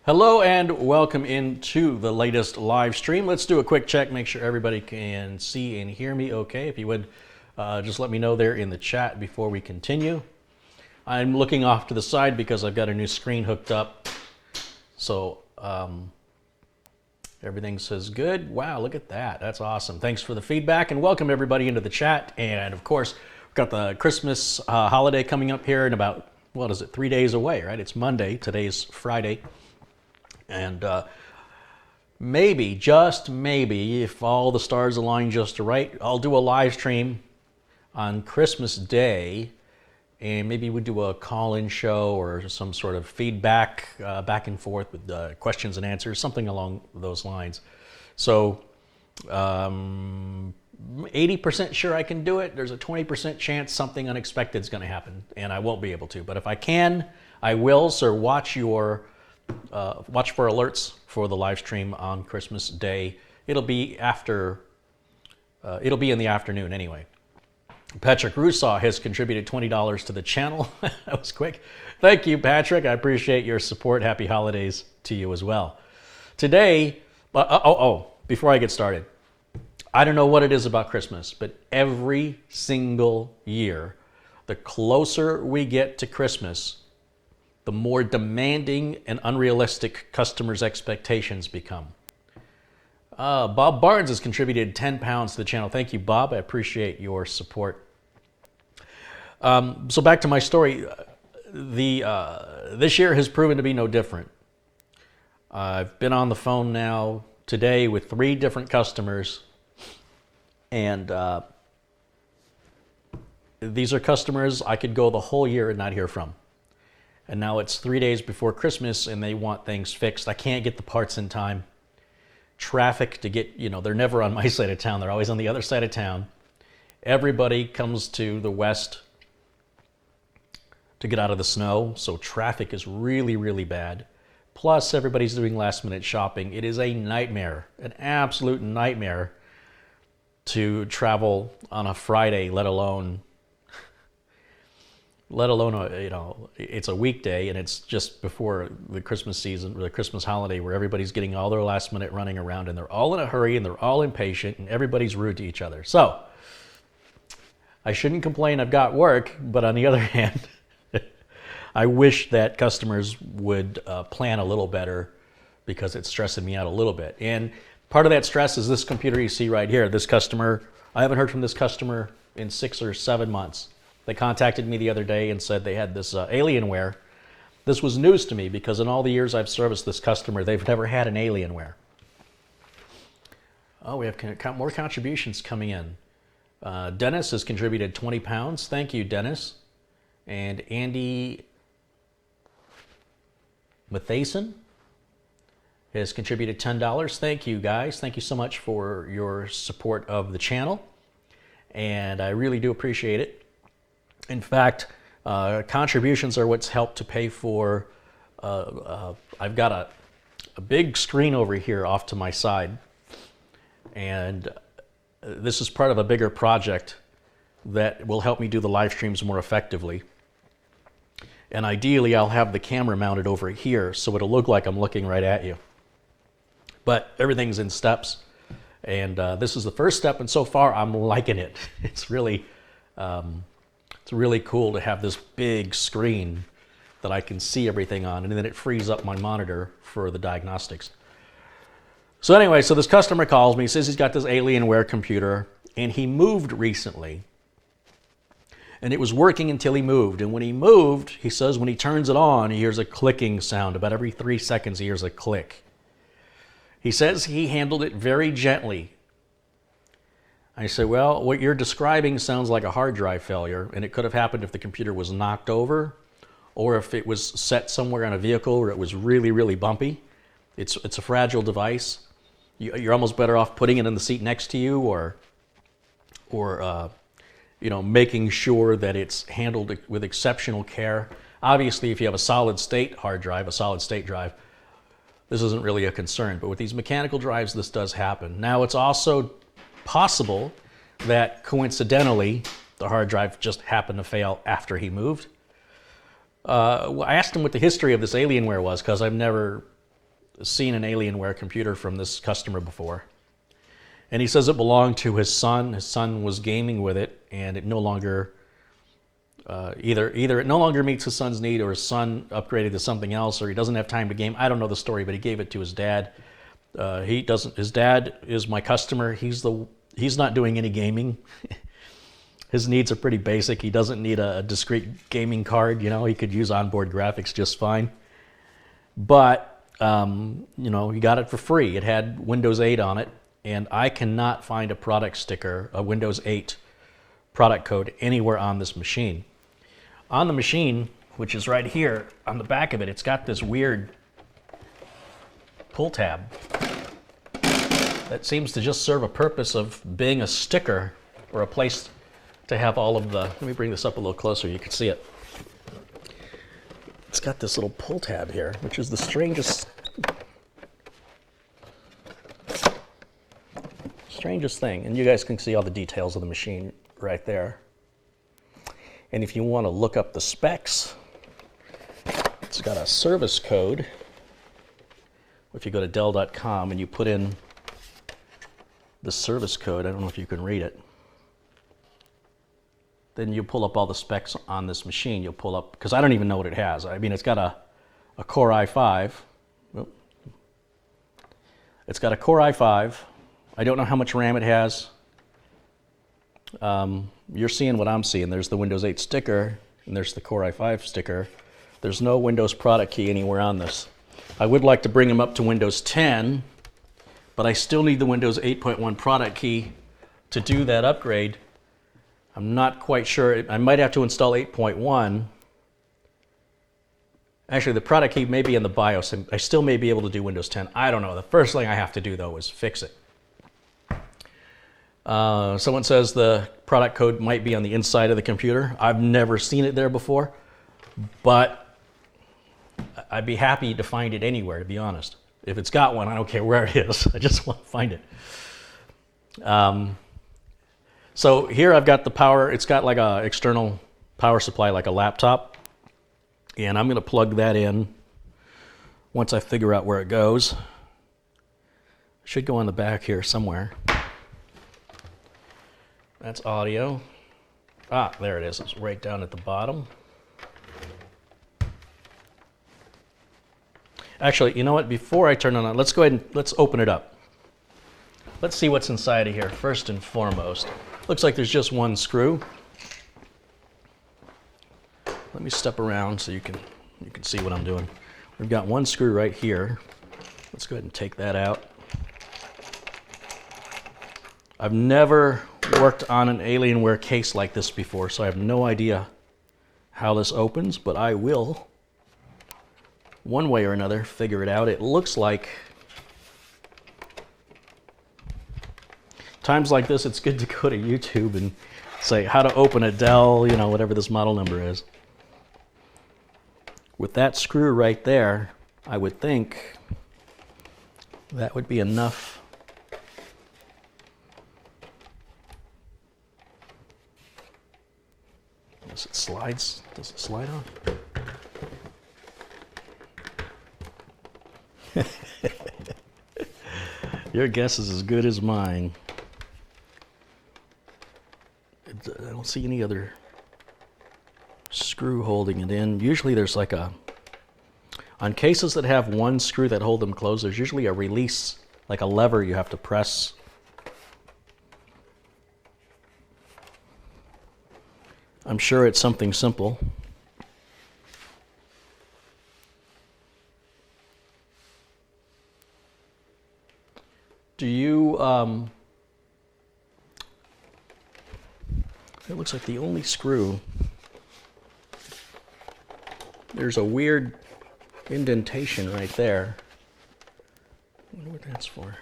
Hello and welcome into the latest live stream. Let's do a quick check, make sure everybody can see and hear me okay. If you would, just let me know there in the chat before we continue. I'm looking off to the side because I've got a new screen hooked up. So everything says good. Wow, look at that. That's awesome. Thanks for the feedback and welcome everybody into the chat. And of course, we've got the Christmas holiday coming up here in about, what is it, 3 days away, right? It's Monday. Today's Friday. And maybe, just maybe, if all the stars align just right, I'll do a live stream on Christmas Day, and maybe we do a call-in show or some sort of feedback back and forth with questions and answers, something along those lines. So 80% sure I can do it. There's a 20% chance something unexpected is going to happen, and I won't be able to. But if I can, I will. So watch for alerts for the live stream on Christmas Day. It'll be after. It'll be in the afternoon anyway. Patrick Rousseau has contributed $20 to the channel. That was quick. Thank you, Patrick. I appreciate your support. Happy holidays to you as well. Today, before I get started, I don't know what it is about Christmas, but every single year, the closer we get to Christmas, the more demanding and unrealistic customers' expectations become. Bob Barnes has contributed 10 pounds to the channel. Thank you, Bob. I appreciate your support. So back to my story. This year has proven to be no different. I've been on the phone now today with 3 different customers, and these are customers I could go the whole year and not hear from. And now it's 3 days before Christmas and they want things fixed. I can't get the parts in time. Traffic to get, they're never on my side of town. They're always on the other side of town. Everybody comes to the west to get out of the snow. So traffic is really, really bad. Plus everybody's doing last minute shopping. It is a nightmare, an absolute nightmare to travel on a Friday, let alone it's a weekday and it's just before the Christmas season, or the Christmas holiday, where everybody's getting all their last minute running around and they're all in a hurry and they're all impatient and everybody's rude to each other. So I shouldn't complain I've got work, but on the other hand, I wish that customers would plan a little better because it's stressing me out a little bit. And part of that stress is this computer you see right here. This customer, I haven't heard from this customer in 6 or 7 months. They contacted me the other day and said they had this Alienware. This was news to me because in all the years I've serviced this customer, they've never had an Alienware. Oh, we have more contributions coming in. Dennis has contributed 20 pounds. Thank you, Dennis. And Andy Mathason has contributed $10. Thank you, guys. Thank you so much for your support of the channel. And I really do appreciate it. In fact, contributions are what's helped to pay for, I've got a big screen over here off to my side, and this is part of a bigger project that will help me do the live streams more effectively. And ideally, I'll have the camera mounted over here so it'll look like I'm looking right at you. But everything's in steps, and this is the first step, and so far I'm liking it. It's really cool to have this big screen that I can see everything on, and then it frees up my monitor for the diagnostics. So anyway, so this customer calls me, says he's got this Alienware computer, and he moved recently. And it was working until he moved. And when he moved, he says when he turns it on, he hears a clicking sound. About every 3 seconds, he hears a click. He says he handled it very gently. I said, well, what you're describing sounds like a hard drive failure, and it could have happened if the computer was knocked over or if it was set somewhere in a vehicle where it was really, really bumpy. It's a fragile device. You're almost better off putting it in the seat next to you or making sure that it's handled with exceptional care. Obviously, if you have a solid state hard drive, a solid state drive, this isn't really a concern. But with these mechanical drives, this does happen. Now, it's also possible that coincidentally the hard drive just happened to fail after he moved. I asked him what the history of this Alienware was because I've never seen an Alienware computer from this customer before. And he says it belonged to his son. His son was gaming with it, and it no longer, either it no longer meets his son's need, or his son upgraded to something else, or he doesn't have time to game. I don't know the story, but he gave it to his dad. His dad is my customer. He's not doing any gaming. His needs are pretty basic. He doesn't need a discrete gaming card. You know, he could use onboard graphics just fine. But, you know, he got it for free. It had Windows 8 on it, and I cannot find a product sticker, a Windows 8 product code anywhere on this machine. On the machine, which is right here, on the back of it, it's got this weird pull tab that seems to just serve a purpose of being a sticker or a place to have all of the, let me bring this up a little closer, you can see it. It's got this little pull tab here, which is the strangest thing. And you guys can see all the details of the machine right there. And if you want to look up the specs, it's got a service code. If you go to Dell.com and you put in the service code, I don't know if you can read it, then you pull up all the specs on this machine. You'll pull up, because I don't even know what it has. I mean, it's got a Core i5. Oh. It's got a Core i5. I don't know how much RAM it has. You're seeing what I'm seeing. There's the Windows 8 sticker, and there's the Core i5 sticker. There's no Windows product key anywhere on this. I would like to bring them up to Windows 10, but I still need the Windows 8.1 product key to do that upgrade. I'm not quite sure. I might have to install 8.1. Actually, the product key may be in the BIOS. I still may be able to do Windows 10. I don't know. The first thing I have to do, though, is fix it. Someone says the product code might be on the inside of the computer. I've never seen it there before, but I'd be happy to find it anywhere, to be honest. If it's got one, I don't care where it is. I just want to find it. So here I've got the power. It's got like an external power supply, like a laptop. And I'm going to plug that in once I figure out where it goes. It should go on the back here somewhere. That's audio. Ah, there it is. It's right down at the bottom. Actually, you know what? Before I turn it on, let's go ahead and let's open it up. Let's see what's inside of here first and foremost. Looks like there's just one screw. Let me step around so you can see what I'm doing. We've got one screw right here. Let's go ahead and take that out. I've never worked on an Alienware case like this before, so I have no idea how this opens, but I will, one way or another, figure it out. It looks like times like this, it's good to go to YouTube and say how to open a Dell, you know, whatever this model number is. With that screw right there, I would think that would be enough. Does it slide on? Your guess is as good as mine. I don't see any other screw holding it in. Usually there's like on cases that have one screw that hold them closed, there's usually a release, like a lever you have to press. I'm sure it's something simple. Do you, it looks like the only screw, there's a weird indentation right there. I wonder what that's for.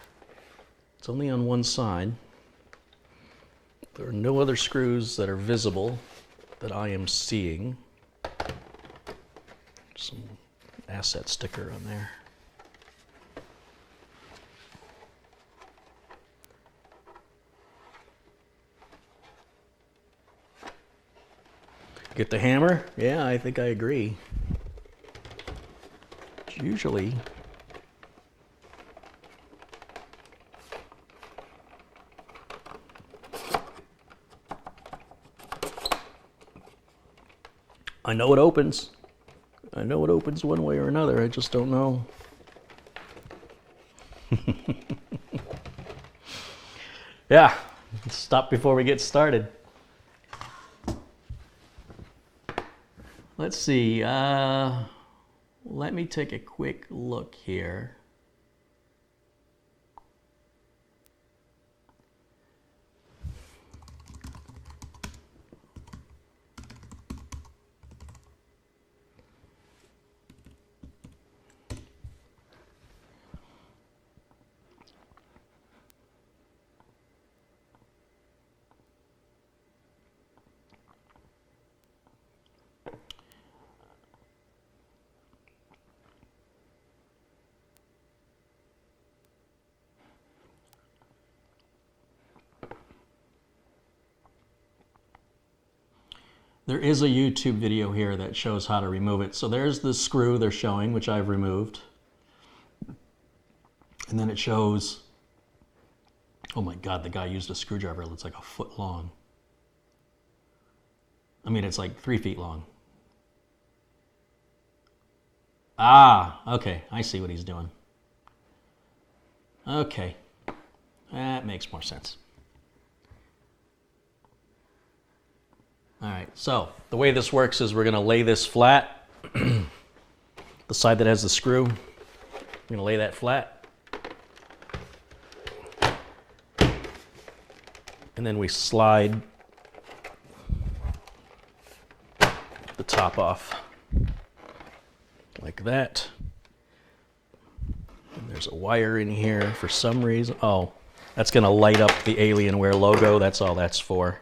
It's only on one side. There are no other screws that are visible that I am seeing. Some asset sticker on there. Get the hammer? Yeah, I think I agree. Usually I know it opens. I know it opens one way or another. I just don't know. Yeah, let's stop before we get started. Let's see. Let me take a quick look here. There is a YouTube video here that shows how to remove it. So there's the screw they're showing, which I've removed. And then it shows, oh my God, the guy used a screwdriver that's like a foot long. I mean, it's like 3 feet long. Ah, okay, I see what he's doing. Okay, that makes more sense. All right, so the way this works is we're gonna lay this flat. The side that has the screw, we're gonna lay that flat. And then we slide the top off like that. And there's a wire in here for some reason. Oh, that's gonna light up the Alienware logo. That's all that's for.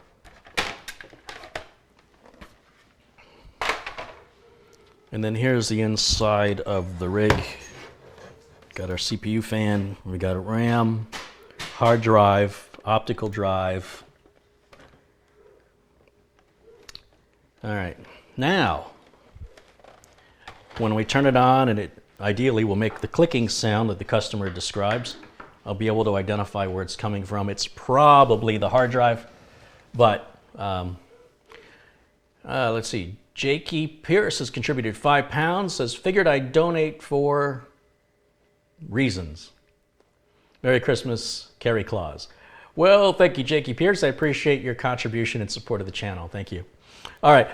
And then here's the inside of the rig. Got our CPU fan, we got a RAM, hard drive, optical drive. All right, now, when we turn it on, and it ideally will make the clicking sound that the customer describes, I'll be able to identify where it's coming from. It's probably the hard drive, but let's see. Jakey Pierce has contributed £5, says, figured I'd donate for reasons. Merry Christmas, Carey Claus. Well, thank you, Jakey Pierce. I appreciate your contribution and support of the channel. Thank you. All right,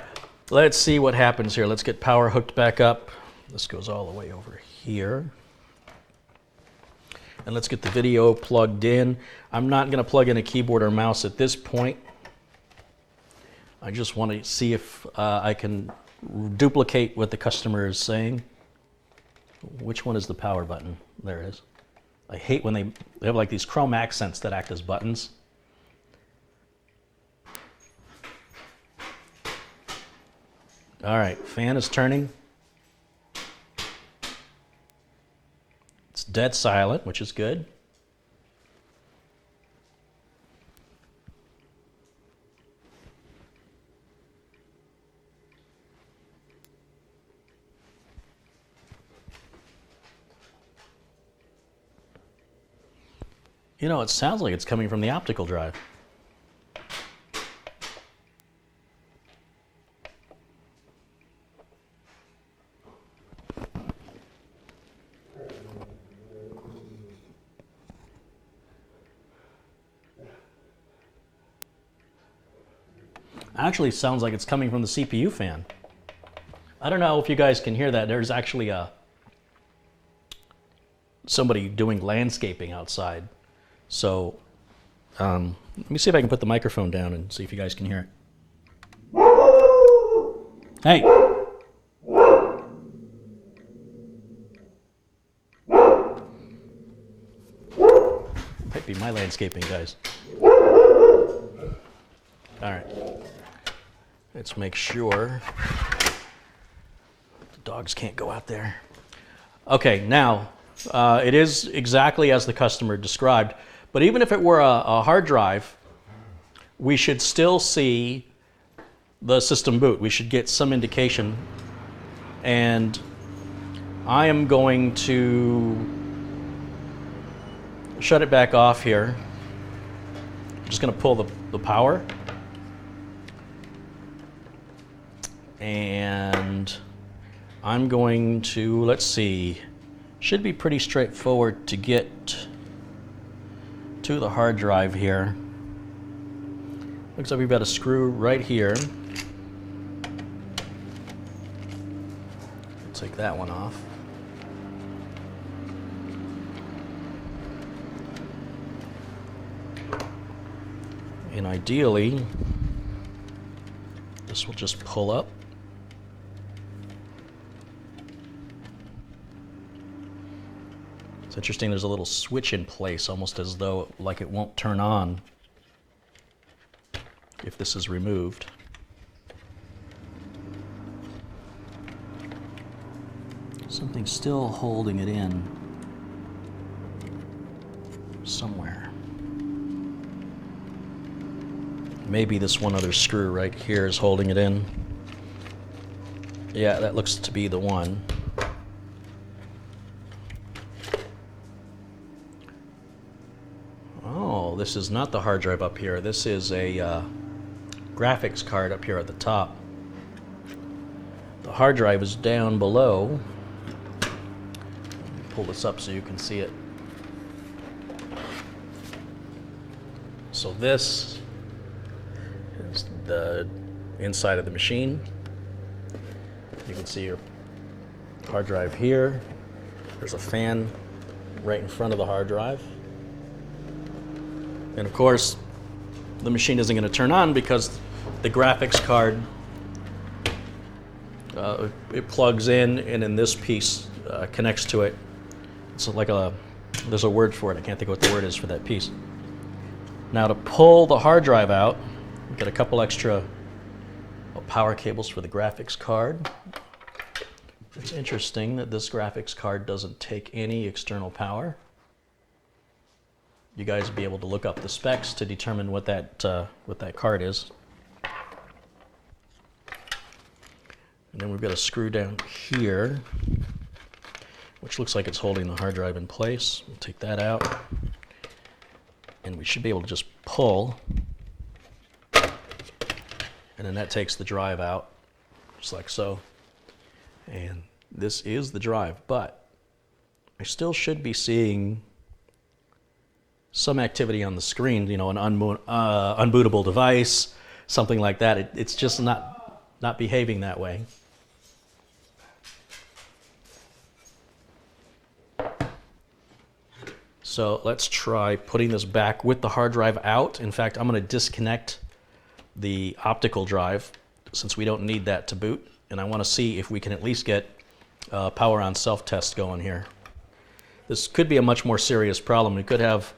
let's see what happens here. Let's get power hooked back up. This goes all the way over here. And let's get the video plugged in. I'm not going to plug in a keyboard or mouse at this point. I just want to see if I can duplicate what the customer is saying. Which one is the power button? There it is. I hate when they have like these chrome accents that act as buttons. All right, fan is turning. It's dead silent, which is good. You know, it sounds like it's coming from the optical drive. Actually, sounds like it's coming from the CPU fan. I don't know if you guys can hear that. There's actually somebody doing landscaping outside. So let me see if I can put the microphone down and see if you guys can hear it. Hey. Might be my landscaping guys. All right. Let's make sure the dogs can't go out there. Okay, now it is exactly as the customer described. But even if it were a hard drive, we should still see the system boot. We should get some indication. And I am going to shut it back off here. I'm just going to pull the power. and I'm going to, let's see, should be pretty straightforward to get to the hard drive here. Looks like we've got a screw right here. Take that one off. And ideally, this will just pull up. It's interesting, there's a little switch in place, almost as though like it won't turn on if this is removed. Something's still holding it in somewhere. Maybe this one other screw right here is holding it in. Yeah, that looks to be the one. Oh, this is not the hard drive up here. This is a graphics card up here at the top. The hard drive is down below. Pull this up so you can see it. So this is the inside of the machine. You can see your hard drive here. There's a fan right in front of the hard drive. And of course, the machine isn't going to turn on because the graphics card, it plugs in, and then this piece connects to it. It's like there's a word for it. I can't think of what the word is for that piece. Now to pull the hard drive out, we've got a couple extra power cables for the graphics card. It's interesting that this graphics card doesn't take any external power. You guys will be able to look up the specs to determine what that card is. And then we've got a screw down here, which looks like it's holding the hard drive in place. We'll take that out, and we should be able to just pull, and then that takes the drive out, just like so. And this is the drive, but I still should be seeing some activity on the screen, you know, an unbootable device, something like that. It's just not behaving that way. So let's try putting this back with the hard drive out. In fact, I'm going to disconnect the optical drive since we don't need that to boot. And I want to see if we can at least get power on self-test going here. This could be a much more serious problem. We could have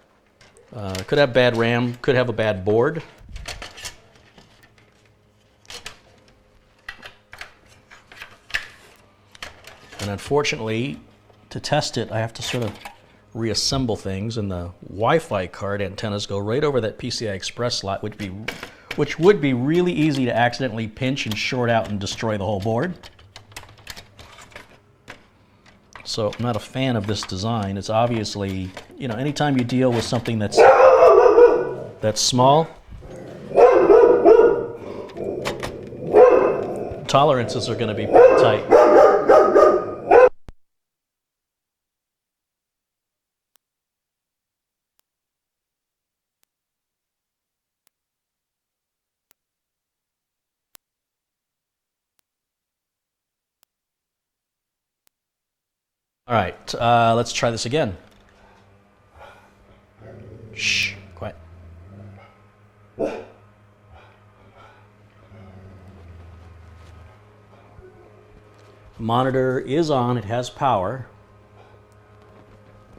bad RAM, could have a bad board. And unfortunately, to test it, I have to sort of reassemble things, and the Wi-Fi card antennas go right over that PCI Express slot, which would be really easy to accidentally pinch and short out and destroy the whole board. So I'm not a fan of this design. It's obviously, you know, anytime you deal with something that's small, tolerances are going to be pretty tight. All right, let's try this again. Shh, quiet. Monitor is on, it has power,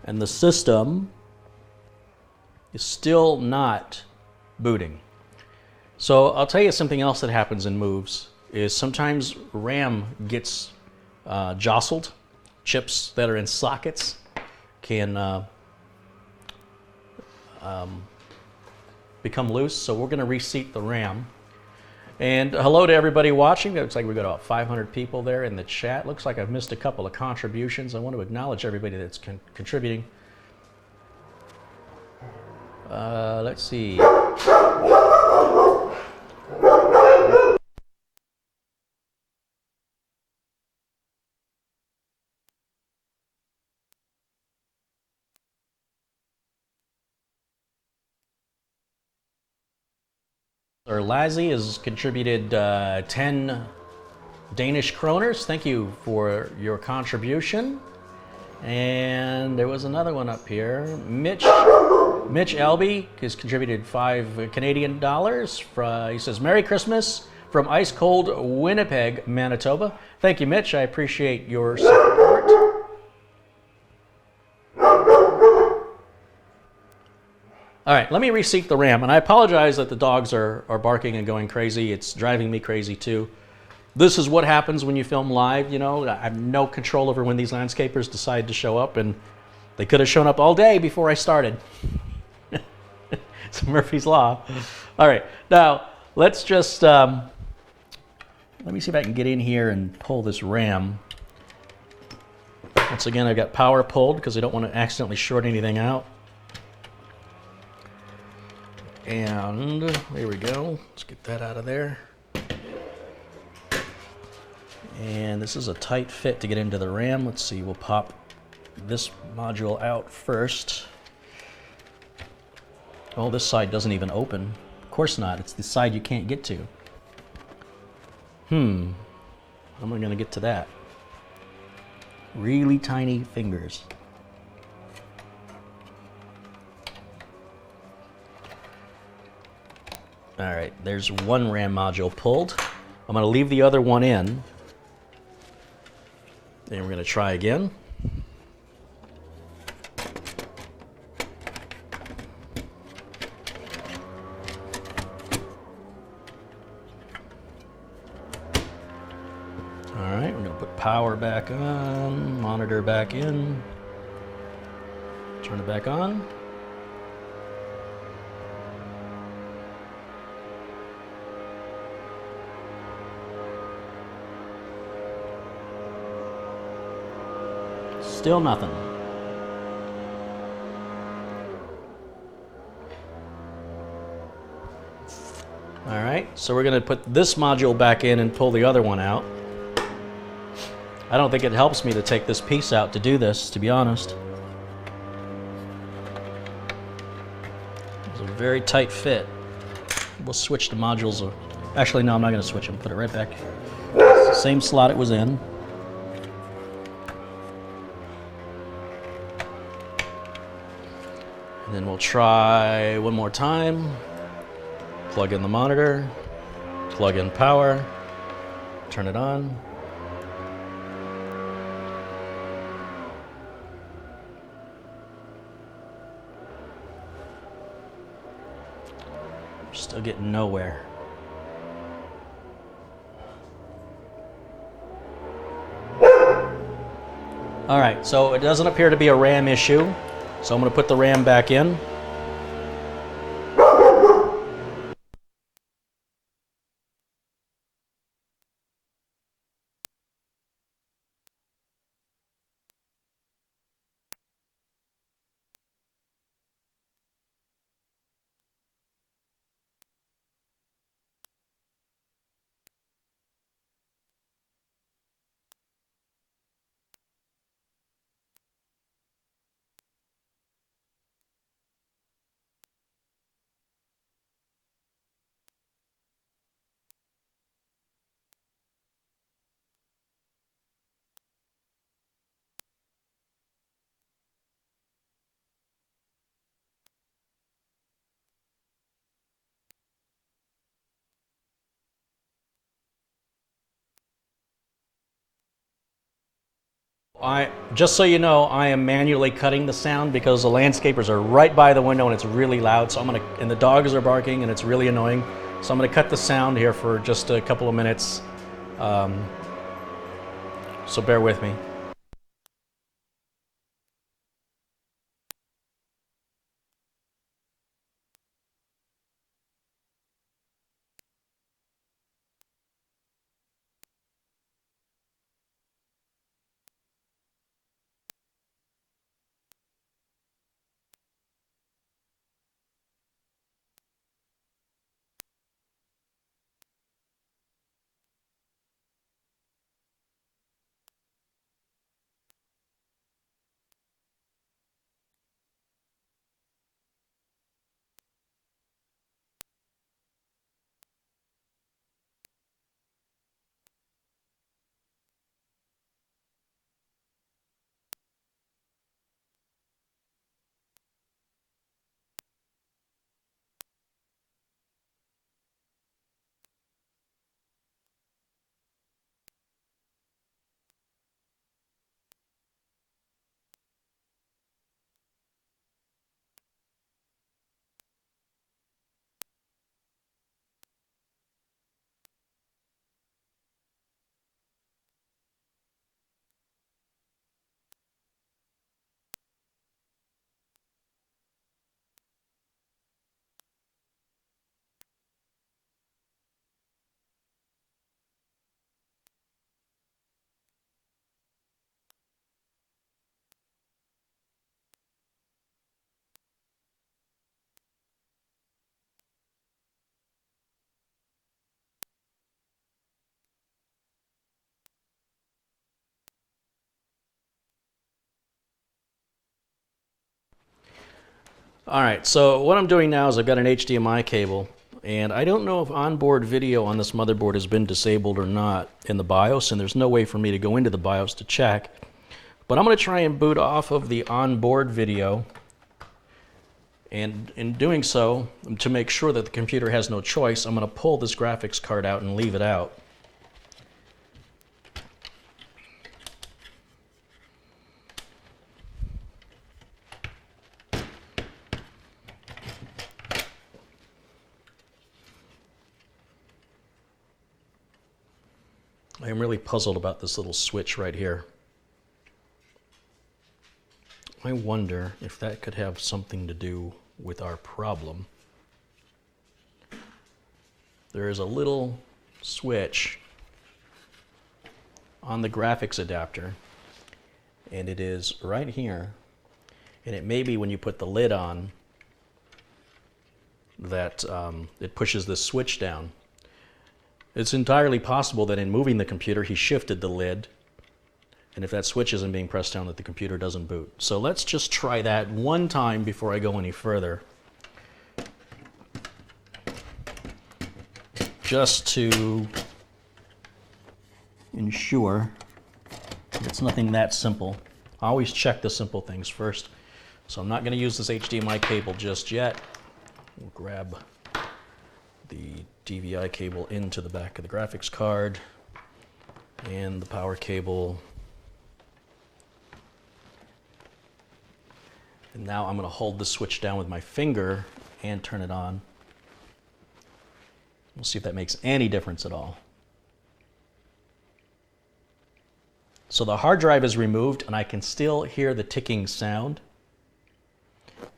and the system is still not booting. So I'll tell you something else that happens in moves is sometimes RAM gets jostled. Chips that are in sockets can become loose, so we're going to reseat the RAM. And hello to everybody watching. It looks like we've got about 500 people there in the chat. Looks like I've missed a couple of contributions. I want to acknowledge everybody that's contributing. Let's see. All Or Lazzy has contributed 10 Danish kroners. Thank you for your contribution. And there was another one up here. Mitch Elby has contributed 5 Canadian dollars. He says, Merry Christmas from ice cold Winnipeg, Manitoba. Thank you, Mitch. I appreciate your support. All right, let me reseat the RAM. And I apologize that the dogs are barking and going crazy. It's driving me crazy too. This is what happens when you film live, you know. I have no control over when these landscapers decide to show up, and they could have shown up all day before I started. It's Murphy's Law. All right, now let's just, let me see if I can get in here and pull this RAM. Once again, I've got power pulled because I don't want to accidentally short anything out. And there we go. Let's get that out of there. And this is a tight fit to get into the RAM. Let's see, we'll pop this module out first. Oh, this side doesn't even open. Of course not, it's the side you can't get to. How am I gonna get to that? Really tiny fingers. All right, there's one RAM module pulled. I'm gonna leave the other one in. And we're gonna try again. All right, we're gonna put power back on, monitor back in, turn it back on. Still nothing. All right, so we're gonna put this module back in and pull the other one out. I don't think it helps me to take this piece out to do this, to be honest. It's a very tight fit. We'll switch the modules. Actually, no, I'm not gonna switch them. Put it right back. It's the same slot it was in. And then we'll try one more time. Plug in the monitor, plug in power, turn it on. Still getting nowhere. All right, so it doesn't appear to be a RAM issue. So I'm going to put the RAM back in. Just so you know, I am manually cutting the sound because the landscapers are right by the window and it's really loud. So and the dogs are barking and it's really annoying. So I'm gonna cut the sound here for just a couple of minutes. So bear with me. All right, so what I'm doing now is I've got an HDMI cable, and I don't know if onboard video on this motherboard has been disabled or not in the BIOS, and there's no way for me to go into the BIOS to check. But I'm going to try and boot off of the onboard video, and in doing so, to make sure that the computer has no choice, I'm going to pull this graphics card out and leave it out. I am really puzzled about this little switch right here. I wonder if that could have something to do with our problem. There is a little switch on the graphics adapter, and it is right here, and it may be when you put the lid on that it pushes this switch down. It's entirely possible that in moving the computer, he shifted the lid, and if that switch isn't being pressed down, that the computer doesn't boot. So let's just try that one time before I go any further, just to ensure it's nothing that simple. I always check the simple things first. So I'm not going to use this HDMI cable just yet. We'll grab the DVI cable into the back of the graphics card and the power cable. And now I'm going to hold the switch down with my finger and turn it on. We'll see if that makes any difference at all. So the hard drive is removed and I can still hear the ticking sound.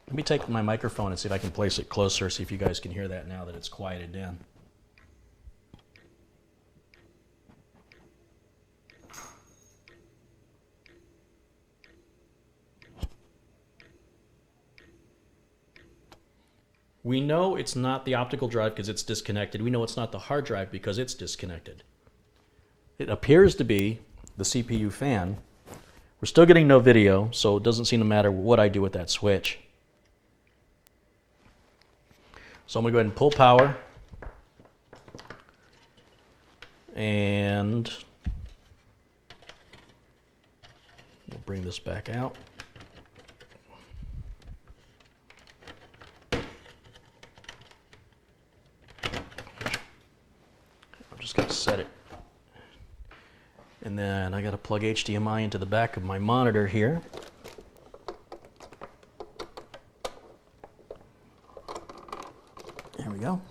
Let me take my microphone and see if I can place it closer, see if you guys can hear that now that it's quieted down. We know it's not the optical drive because it's disconnected. We know it's not the hard drive because it's disconnected. It appears to be the CPU fan. We're still getting no video, so it doesn't seem to matter what I do with that switch. So I'm going to go ahead and pull power, and we'll bring this back out. I'm just going to set it. And then I got to plug HDMI into the back of my monitor here. There we go.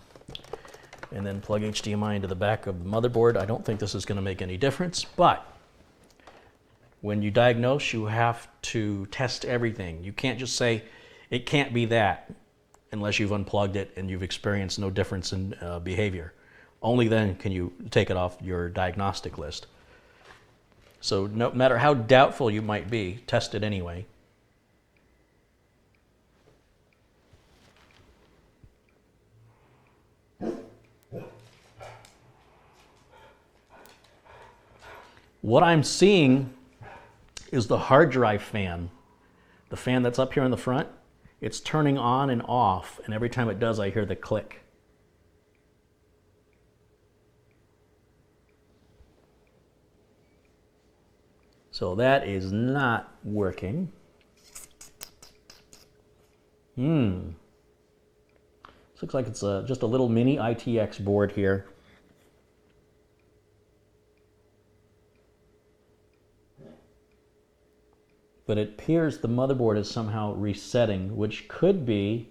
And then plug HDMI into the back of the motherboard. I don't think this is going to make any difference, but when you diagnose, you have to test everything. You can't just say, it can't be that, unless you've unplugged it and you've experienced no difference in behavior. Only then can you take it off your diagnostic list. So no matter how doubtful you might be, test it anyway. What I'm seeing is the hard drive fan. The fan that's up here in the front, it's turning on and off, and every time it does, I hear the click. So that is not working. This looks like it's just a little mini ITX board here. But it appears the motherboard is somehow resetting, which could be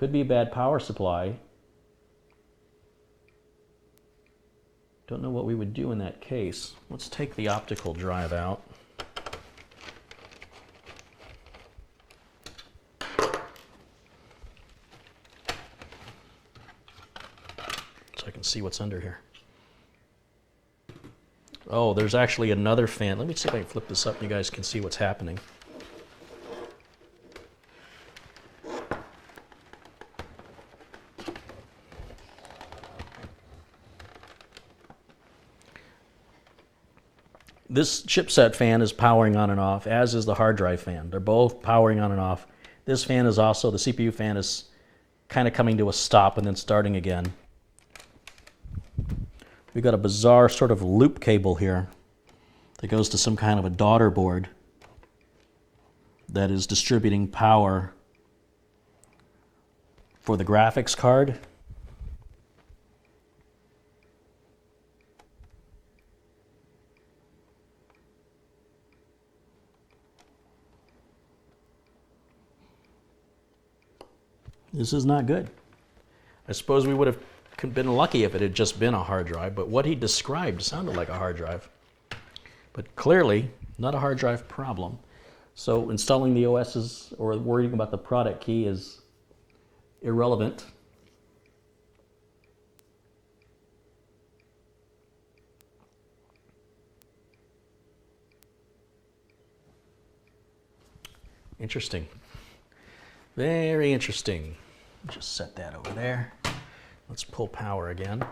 a bad power supply. Don't know what we would do in that case. Let's take the optical drive out. So I can see what's under here. Oh, there's actually another fan. Let me see if I can flip this up and you guys can see what's happening. This chipset fan is powering on and off, as is the hard drive fan. They're both powering on and off. This fan is also, the CPU fan is kind of coming to a stop and then starting again. We've got a bizarre sort of loop cable here that goes to some kind of a daughter board that is distributing power for the graphics card. This is not good. I suppose we would have been lucky if it had just been a hard drive, but what he described sounded like a hard drive. But clearly, not a hard drive problem. So installing the OSs or worrying about the product key is irrelevant. Interesting. Very interesting. Just set that over there. Let's pull power again.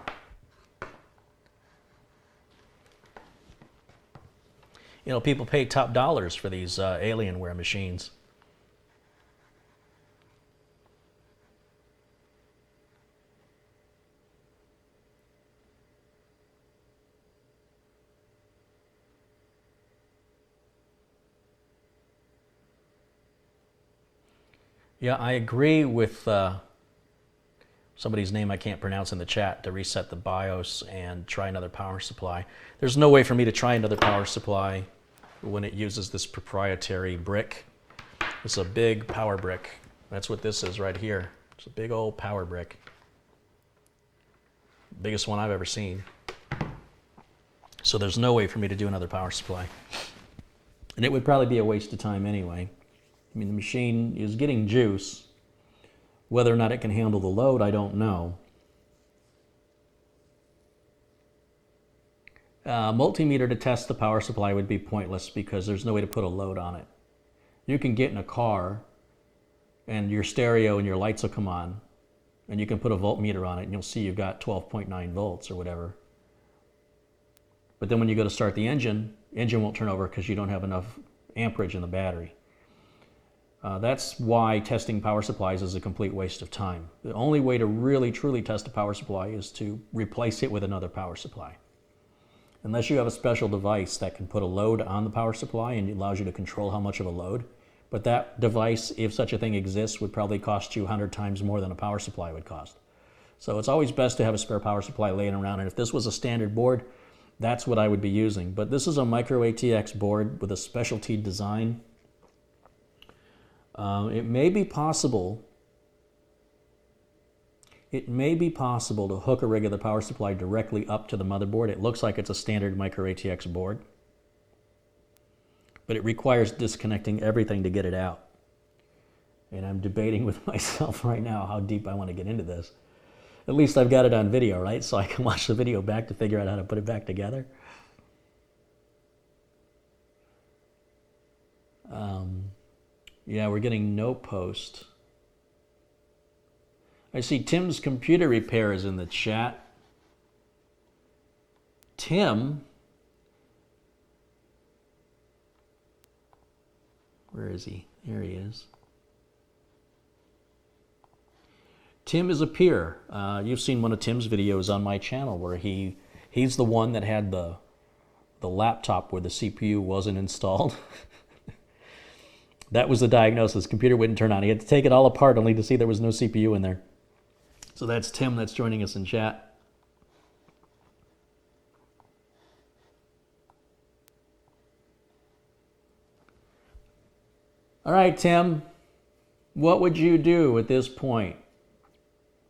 You know, people pay top dollars for these Alienware machines. Yeah, I agree with somebody's name I can't pronounce in the chat to reset the BIOS and try another power supply. There's no way for me to try another power supply when it uses this proprietary brick. It's a big power brick. That's what this is right here. It's a big old power brick. Biggest one I've ever seen. So there's no way for me to do another power supply. And it would probably be a waste of time anyway. I mean, the machine is getting juice. Whether or not it can handle the load, I don't know. Multimeter to test the power supply would be pointless because there's no way to put a load on it. You can get in a car and your stereo and your lights will come on and you can put a voltmeter on it and you'll see you've got 12.9 volts or whatever. But then when you go to start the engine won't turn over because you don't have enough amperage in the battery. That's why testing power supplies is a complete waste of time. The only way to really truly test a power supply is to replace it with another power supply. Unless you have a special device that can put a load on the power supply and it allows you to control how much of a load. But that device, if such a thing exists, would probably cost you 100 times more than a power supply would cost. So it's always best to have a spare power supply laying around. And if this was a standard board, that's what I would be using. But this is a micro ATX board with a specialty design. It may be possible to hook a regular power supply directly up to the motherboard. It looks like it's a standard micro ATX board, but it requires disconnecting everything to get it out. And I'm debating with myself right now how deep I want to get into this. At least I've got it on video, right? So I can watch the video back to figure out how to put it back together. Yeah, we're getting no post. I see Tim's Computer Repair is in the chat. Tim? Where is he? There he is. Tim is a peer. You've seen one of Tim's videos on my channel where he's the one that had the laptop where the CPU wasn't installed. That was the diagnosis. His computer wouldn't turn on. He had to take it all apart only to see there was no CPU in there. So that's Tim that's joining us in chat. All right, Tim, what would you do at this point?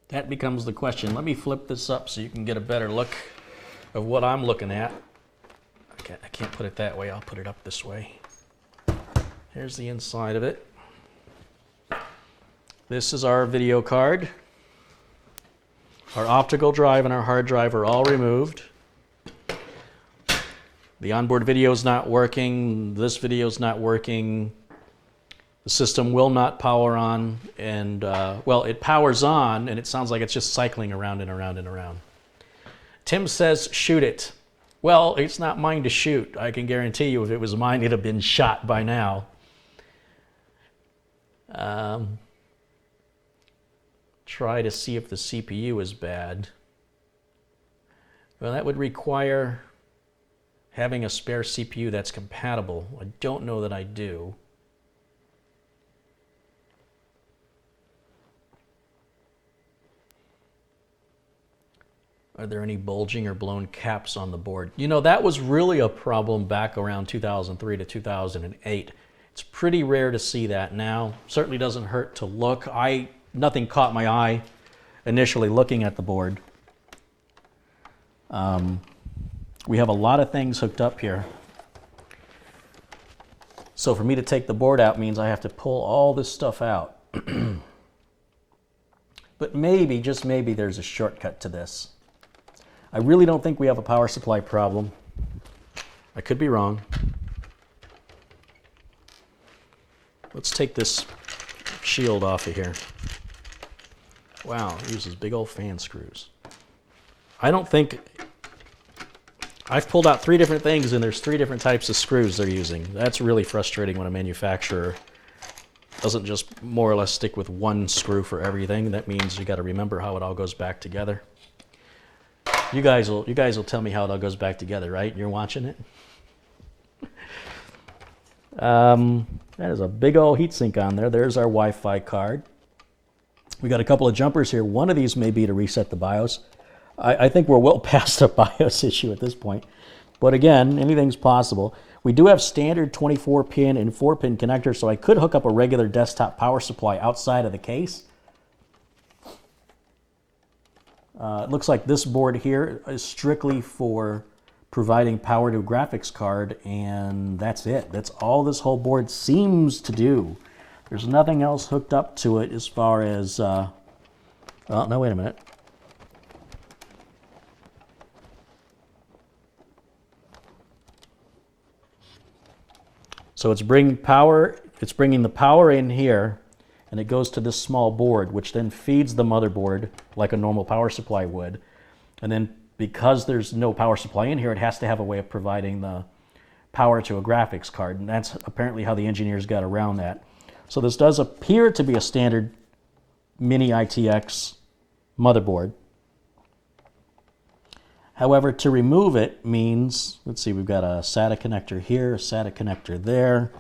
That becomes the question. Let me flip this up so you can get a better look of what I'm looking at. I can't put it that way. I'll put it up this way. Here's the inside of it. This is our video card. Our optical drive and our hard drive are all removed. The onboard video is not working. This video is not working. The system will not power on. And, well, it powers on, and it sounds like it's just cycling around and around and around. Tim says, shoot it. Well, it's not mine to shoot. I can guarantee you if it was mine, it'd have been shot by now. Try to see if the CPU is bad. Well, that would require having a spare CPU that's compatible. I don't know that I do. Are there any bulging or blown caps on the board? You know, that was really a problem back around 2003 to 2008. It's pretty rare to see that now. Certainly doesn't hurt to look. Nothing caught my eye initially looking at the board. We have a lot of things hooked up here. So for me to take the board out means I have to pull all this stuff out. But maybe, just maybe, there's a shortcut to this. I really don't think we have a power supply problem. I could be wrong. Let's take this shield off of here. Wow, it uses big old fan screws. I don't think... I've pulled out 3 different things and there's 3 different types of screws they're using. That's really frustrating when a manufacturer doesn't just more or less stick with one screw for everything. That means you got to remember how it all goes back together. You guys will tell me how it all goes back together, right? You're watching it. That is a big old heatsink on there. There's our Wi-Fi card. We got a couple of jumpers here. One of these may be to reset the BIOS. I think we're well past a BIOS issue at this point. But again, anything's possible. We do have standard 24-pin and 4-pin connectors, so I could hook up a regular desktop power supply outside of the case. It looks like this board here is strictly for providing power to a graphics card, and that's it. That's all this whole board seems to do. There's nothing else hooked up to it as far as... well, no, wait a minute. So it's bringing the power in here, and it goes to this small board, which then feeds the motherboard like a normal power supply would. And then because there's no power supply in here, it has to have a way of providing the power to a graphics card, and that's apparently how the engineers got around that. So this does appear to be a standard mini ITX motherboard. However, to remove it means, let's see, we've got a SATA connector here, a SATA connector there.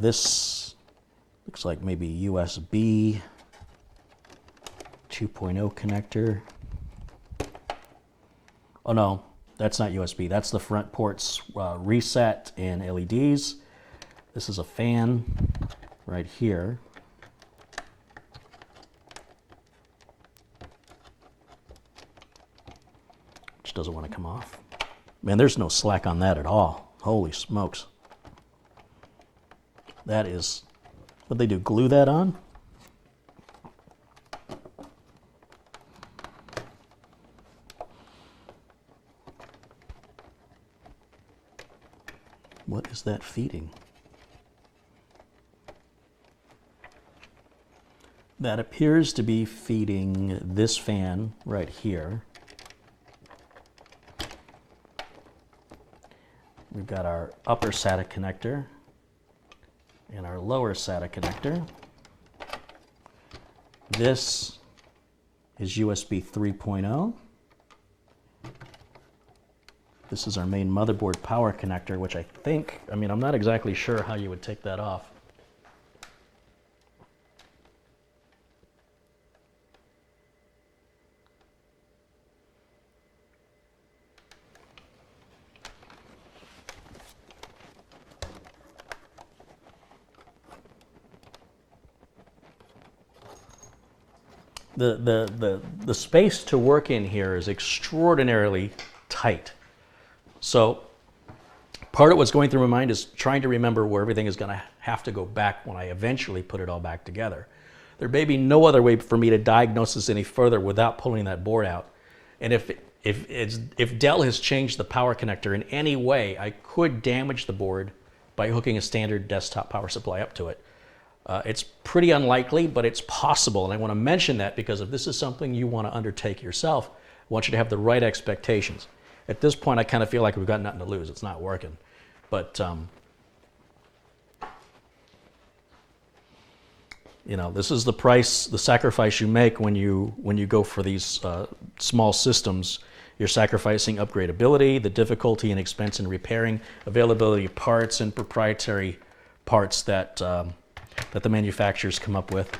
This looks like maybe USB 2.0 connector. Oh no, that's not USB. That's the front ports reset and LEDs. This is a fan right here. Which doesn't want to come off. Man, there's no slack on that at all. Holy smokes. That is, what'd they do, glue that on? What is that feeding? That appears to be feeding this fan right here. We've got our upper SATA connector and our lower SATA connector. This is USB 3.0. This is our main motherboard power connector, which I think, I'm not exactly sure how you would take that off. The space to work in here is extraordinarily tight. So part of what's going through my mind is trying to remember where everything is going to have to go back when I eventually put it all back together. There may be no other way for me to diagnose this any further without pulling that board out. And if Dell has changed the power connector in any way, I could damage the board by hooking a standard desktop power supply up to it. It's pretty unlikely, but it's possible. And I want to mention that because if this is something you want to undertake yourself, I want you to have the right expectations. At this point, I kind of feel like we've got nothing to lose. It's not working. But You know, this is the price, the sacrifice you make when you go for these small systems. You're sacrificing upgradability, the difficulty and expense in repairing, availability of parts, and proprietary parts that that the manufacturers come up with.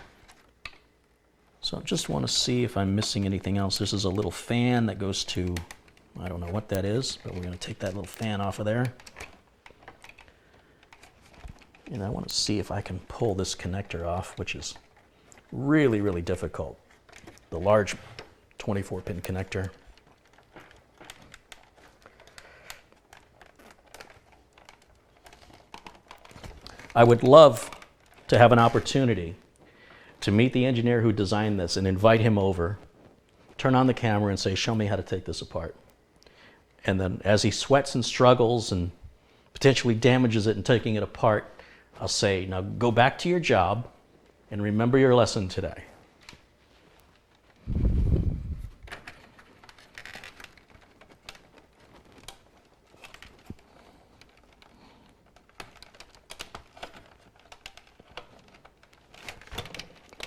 So I just want to see if I'm missing anything else. This is a little fan that goes to, I don't know what that is, but we're going to take that little fan off of there. And I want to see if I can pull this connector off, which is really, really difficult. The large 24-pin connector. I would love to have an opportunity to meet the engineer who designed this and invite him over, turn on the camera and say, show me how to take this apart. And then as he sweats and struggles and potentially damages it in taking it apart, I'll say, now go back to your job and remember your lesson today.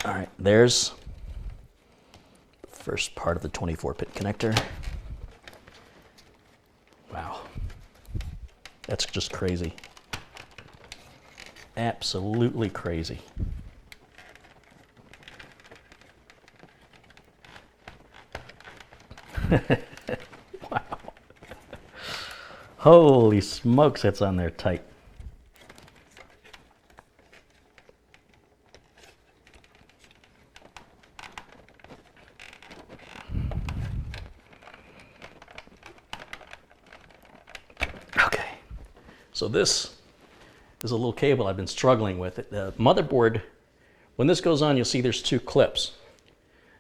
All right, there's the first part of the 24-pin connector. Wow, that's just crazy. Absolutely crazy. Wow. Holy smokes, that's on there tight. Okay, so this is a little cable I've been struggling with. The motherboard, when this goes on, you'll see there's two clips.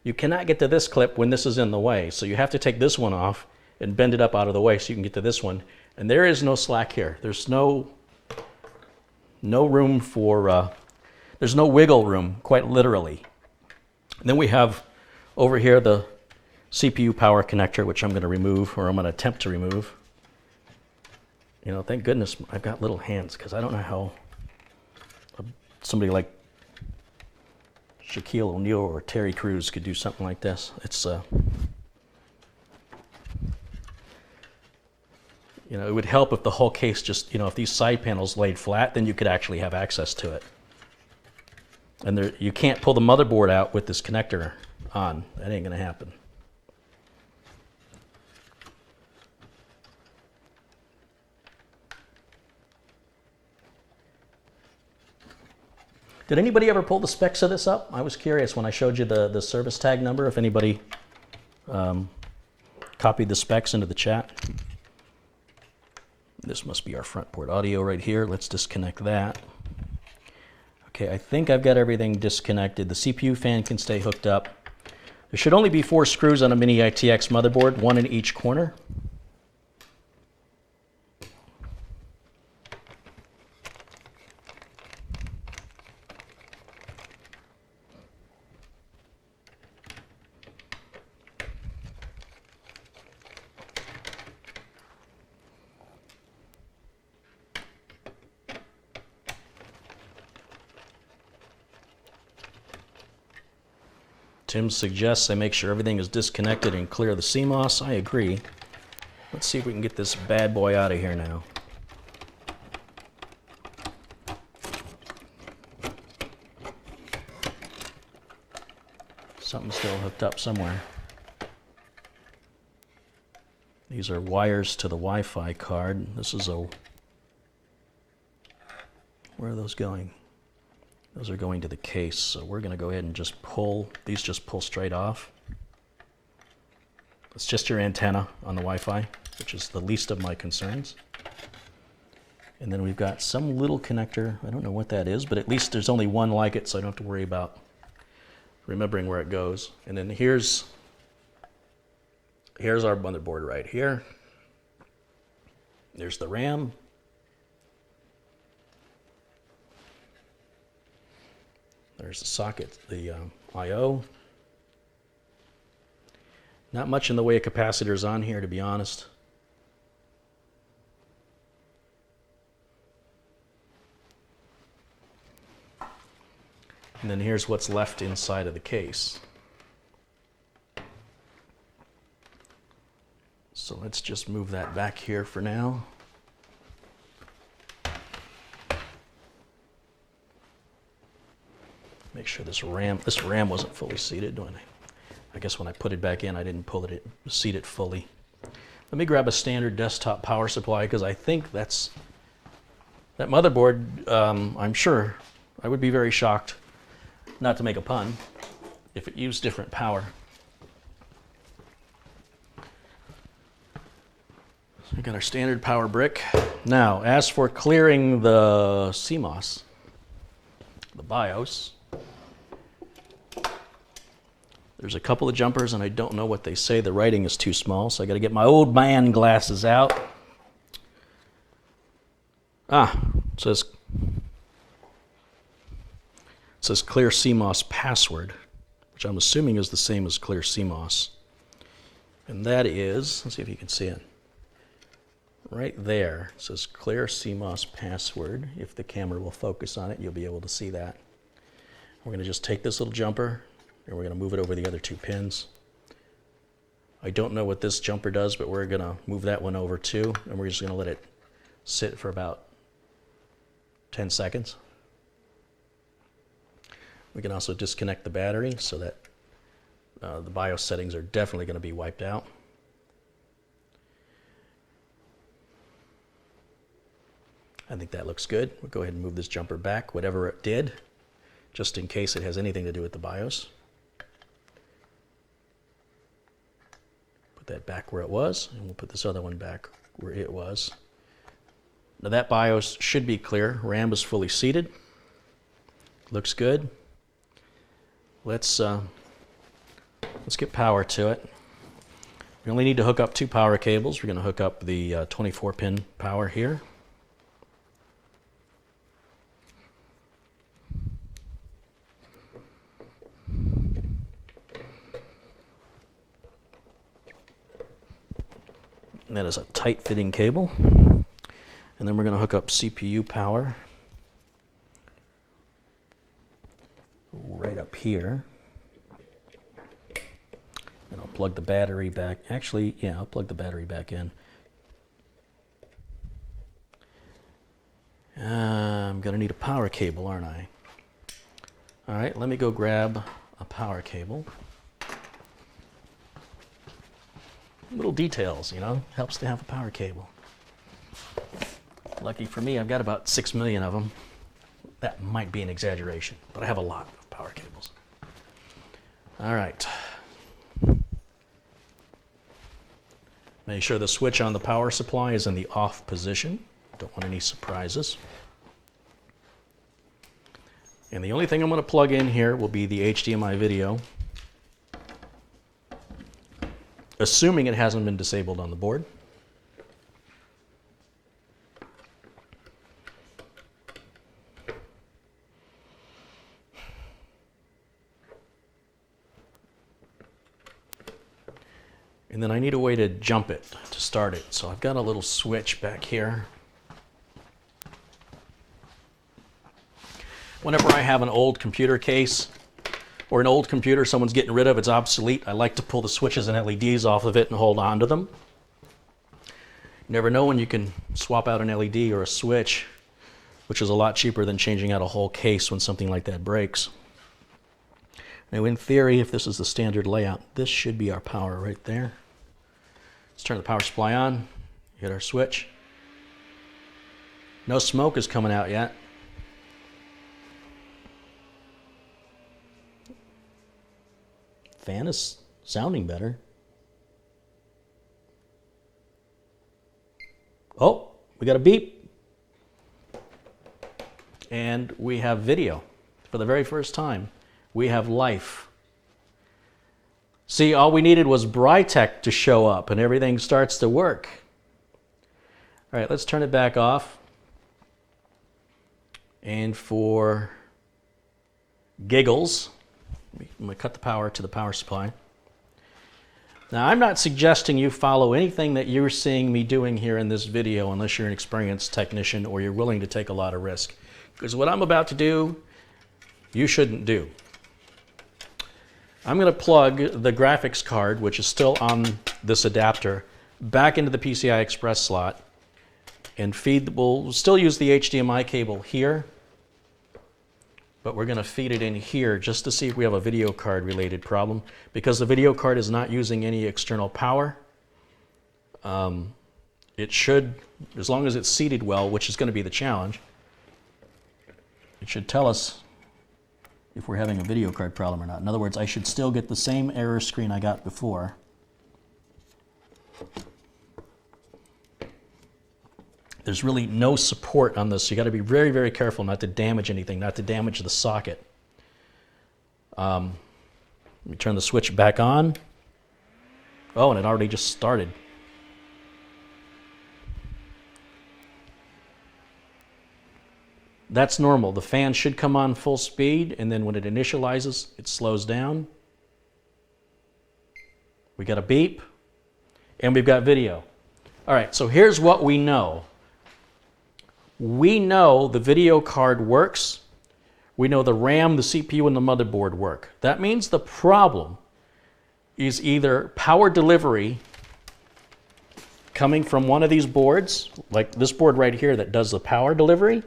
You cannot get to this clip when this is in the way, so you have to take this one off and bend it up out of the way so you can get to this one. And there is no slack here. There's no room for, there's no wiggle room, quite literally. And then we have over here the CPU power connector, which I'm going to remove, or I'm going to attempt to remove. You know, thank goodness I've got little hands, because I don't know how somebody like Shaquille O'Neal or Terry Crews could do something like this. It's, you know, it would help if the whole case just, you know, if these side panels laid flat, then you could actually have access to it. And there, you can't pull the motherboard out with this connector on. That ain't going to happen. Did anybody ever pull the specs of this up? I was curious when I showed you the service tag number, if anybody copied the specs into the chat. This must be our front port audio right here. Let's disconnect that. Okay, I think I've got everything disconnected. The CPU fan can stay hooked up. There should only be 4 screws on a mini ITX motherboard, 1 in each corner. Tim suggests I make sure everything is disconnected and clear the CMOS. I agree. Let's see if we can get this bad boy out of here now. Something's still hooked up somewhere. These are wires to the Wi-Fi card. This is a... Where are those going? Those are going to the case, so we're going to go ahead and just pull, these just pull straight off. It's just your antenna on the Wi-Fi, which is the least of my concerns. And then we've got some little connector, I don't know what that is, but at least there's only one like it, so I don't have to worry about remembering where it goes. And then here's our motherboard right here. There's the RAM. There's the socket, the I/O. Not much in the way of capacitors on here, to be honest. And then here's what's left inside of the case. So let's just move that back here for now. Make sure this RAM wasn't fully seated. I guess when I put it back in, I didn't seat it fully. Let me grab a standard desktop power supply, because I think that motherboard, I'm sure, I would be very shocked, not to make a pun, if it used different power. So we got our standard power brick. Now, as for clearing the CMOS, the BIOS, there's a couple of jumpers, and I don't know what they say. The writing is too small, so I got to get my old man glasses out. It says clear CMOS password, which I'm assuming is the same as clear CMOS. And that is, let's see if you can see it. Right there, it says clear CMOS password. If the camera will focus on it, you'll be able to see that. We're going to just take this little jumper, and we're going to move it over the other two pins. I don't know what this jumper does, but we're going to move that one over too, and we're just going to let it sit for about 10 seconds. We can also disconnect the battery so that the BIOS settings are definitely going to be wiped out. I think that looks good. We'll go ahead and move this jumper back, whatever it did, just in case it has anything to do with the BIOS. Put that back where it was, and we'll put this other one back where it was. Now that BIOS should be clear. RAM is fully seated. Looks good. Let's get power to it. We only need to hook up 2 power cables. We're going to hook up the 24-pin power here. And that is a tight-fitting cable. And then we're going to hook up CPU power right up here. And I'll plug the battery back. Actually, yeah, I'll plug the battery back in. I'm going to need a power cable, aren't I? All right, let me go grab a power cable. Little details, you know, helps to have a power cable. Lucky for me, I've got about 6 million of them. That might be an exaggeration, but I have a lot of power cables. All right. Make sure the switch on the power supply is in the off position. Don't want any surprises. And the only thing I'm going to plug in here will be the HDMI video, assuming it hasn't been disabled on the board. And then I need a way to jump it, to start it. So I've got a little switch back here. Whenever I have an old computer case or an old computer someone's getting rid of, it's obsolete, I like to pull the switches and LEDs off of it and hold on to them. You never know when you can swap out an LED or a switch, which is a lot cheaper than changing out a whole case when something like that breaks. Now in theory, if this is the standard layout, this should be our power right there. Let's turn the power supply on, hit our switch. No smoke is coming out yet. Fan is sounding better. Oh, we got a beep. And we have video. For the very first time, we have life. See, all we needed was Brightech to show up and everything starts to work. All right, let's turn it back off. And for giggles, I'm going to cut the power to the power supply. Now, I'm not suggesting you follow anything that you're seeing me doing here in this video unless you're an experienced technician or you're willing to take a lot of risk. Because what I'm about to do you shouldn't do. I'm going to plug the graphics card, which is still on this adapter, back into the PCI Express slot and we'll still use the HDMI cable here, but we're going to feed it in here just to see if we have a video card related problem. Because the video card is not using any external power, it should, as long as it's seated well, which is going to be the challenge, it should tell us if we're having a video card problem or not. In other words, I should still get the same error screen I got before. There's really no support on this. So you got to be very, very careful not to damage anything, not to damage the socket. Let me turn the switch back on. Oh, and it already just started. That's normal. The fan should come on full speed, and then when it initializes, it slows down. We got a beep, and we've got video. All right, so here's what we know. We know the video card works. We know the RAM, the CPU, and the motherboard work. That means the problem is either power delivery coming from one of these boards, like this board right here that does the power delivery,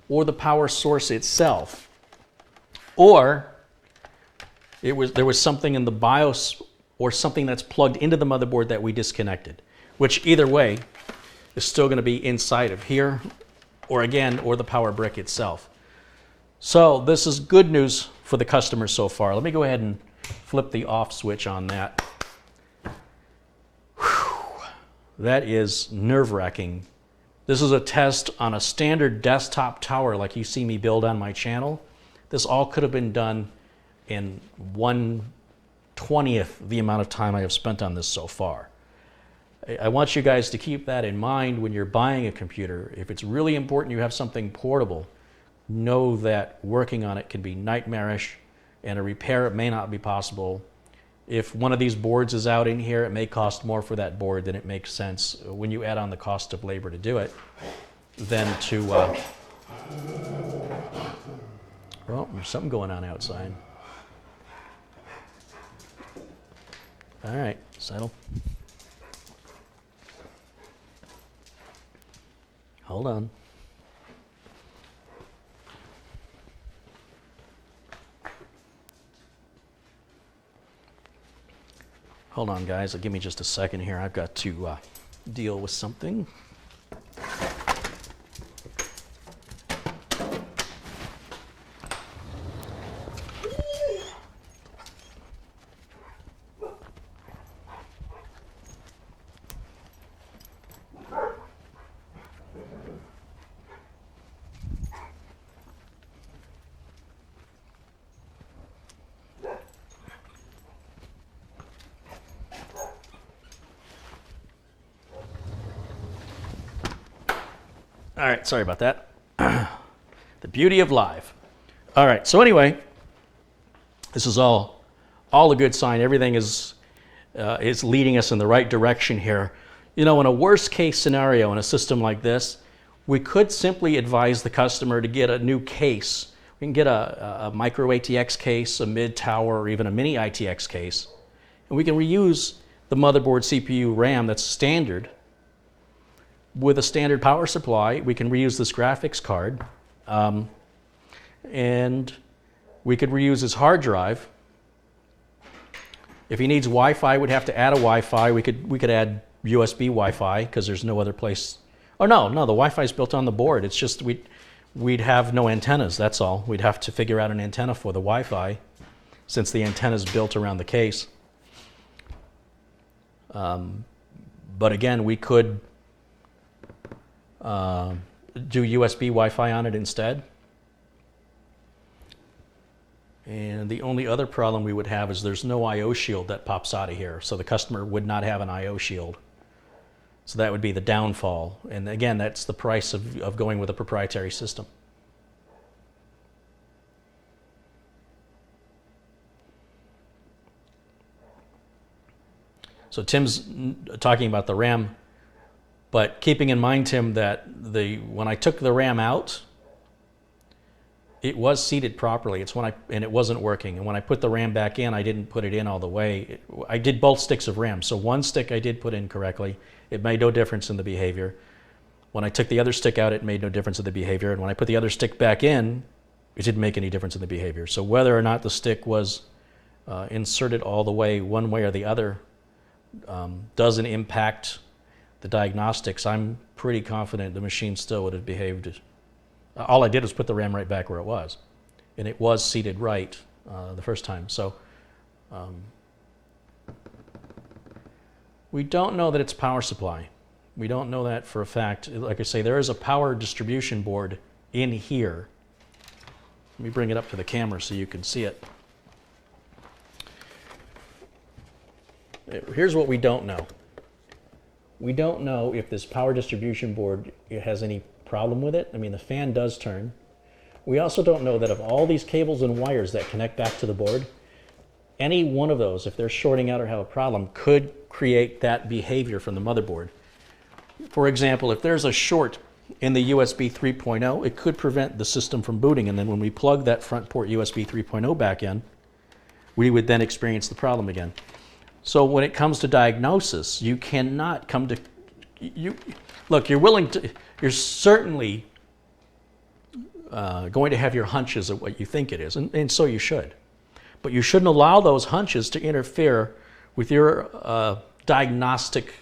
or the power source itself. Or there was something in the BIOS or something that's plugged into the motherboard that we disconnected, which either way is still going to be inside of here, or the power brick itself. So this is good news for the customer so far. Let me go ahead and flip the off switch on that. Whew. That is nerve-wracking. This is a test on a standard desktop tower like you see me build on my channel. This all could have been done in 1/20th the amount of time I have spent on this so far. I want you guys to keep that in mind when you're buying a computer. If it's really important you have something portable, know that working on it can be nightmarish and a repair may not be possible. If one of these boards is out in here, it may cost more for that board than it makes sense when you add on the cost of labor to do it than to... Well, there's something going on outside. All right, settle. Hold on. Hold on, guys. Give me just a second here. I've got to deal with something. All right, sorry about that. The beauty of live. All right, so anyway, this is all a good sign. Everything is leading us in the right direction here. You know, in a worst case scenario in a system like this, we could simply advise the customer to get a new case. We can get a micro ATX case, a mid tower, or even a mini ITX case, and we can reuse the motherboard, CPU, RAM that's standard. With a standard power supply, we can reuse this graphics card, and we could reuse his hard drive. If he needs Wi-Fi, we'd have to add a Wi-Fi. We could add USB Wi-Fi because there's no other place. Oh no, the Wi-Fi is built on the board. It's just we'd have no antennas. That's all. We'd have to figure out an antenna for the Wi-Fi, since the antenna is built around the case. But again, we could do USB Wi-Fi on it instead. And the only other problem we would have is there's no I/O shield that pops out of here, so the customer would not have an I/O shield. So that would be the downfall. And again, that's the price of going with a proprietary system. So Tim's talking about the RAM. But keeping in mind, Tim, that when I took the RAM out, It was seated properly. And it wasn't working. And when I put the RAM back in, I didn't put it in all the way. I did both sticks of RAM. So one stick I did put in correctly. It made no difference in the behavior. When I took the other stick out, it made no difference in the behavior. And when I put the other stick back in, it didn't make any difference in the behavior. So whether or not the stick was inserted all the way, one way or the other, doesn't impact the diagnostics. I'm pretty confident the machine still would have behaved. All I did was put the RAM right back where it was. And it was seated right the first time. So we don't know that it's power supply. We don't know that for a fact. Like I say, there is a power distribution board in here. Let me bring it up to the camera so you can see it. Here's what we don't know. We don't know if this power distribution board has any problem with it. I mean, the fan does turn. We also don't know that of all these cables and wires that connect back to the board, any one of those, if they're shorting out or have a problem, could create that behavior from the motherboard. For example, if there's a short in the USB 3.0, it could prevent the system from booting, and then when we plug that front port USB 3.0 back in, we would then experience the problem again. So when it comes to diagnosis, you cannot come to, look, you're certainly going to have your hunches of what you think it is, and so you should. But you shouldn't allow those hunches to interfere with your diagnostic,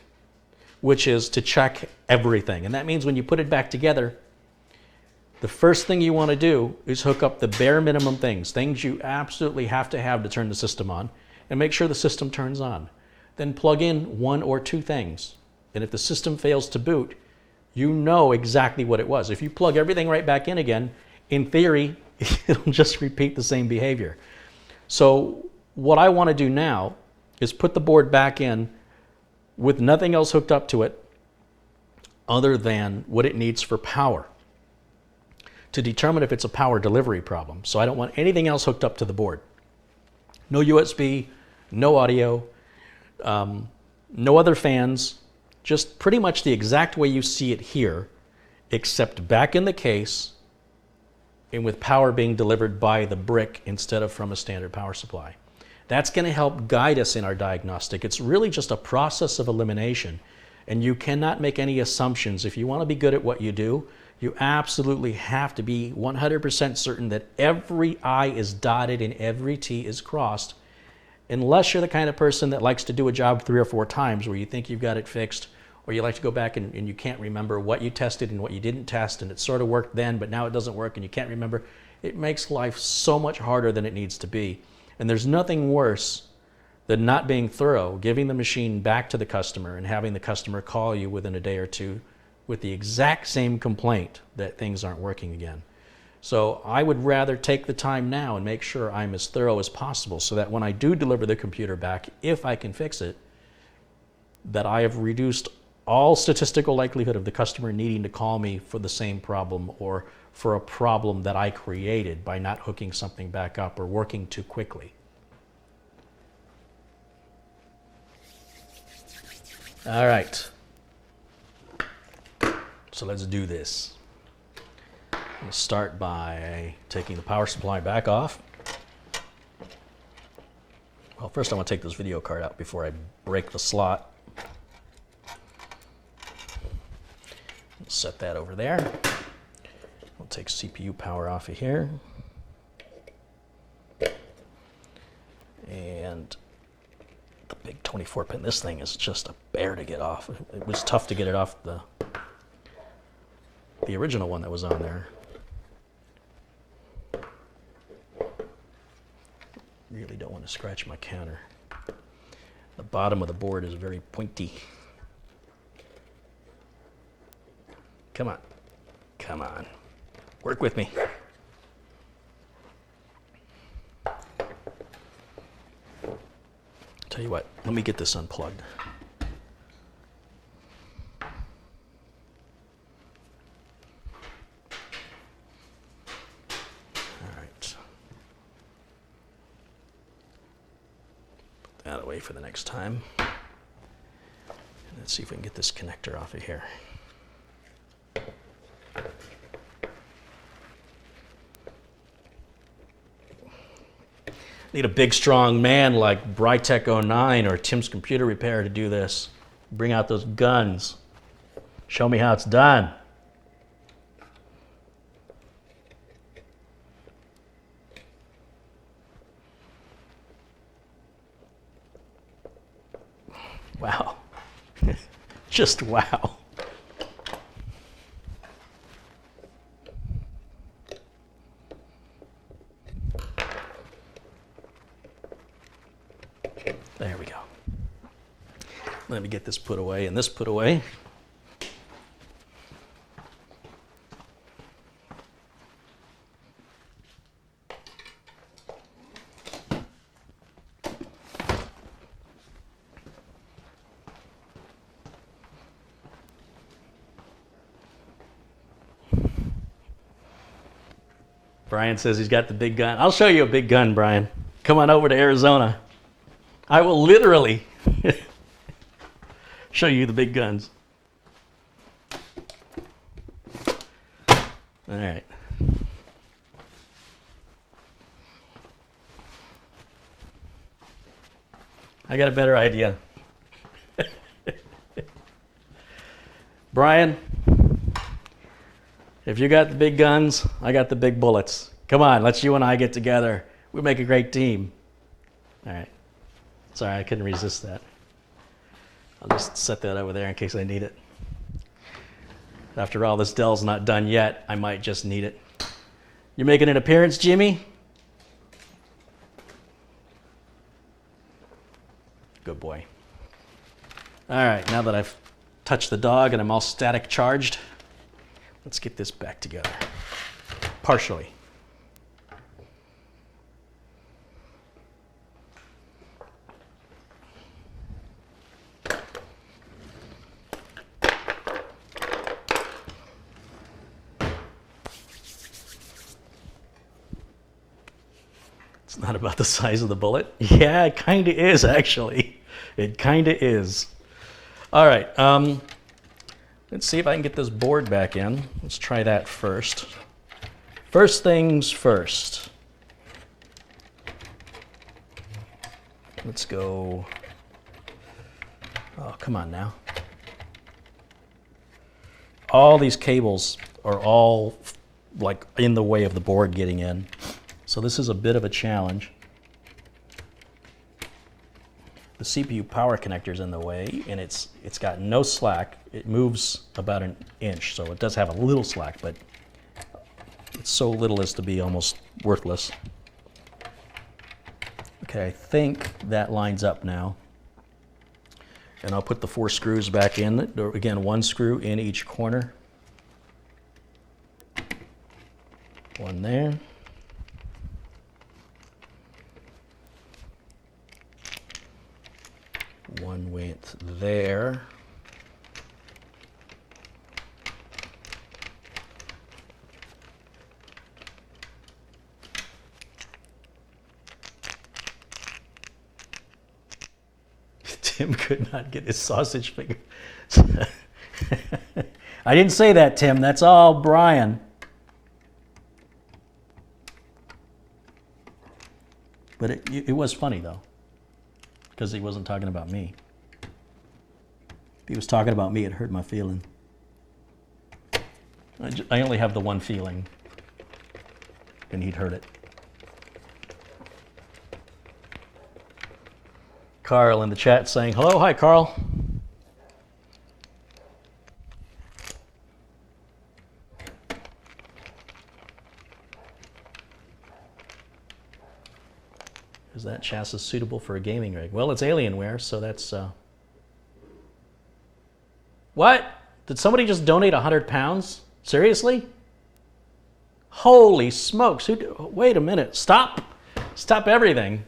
which is to check everything. And that means when you put it back together, the first thing you want to do is hook up the bare minimum things you absolutely have to turn the system on, and make sure the system turns on. Then plug in one or two things. And if the system fails to boot, you know exactly what it was. If you plug everything right back in again, in theory, it'll just repeat the same behavior. So what I want to do now is put the board back in with nothing else hooked up to it other than what it needs for power, to determine if it's a power delivery problem. So I don't want anything else hooked up to the board. No USB, no audio, no other fans, just pretty much the exact way you see it here, except back in the case and with power being delivered by the brick instead of from a standard power supply. That's going to help guide us in our diagnostic. It's really just a process of elimination, and you cannot make any assumptions. If you want to be good at what you do, you absolutely have to be 100% certain that every I is dotted and every T is crossed, unless you're the kind of person that likes to do a job 3 or 4 times where you think you've got it fixed, or you like to go back and you can't remember what you tested and what you didn't test, and it sort of worked then, but now it doesn't work and you can't remember. It makes life so much harder than it needs to be. And there's nothing worse than not being thorough, giving the machine back to the customer and having the customer call you within a day or two with the exact same complaint that things aren't working again. So I would rather take the time now and make sure I'm as thorough as possible so that when I do deliver the computer back, if I can fix it, that I have reduced all statistical likelihood of the customer needing to call me for the same problem or for a problem that I created by not hooking something back up or working too quickly. All right. So let's do this. I'm going to start by taking the power supply back off. Well, first I want to take this video card out before I break the slot. Set that over there. We'll take CPU power off of here. And the big 24 pin, this thing is just a bear to get off. It was tough to get it off the original one that was on there. Really don't want to scratch my counter. The bottom of the board is very pointy. Come on. Come on. Work with me. Tell you what, let me get this unplugged. All right. Put that away for the next time. And let's see if we can get this connector off of here. Need a big, strong man like Brytech09 or Tim's Computer Repair to do this. Bring out those guns. Show me how it's done. Wow. Just wow. There we go. Let me get this put away and this put away. Brian says he's got the big gun. I'll show you a big gun, Brian. Come on over to Arizona. I will literally show you the big guns. All right. I got a better idea. Brian, if you got the big guns, I got the big bullets. Come on, let's you and I get together. We make a great team. All right. Sorry, I couldn't resist that. I'll just set that over there in case I need it. After all, this Dell's not done yet. I might just need it. You making an appearance, Jimmy? Good boy. All right, now that I've touched the dog and I'm all static charged, let's get this back together. Partially. It's not about the size of the bullet. Yeah, it kind of is, actually. It kind of is. All right, let's see if I can get this board back in. Let's try that first. First things first. Let's go. Oh, come on now. All these cables are all like in the way of the board getting in. So this is a bit of a challenge. The CPU power connector's in the way, and it's got no slack. It moves about an inch, so it does have a little slack, but it's so little as to be almost worthless. Okay, I think that lines up now. And I'll put the 4 screws back in. Again, 1 screw in each corner. 1 there. One went there. Tim could not get his sausage finger. I didn't say that, Tim. That's all Brian. But it was funny, though, because he wasn't talking about me. If he was talking about me, it hurt my feeling. I only have the one feeling, and he'd hurt it. Carl in the chat saying, hello, hi Carl. Is that chassis suitable for a gaming rig? Well, it's Alienware, so that's... What? Did somebody just donate 100 pounds? Seriously? Holy smokes. Wait a minute. Stop. Stop everything.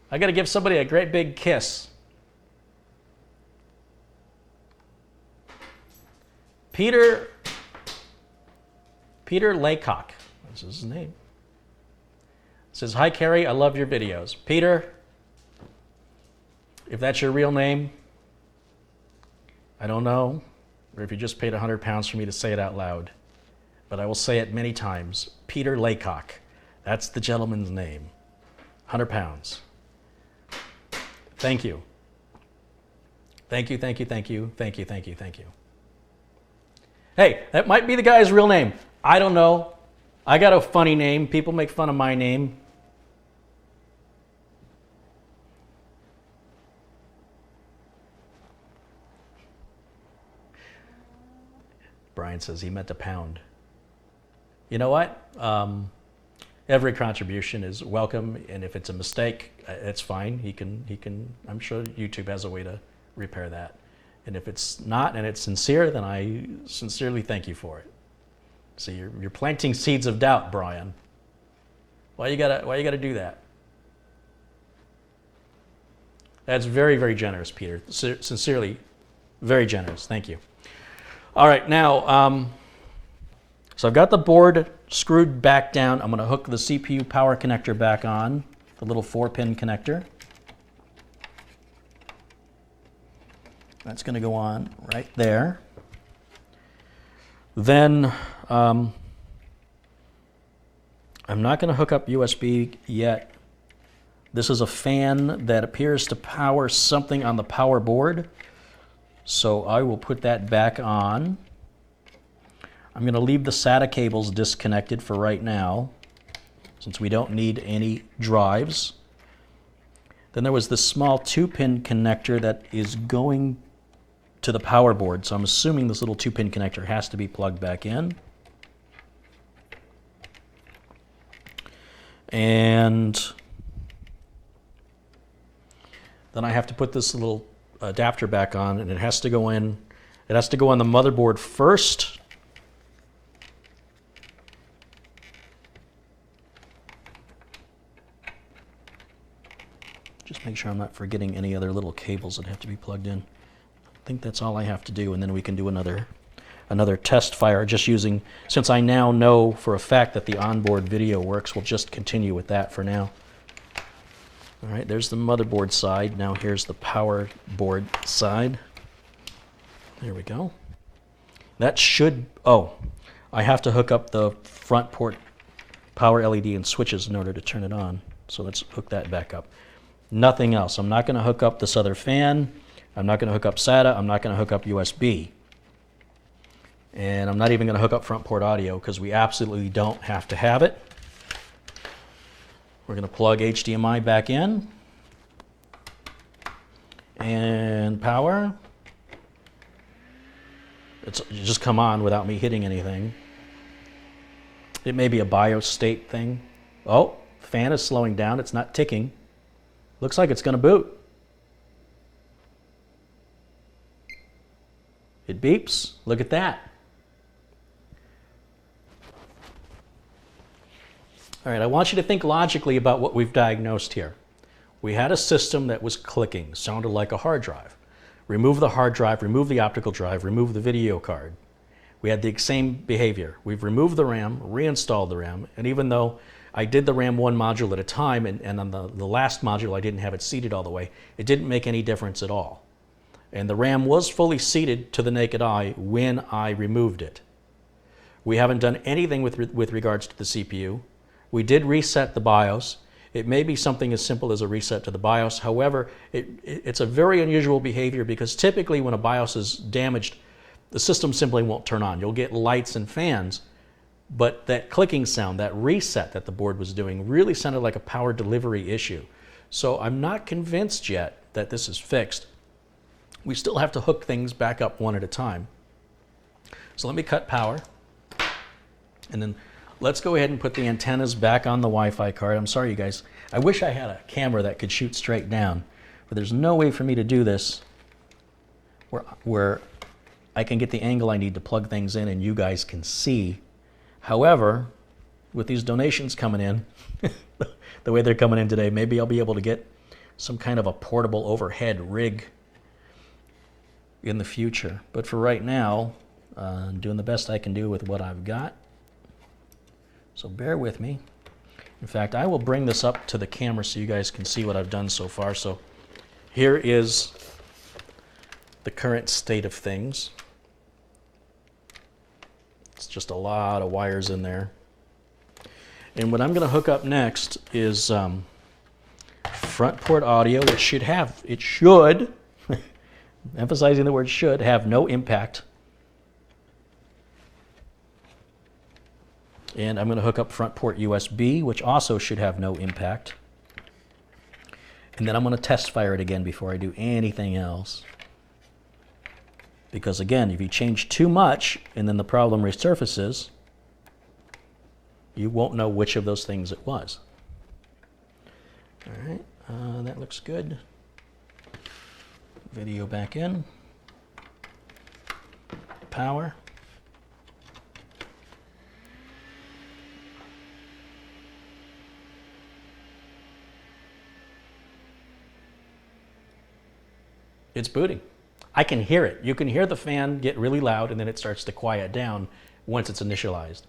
I got to give somebody a great big kiss. Peter Laycock. This is his name. Says, hi, Carey. I love your videos. Peter, if that's your real name, I don't know, or if you just paid 100 pounds for me to say it out loud, but I will say it many times. Peter Laycock. That's the gentleman's name. 100 pounds. Thank you. Thank you, thank you, thank you, thank you, thank you, thank you. Hey, that might be the guy's real name. I don't know. I got a funny name. People make fun of my name. Brian says he meant a pound. You know what? Every contribution is welcome, and if it's a mistake, it's fine. He can. I'm sure YouTube has a way to repair that. And if it's not, and it's sincere, then I sincerely thank you for it. So you're planting seeds of doubt, Brian. Why you gotta do that? That's very, very generous, Peter. Sincerely, very generous. Thank you. All right, now, so I've got the board screwed back down. I'm going to hook the CPU power connector back on, the little 4-pin connector. That's going to go on right there. Then I'm not going to hook up USB yet. This is a fan that appears to power something on the power board. So I will put that back on. I'm going to leave the SATA cables disconnected for right now, since we don't need any drives. Then there was this small 2-pin connector that is going to the power board. So I'm assuming this little 2-pin connector has to be plugged back in. And then I have to put this little adapter back on, and it has to go in. It has to go on the motherboard first. Just make sure I'm not forgetting any other little cables that have to be plugged in. I think that's all I have to do, and then we can do another test fire just using, since I now know for a fact that the onboard video works, we'll just continue with that for now. All right, there's the motherboard side. Now here's the power board side. There we go. That should, oh, I have to hook up the front port power LED and switches in order to turn it on. So let's hook that back up. Nothing else. I'm not going to hook up this other fan. I'm not going to hook up SATA. I'm not going to hook up USB. And I'm not even going to hook up front port audio because we absolutely don't have to have it. We're going to plug HDMI back in. And power. It's just come on without me hitting anything. It may be a BIOS state thing. Oh, fan is slowing down. It's not ticking. Looks like it's going to boot. It beeps. Look at that. All right, I want you to think logically about what we've diagnosed here. We had a system that was clicking, sounded like a hard drive. Remove the hard drive, remove the optical drive, remove the video card. We had the same behavior. We've removed the RAM, reinstalled the RAM, and even though I did the RAM one module at a time, and on the last module I didn't have it seated all the way, it didn't make any difference at all. And the RAM was fully seated to the naked eye when I removed it. We haven't done anything with regards to the CPU. We did reset the BIOS. It may be something as simple as a reset to the BIOS. However, it's a very unusual behavior because typically when a BIOS is damaged, the system simply won't turn on. You'll get lights and fans, but that clicking sound, that reset that the board was doing really sounded like a power delivery issue. So I'm not convinced yet that this is fixed. We still have to hook things back up one at a time. So let me cut power, and then let's go ahead and put the antennas back on the Wi-Fi card. I'm sorry, you guys. I wish I had a camera that could shoot straight down, but there's no way for me to do this where I can get the angle I need to plug things in and you guys can see. However, with these donations coming in, the way they're coming in today, maybe I'll be able to get some kind of a portable overhead rig in the future. But for right now, I'm doing the best I can do with what I've got. So bear with me. In fact, I will bring this up to the camera so you guys can see what I've done so far. So here is the current state of things. It's just a lot of wires in there. And what I'm going to hook up next is front port audio, it should, emphasizing the word should, have no impact. And I'm going to hook up front port USB, which also should have no impact. And then I'm going to test fire it again before I do anything else. Because again, if you change too much and then the problem resurfaces, you won't know which of those things it was. All right, that looks good. Video back in. Power. It's booting. I can hear it. You can hear the fan get really loud and then it starts to quiet down once it's initialized.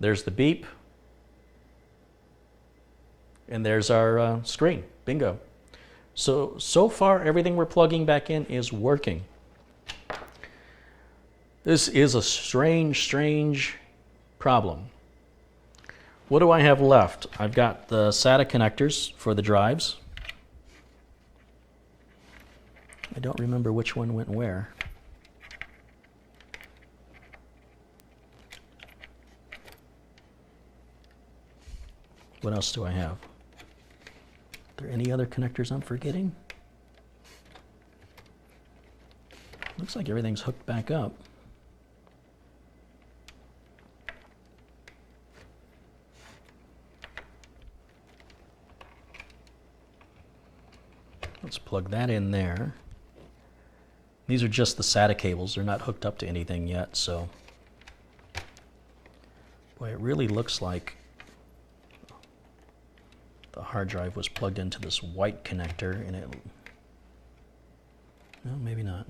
There's the beep. And there's our screen. Bingo. So far, everything we're plugging back in is working. This is a strange problem. What do I have left? I've got the SATA connectors for the drives. I don't remember which one went where. What else do I have? Are there any other connectors I'm forgetting? Looks like everything's hooked back up. Let's plug that in there. These are just the SATA cables. They're not hooked up to anything yet, so. Boy, it really looks like the hard drive was plugged into this white connector and it, no, maybe not.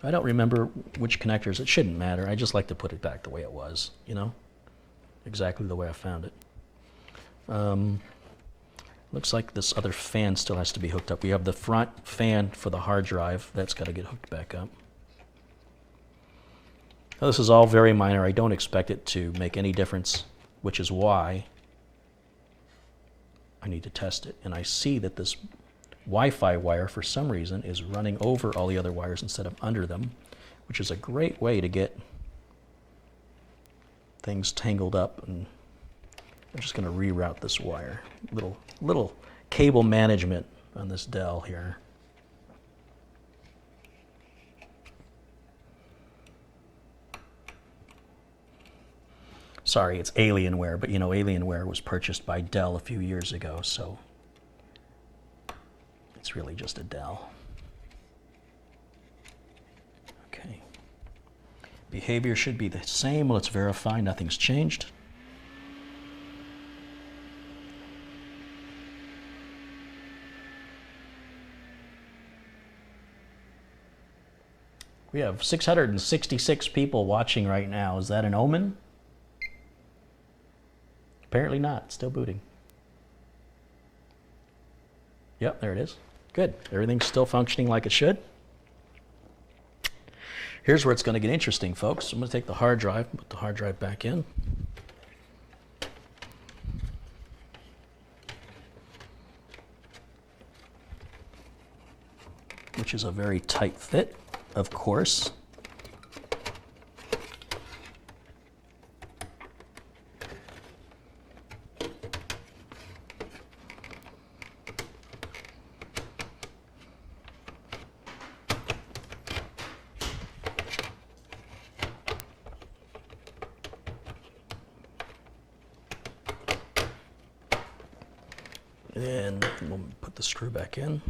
I don't remember which connectors. It shouldn't matter. I just like to put it back the way it was, you know? Exactly the way I found it. Looks like this other fan still has to be hooked up. We have the front fan for the hard drive. That's got to get hooked back up. Now, this is all very minor. I don't expect it to make any difference, which is why I need to test it. And I see that this Wi-Fi wire, for some reason, is running over all the other wires instead of under them, which is a great way to get things tangled up. And I'm just going to reroute this wire. Little cable management on this Dell here. Sorry, it's Alienware, but you know, Alienware was purchased by Dell a few years ago, so it's really just a Dell. Okay. Behavior should be the same. Let's verify nothing's changed. We have 666 people watching right now. Is that an omen? Apparently not. Still booting. Yep, there it is. Good. Everything's still functioning like it should. Here's where it's going to get interesting, folks. I'm going to take the hard drive, put the hard drive back in. Which is a very tight fit, of course. And we'll put the screw back in.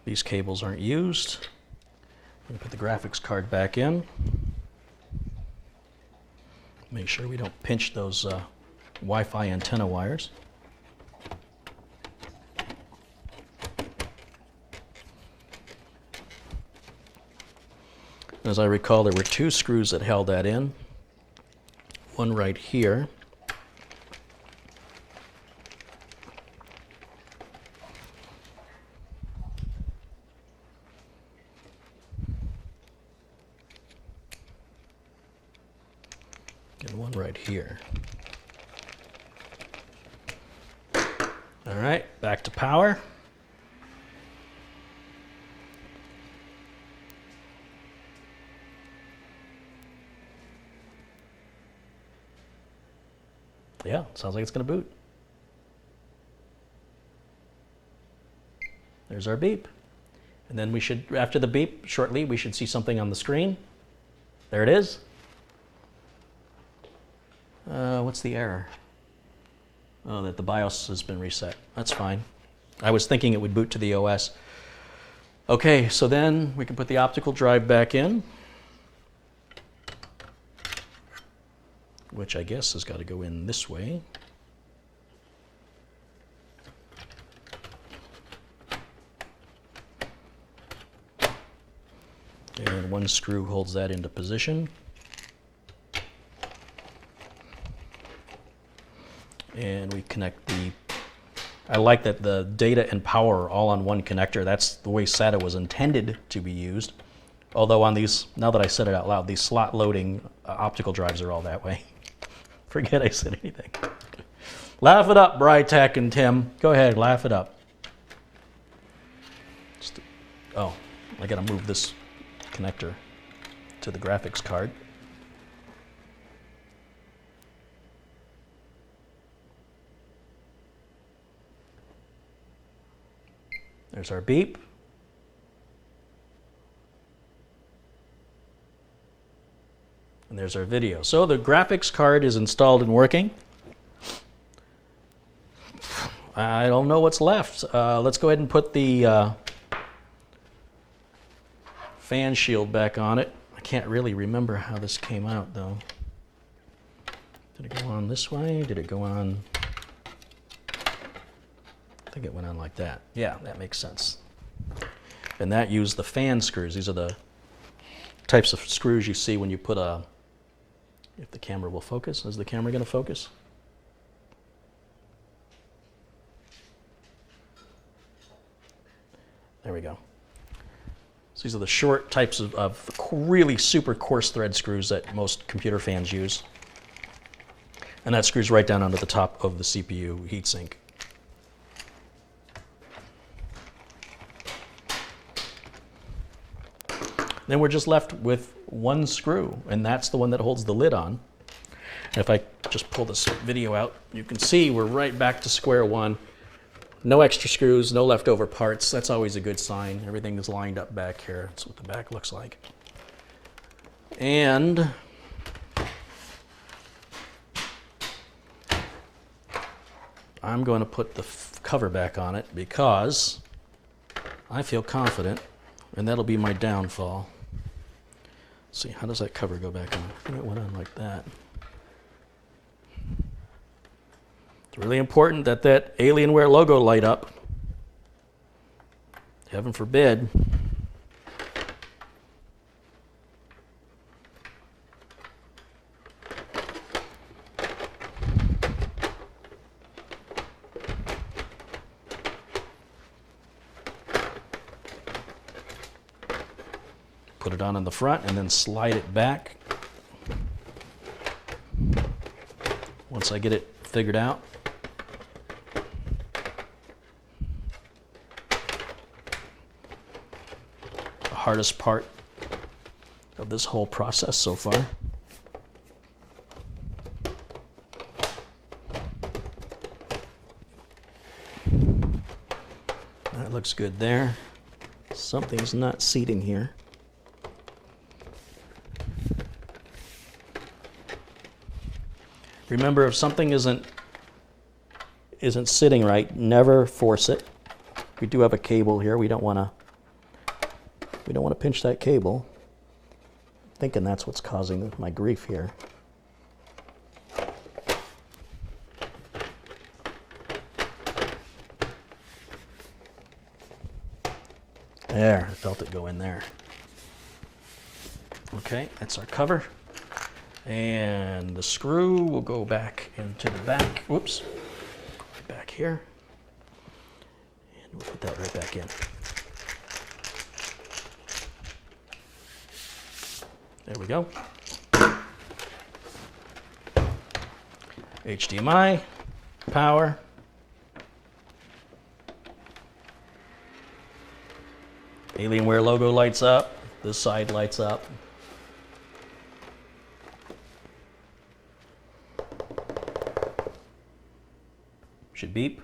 These cables aren't used. We'll put the graphics card back in. Make sure we don't pinch those Wi-Fi antenna wires. As I recall, there were two screws that held that in. One right here. one right here. All right, back to power. Yeah, sounds like it's going to boot. There's our beep. And then we should, after the beep, shortly, we should see something on the screen. There it is. What's the error? Oh, that the BIOS has been reset. That's fine. I was thinking it would boot to the OS. Okay, so then we can put the optical drive back in, which I guess has got to go in this way. And one screw holds that into position. And we connect the, I like that the data and power are all on one connector. That's the way SATA was intended to be used. Although on these, now that I said it out loud, these slot loading optical drives are all that way. Forget I said anything. Laugh it up, Brytech and Tim. Go ahead, laugh it up. Oh, I gotta move this connector to the graphics card. There's our beep. And there's our video. So the graphics card is installed and working. I don't know what's left. Let's go ahead and put the fan shield back on it. I can't really remember how this came out though. Did it go on this way? Did it go on? I think it went on like that. Yeah, that makes sense. And that used the fan screws. These are the types of screws you see when you put a, if the camera will focus. Is the camera going to focus? There we go. So these are the short types of really super coarse thread screws that most computer fans use. And that screws right down onto the top of the CPU heatsink. Then we're just left with one screw, and that's the one that holds the lid on. And if I just pull this video out, you can see we're right back to square one. No extra screws, no leftover parts. That's always a good sign. Everything is lined up back here. That's what the back looks like. And I'm going to put the cover back on it because I feel confident, and that'll be my downfall. Let's see, how does that cover go back on? I think it went on like that. It's really important that that Alienware logo light up. Heaven forbid. Put it on in the front and then slide it back. Once I get it figured out. The hardest part of this whole process so far. That looks good there. Something's not seating here. Remember, if something isn't sitting right, never force it. We do have a cable here. We don't want to pinch that cable. I'm thinking that's what's causing my grief here. There, I felt it go in there. Okay, that's our cover. And the screw will go back into the back. Whoops. Right back here. And we'll put that right back in. There we go. HDMI, power. Alienware logo lights up. This side lights up. Should beep.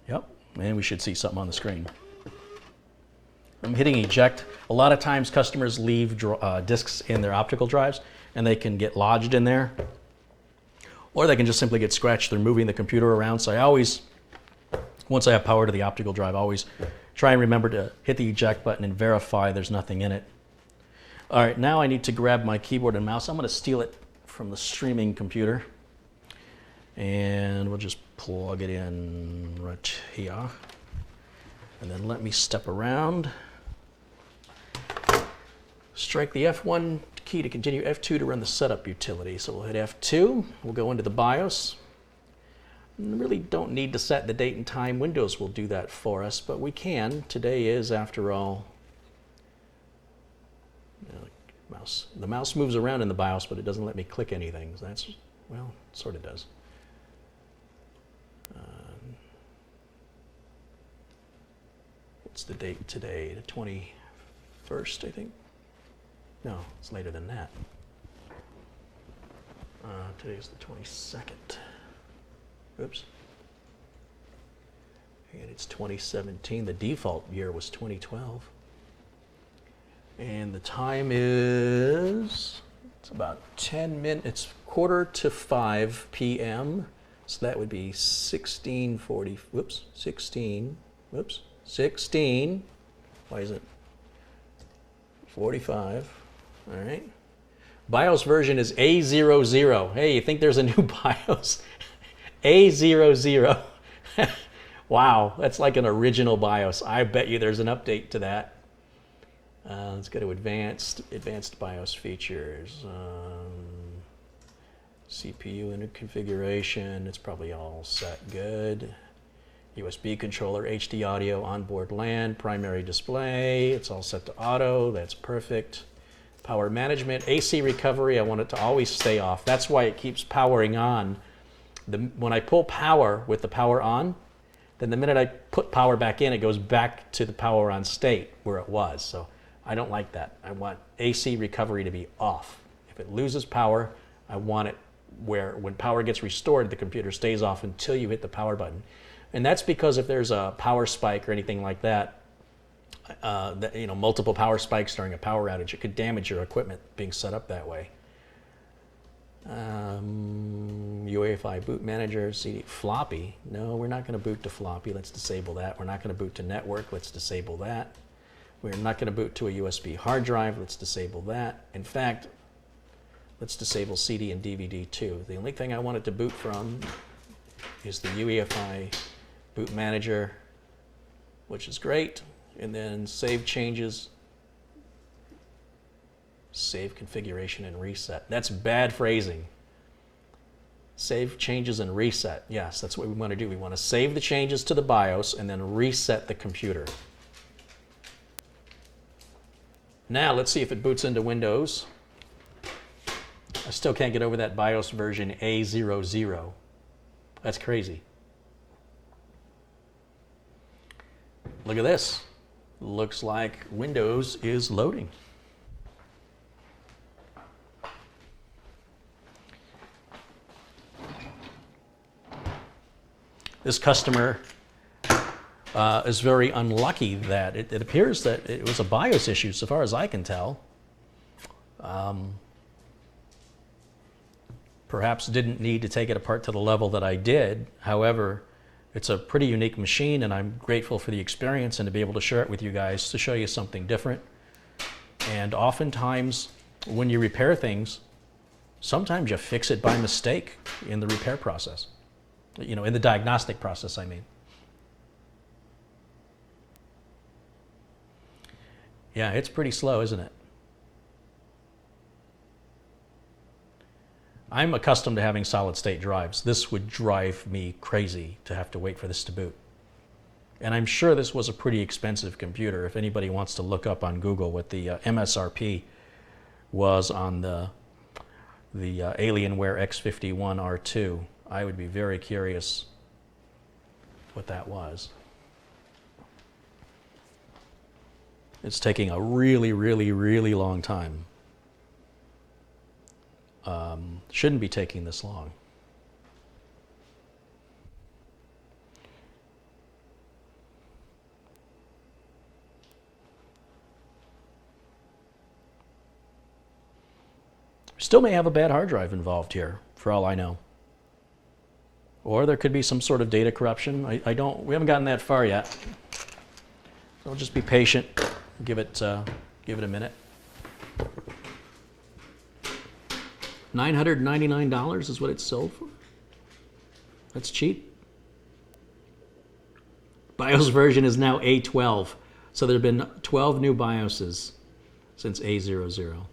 Yep, and we should see something on the screen. I'm hitting eject. A lot of times customers leave disks in their optical drives and they can get lodged in there, or they can just simply get scratched. They're moving the computer around. So I always, once I have power to the optical drive, I always try and remember to hit the eject button and verify there's nothing in it. All right, now I need to grab my keyboard and mouse. I'm going to steal it from the streaming computer. And we'll just plug it in right here. And then let me step around. Strike the F1 key to continue, F2 to run the setup utility. So we'll hit F2, we'll go into the BIOS. We really don't need to set the date and time. Windows will do that for us, but we can. Today is, after all, the mouse moves around in the BIOS, but it doesn't let me click anything. So that's, well, it sort of does. What's the date today? The 21st, I think. No, it's later than that. Today's the 22nd. Oops. And it's 2017. The default year was 2012. And the time is, it's about 10 minutes, it's 4:45 p.m. So that would be 16:40, whoops, 16, whoops, 16, why is it 45, all right. BIOS version is A00. Hey, you think there's a new BIOS? A00. Wow, that's like an original BIOS. I bet you there's an update to that. Let's go to advanced BIOS features. CPU and configuration, it's probably all set good. USB controller, HD audio, onboard LAN, primary display, it's all set to auto, that's perfect. Power management, AC recovery, I want it to always stay off. That's why it keeps powering on. When I pull power with the power on, then the minute I put power back in, it goes back to the power on state where it was. So I don't like that. I want AC recovery to be off. If it loses power, I want it where when power gets restored, the computer stays off until you hit the power button. And that's because if there's a power spike or anything like that, multiple power spikes during a power outage, it could damage your equipment being set up that way. UEFI boot manager, CD, floppy. No, we're not going to boot to floppy. Let's disable that. We're not going to boot to network. Let's disable that. We're not going to boot to a USB hard drive. Let's disable that. In fact, let's disable CD and DVD too. The only thing I want it to boot from is the UEFI boot manager, which is great. And then save changes, save configuration and reset. That's bad phrasing. Save changes and reset. Yes, that's what we want to do. We want to save the changes to the BIOS and then reset the computer. Now let's see if it boots into Windows. I still can't get over that BIOS version A00. That's crazy. Look at this. Looks like Windows is loading. This customer is very unlucky that it appears that it was a BIOS issue, so far as I can tell. Perhaps didn't need to take it apart to the level that I did. However, it's a pretty unique machine, and I'm grateful for the experience and to be able to share it with you guys to show you something different. And oftentimes, when you repair things, sometimes you fix it by mistake in the repair process. You know, in the diagnostic process, I mean. Yeah, it's pretty slow, isn't it? I'm accustomed to having solid state drives. This would drive me crazy to have to wait for this to boot. And I'm sure this was a pretty expensive computer. If anybody wants to look up on Google what the MSRP was on the the Alienware X51 R2. I would be very curious what that was. It's taking a really, really, really long time. Shouldn't be taking this long. Still may have a bad hard drive involved here, for all I know. Or there could be some sort of data corruption. We haven't gotten that far yet. So just be patient. Give it a minute. $999 is what it's sold for. That's cheap. BIOS version is now A12. So there have been 12 new BIOSes since A00.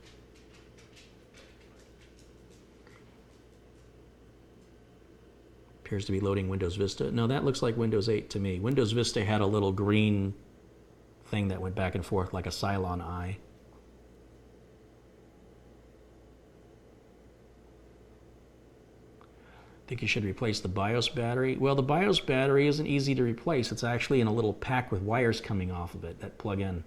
Appears to be loading Windows Vista. No, that looks like Windows 8 to me. Windows Vista had a little green thing that went back and forth like a Cylon eye. Think you should replace the BIOS battery? Well, the BIOS battery isn't easy to replace. It's actually in a little pack with wires coming off of it that plug in.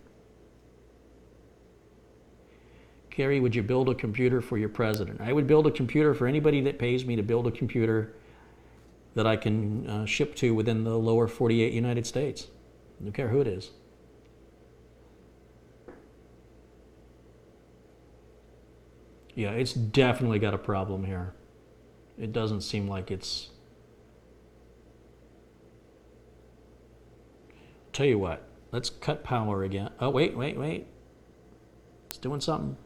Carey, would you build a computer for your president? I would build a computer for anybody that pays me to build a computer that I can ship to within the lower 48 United States. I don't care who it is. Yeah, it's definitely got a problem here. It doesn't seem like it's... Tell you what, let's cut power again. Oh, wait. It's doing something.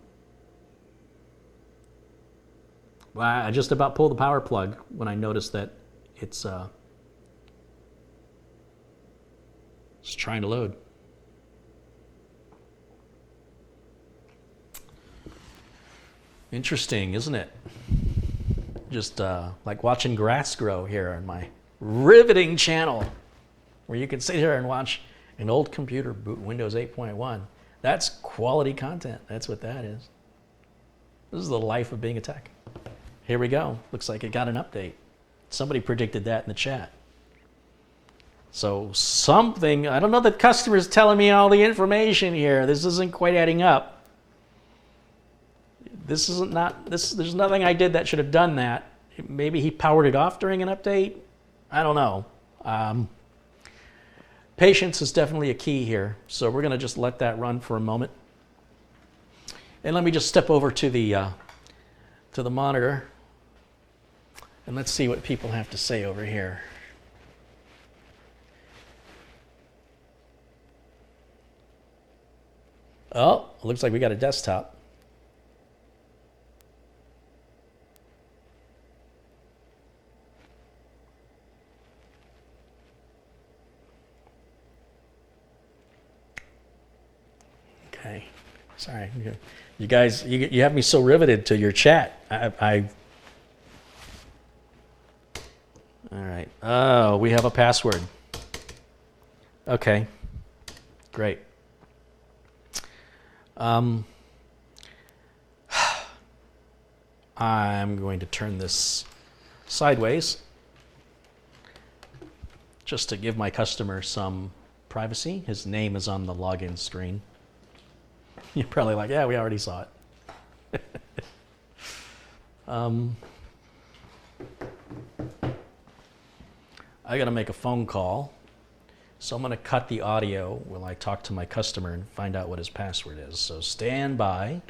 Well, I just about pulled the power plug when I noticed that it's trying to load. Interesting, isn't it? Just like watching grass grow here on my riveting channel, where you can sit here and watch an old computer boot Windows 8.1. That's quality content. That's what that is. This is the life of being a tech. Here we go. Looks like it got an update. Somebody predicted that in the chat. So something, I don't know, the customer's telling me all the information here. This isn't quite adding up. There's nothing I did that should have done that. Maybe he powered it off during an update. I don't know. Patience is definitely a key here. So we're going to just let that run for a moment. And let me just step over to the monitor. And let's see what people have to say over here. Oh, looks like we got a desktop. Okay, sorry. You guys, you have me so riveted to your chat. All right. Oh, we have a password. Okay, great. I'm going to turn this sideways just to give my customer some privacy. His name is on the login screen. You're probably like, yeah, we already saw it. I got to make a phone call. So I'm going to cut the audio while I talk to my customer and find out what his password is. So stand by.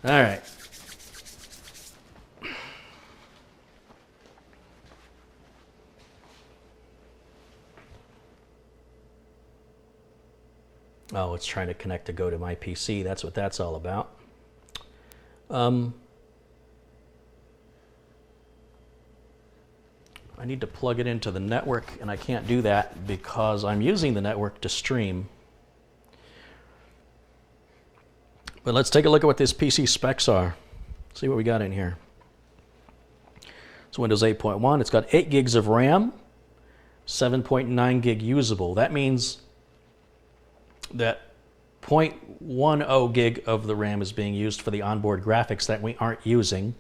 All right. Oh, it's trying to connect to go to my PC. That's what that's all about. I need to plug it into the network, and I can't do that because I'm using the network to stream. But let's take a look at what this PC specs are. See what we got in here. It's Windows 8.1. It's got 8 gigs of RAM, 7.9 gig usable. That means that 0.10 gig of the RAM is being used for the onboard graphics that we aren't using.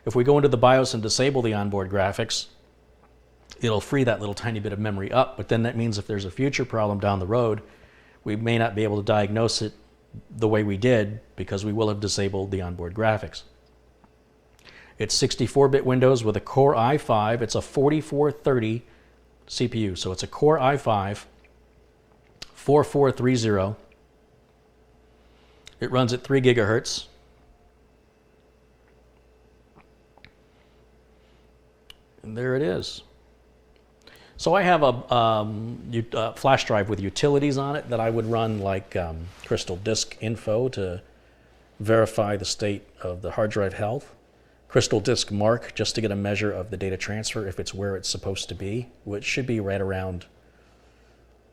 If we go into the BIOS and disable the onboard graphics, it'll free that little tiny bit of memory up, but then that means if there's a future problem down the road, we may not be able to diagnose it the way we did because we will have disabled the onboard graphics. It's 64-bit Windows with a Core i5. It's a 4430 CPU, so it's a Core i5 4430. It runs at 3 gigahertz. And there it is. So I have a flash drive with utilities on it that I would run like Crystal Disk Info to verify the state of the hard drive health. Crystal Disk Mark just to get a measure of the data transfer if it's where it's supposed to be, which should be right around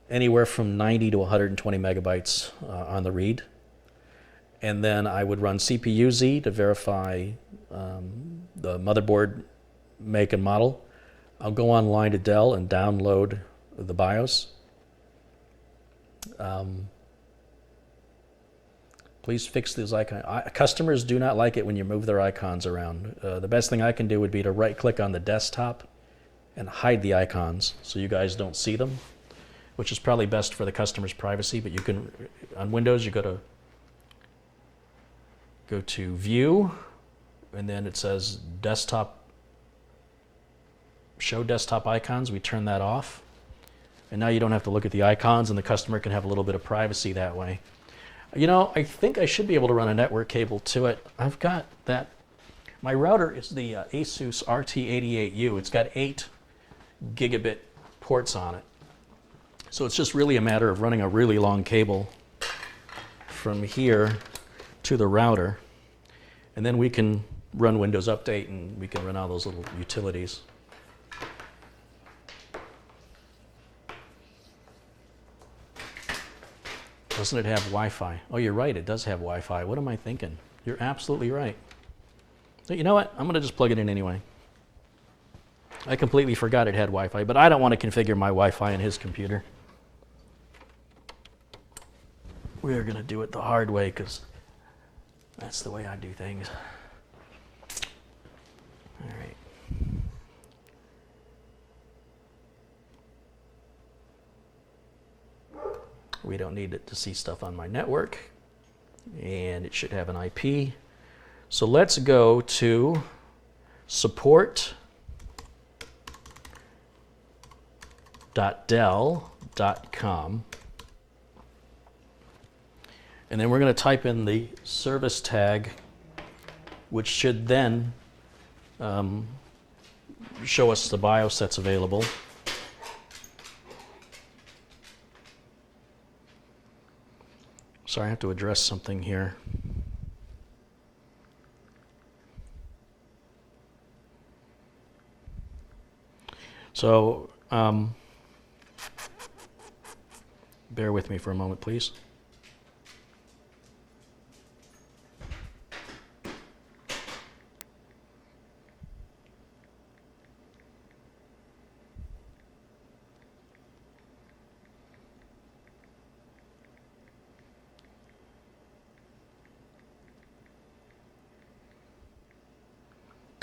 anywhere from 90 to 120 megabytes on the read. And then I would run CPU-Z to verify the motherboard make and model. I'll go online to Dell and download the BIOS. Please fix these icons. Customers do not like it when you move their icons around. The best thing I can do would be to right-click on the desktop and hide the icons so you guys don't see them, which is probably best for the customer's privacy, but you can, on Windows, you go to View, and then it says Desktop, Show Desktop Icons. We turn that off, and now you don't have to look at the icons, and the customer can have a little bit of privacy that way. You know, I think I should be able to run a network cable to it. I've got that. My router is the Asus RT88U. It's got 8 gigabit ports on it. So it's just really a matter of running a really long cable from here to the router, and then we can run Windows Update and we can run all those little utilities. Doesn't it have Wi-Fi? Oh, you're right, it does have Wi-Fi. What am I thinking? You're absolutely right. You know what? I'm going to just plug it in anyway. I completely forgot it had Wi-Fi, but I don't want to configure my Wi-Fi in his computer. We're going to do it the hard way because that's the way I do things. All right. We don't need it to see stuff on my network, and it should have an IP. So let's go to support.dell.com, and then we're going to type in the service tag, which should then show us the BIOS that's available. Sorry, I have to address something here. So, bear with me for a moment, please.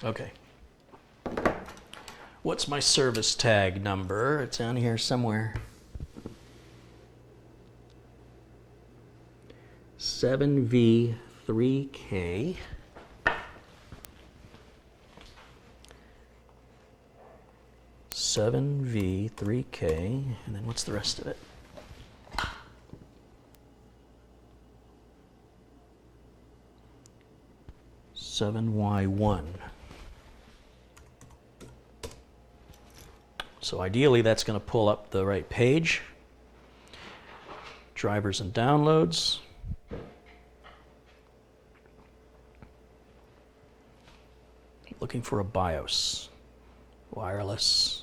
Okay. What's my service tag number? It's down here somewhere. 7V3K. And then what's the rest of it? 7Y1. So ideally that's going to pull up the right page. Drivers and downloads. Looking for a BIOS. Wireless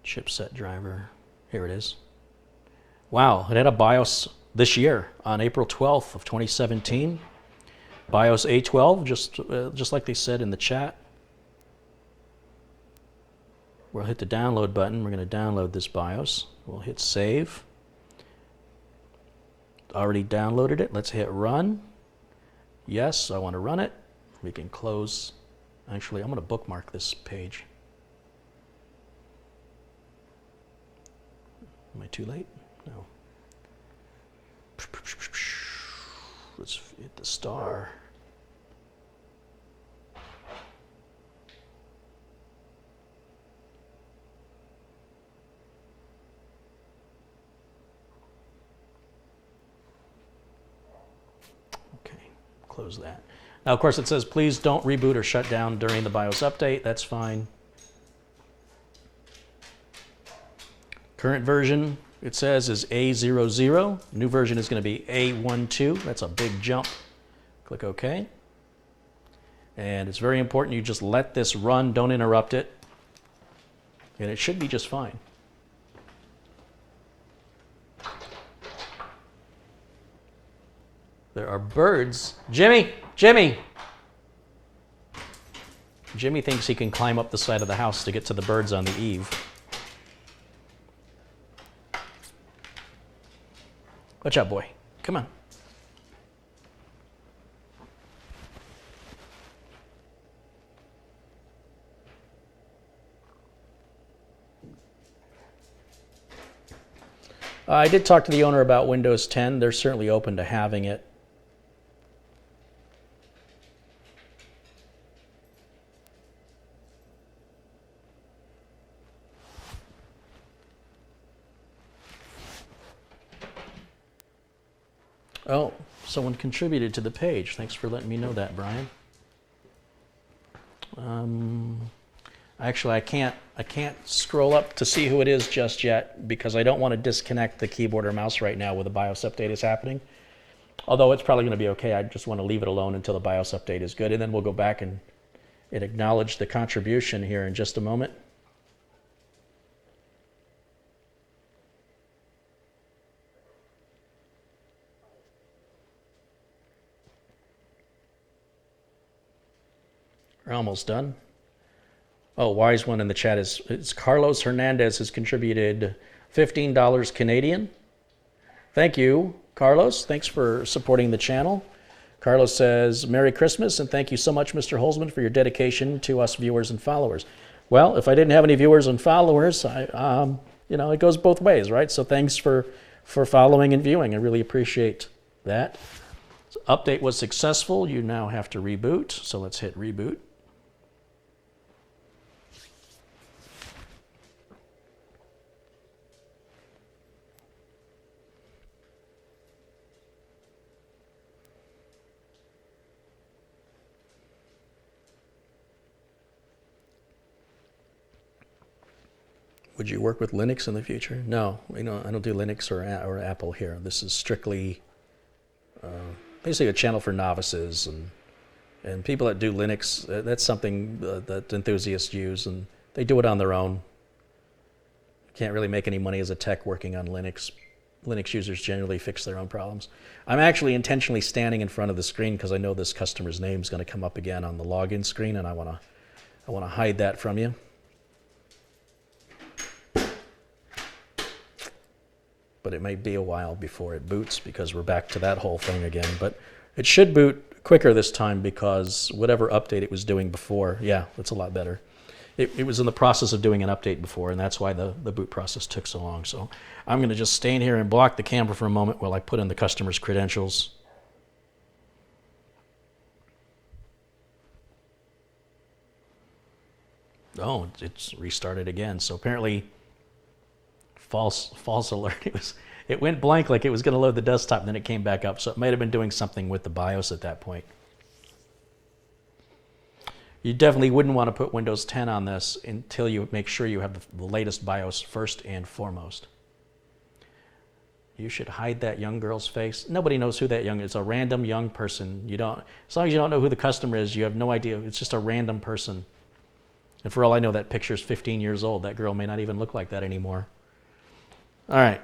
chipset driver. Here it is. Wow, it had a BIOS this year on April 12th of 2017. BIOS A12, just like they said in the chat. We'll hit the download button. We're going to download this BIOS. We'll hit save. Already downloaded it. Let's hit run. Yes, I want to run it. We can close. Actually, I'm going to bookmark this page. Am I too late? No. Let's hit the star. Okay, close that. Now, of course, it says please don't reboot or shut down during the BIOS update. That's fine. Current version, it says, is A00. New version is going to be A12. That's a big jump. Click OK. And it's very important you just let this run. Don't interrupt it. And it should be just fine. There are birds. Jimmy! Jimmy! Jimmy thinks he can climb up the side of the house to get to the birds on the eave. Watch out, boy. Come on. I did talk to the owner about Windows 10. They're certainly open to having it. Oh, someone contributed to the page. Thanks for letting me know that, Brian. Actually, I can't scroll up to see who it is just yet because I don't want to disconnect the keyboard or mouse right now while the BIOS update is happening. Although it's probably going to be okay. I just want to leave it alone until the BIOS update is good, and then we'll go back and acknowledge the contribution here in just a moment. We're almost done. Oh, wise one in the chat is Carlos Hernandez has contributed $15 Canadian. Thank you, Carlos. Thanks for supporting the channel. Carlos says, Merry Christmas, and thank you so much, Mr. Holzman, for your dedication to us viewers and followers. Well, if I didn't have any viewers and followers, it goes both ways, right? So thanks for following and viewing. I really appreciate that. So update was successful. You now have to reboot. So let's hit reboot. Would you work with Linux in the future? No, I don't do Linux or Apple here. This is strictly basically a channel for novices and people that do Linux. That's something that enthusiasts use, and they do it on their own. Can't really make any money as a tech working on Linux. Linux users generally fix their own problems. I'm actually intentionally standing in front of the screen because I know this customer's name is going to come up again on the login screen, and I want to hide that from you. But it may be a while before it boots because we're back to that whole thing again. But it should boot quicker this time because whatever update it was doing before, yeah, it's a lot better. It was in the process of doing an update before, and that's why the boot process took so long. So I'm going to just stay in here and block the camera for a moment while I put in the customer's credentials. Oh, it's restarted again. So apparently false alert. It went blank like it was going to load the desktop, and then it came back up. So it might have been doing something with the BIOS at that point. You definitely wouldn't want to put Windows 10 on this until you make sure you have the latest BIOS first and foremost. You should hide that young girl's face. Nobody knows who that young is. It's a random young person. You don't, as long as you don't know who the customer is, you have no idea. It's just a random person. And for all I know, that picture's 15 years old. That girl may not even look like that anymore. All right,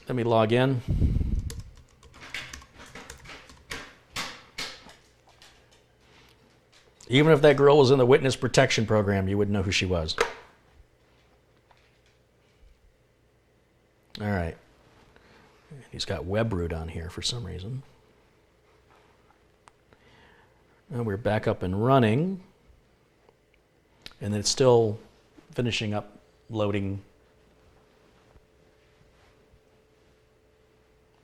let me log in. Even if that girl was in the witness protection program, you wouldn't know who she was. All right. He's got web root on here for some reason. Now we're back up and running. And then it's still finishing up loading.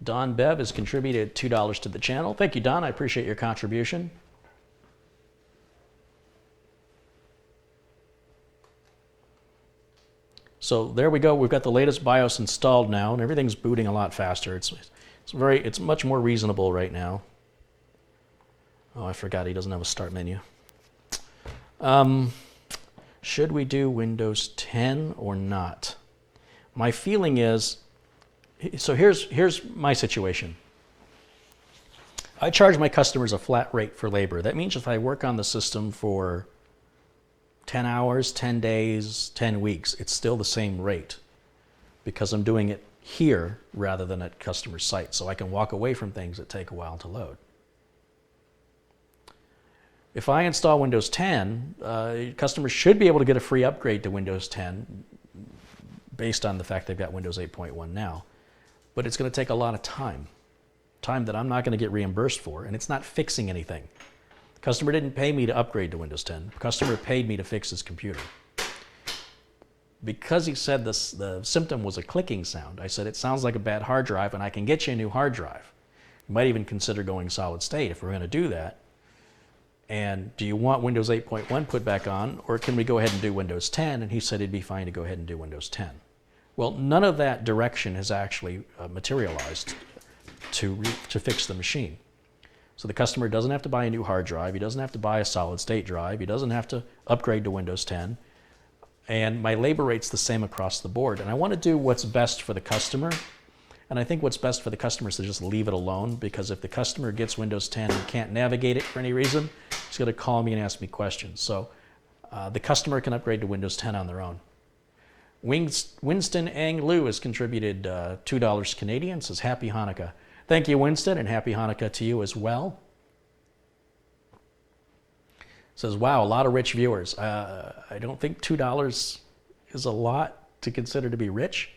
Don Bev has contributed $2 to the channel. Thank you, Don. I appreciate your contribution. So there we go. We've got the latest BIOS installed now, and everything's booting a lot faster. It's much more reasonable right now. Oh, I forgot he doesn't have a start menu. Should we do Windows 10 or not? My feeling is, so here's my situation. I charge my customers a flat rate for labor. That means if I work on the system for 10 hours, 10 days, 10 weeks, it's still the same rate because I'm doing it here rather than at customer site, so I can walk away from things that take a while to load. If I install Windows 10, customers should be able to get a free upgrade to Windows 10 based on the fact they've got Windows 8.1 now. But it's going to take a lot of time that I'm not going to get reimbursed for, and it's not fixing anything. The customer didn't pay me to upgrade to Windows 10. The customer paid me to fix his computer. Because he said the symptom was a clicking sound, I said, it sounds like a bad hard drive, and I can get you a new hard drive. You might even consider going solid state if we're going to do that. And do you want Windows 8.1 put back on, or can we go ahead and do Windows 10? And he said it'd be fine to go ahead and do Windows 10. Well, none of that direction has actually materialized to fix the machine. So the customer doesn't have to buy a new hard drive. He doesn't have to buy a solid state drive. He doesn't have to upgrade to Windows 10. And my labor rate's the same across the board. And I want to do what's best for the customer. And I think what's best for the customer is to just leave it alone, because if the customer gets Windows 10 and can't navigate it for any reason, he's going to call me and ask me questions. So the customer can upgrade to Windows 10 on their own. Winston Ang Liu has contributed $2 Canadian, says Happy Hanukkah. Thank you, Winston, and Happy Hanukkah to you as well. Says, wow, a lot of rich viewers. I don't think $2 is a lot to consider to be rich.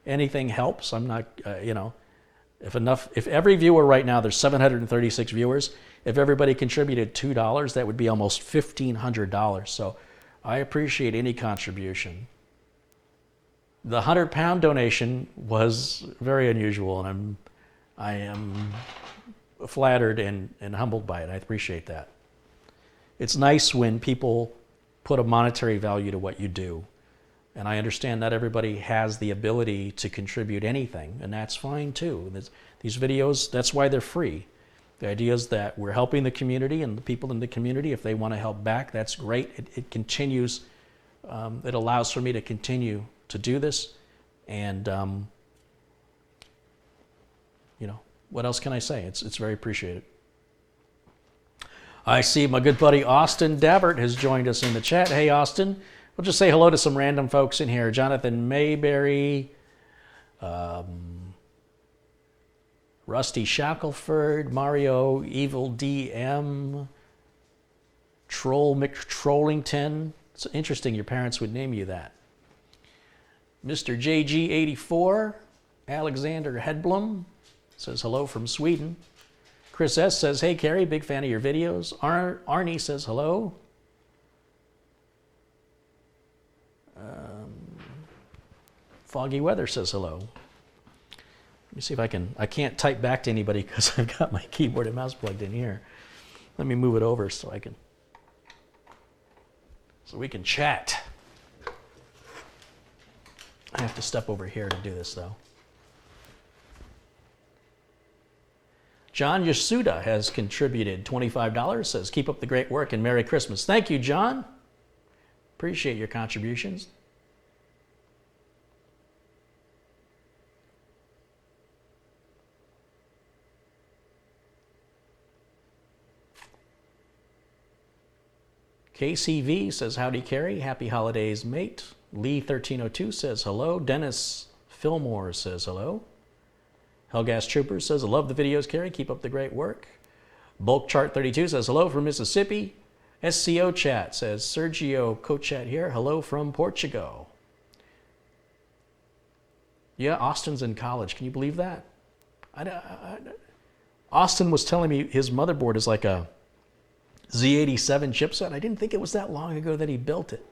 Anything helps. I'm not, if every viewer right now, there's 736 viewers, if everybody contributed $2, that would be almost $1,500. So I appreciate any contribution. The 100-pound donation was very unusual, and I am flattered and humbled by it. I appreciate that. It's nice when people put a monetary value to what you do. And I understand not everybody has the ability to contribute anything, and that's fine too. These videos, that's why they're free. The idea is that we're helping the community, and the people in the community, if they want to help back, that's great. It continues, it allows for me to continue to do this. And, what else can I say? It's very appreciated. I see my good buddy Austin Dabbert has joined us in the chat. Hey, Austin. We'll just say hello to some random folks in here. Jonathan Mayberry, Rusty Shackelford, Mario Evil DM, Troll McTrollington. It's interesting your parents would name you that. Mr. JG84, Alexander Hedblom says hello from Sweden. Chris S. says, hey, Carey, big fan of your videos. Arnie says hello. Foggy Weather says hello. Let me see if I can't type back to anybody because I've got my keyboard and mouse plugged in here. Let me move it over so we can chat. I have to step over here to do this though. John Yasuda has contributed $25, says, keep up the great work and Merry Christmas. Thank you, John. Appreciate your contributions. KCV says, howdy, Carey. Happy holidays, mate. Lee1302 says, hello. Dennis Fillmore says, hello. Hellgas Trooper says, I love the videos, Carey. Keep up the great work. Bulk Chart 32 says, hello from Mississippi. SCO Chat says, Sergio Cochat here. Hello from Portugal. Yeah, Austin's in college. Can you believe that? Austin was telling me his motherboard is like a Z87 chipset. I didn't think it was that long ago that he built it.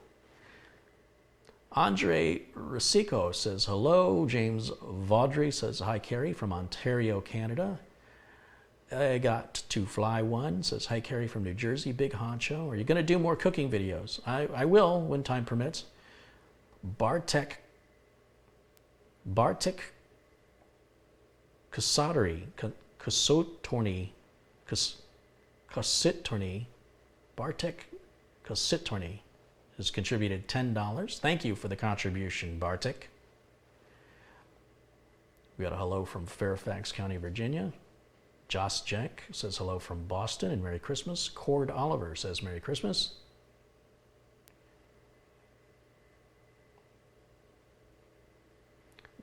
Andre Rosico says, hello. James Vaudry says, hi, Carey, from Ontario, Canada. I got to fly one, says, hi, Carey, from New Jersey. Big honcho. Are you going to do more cooking videos? I will when time permits. Bartek Kasotorny, Bartek Kositorny has contributed $10. Thank you for the contribution, Bartek. We got a hello from Fairfax County, Virginia. Joss Jank says hello from Boston and Merry Christmas. Cord Oliver says Merry Christmas.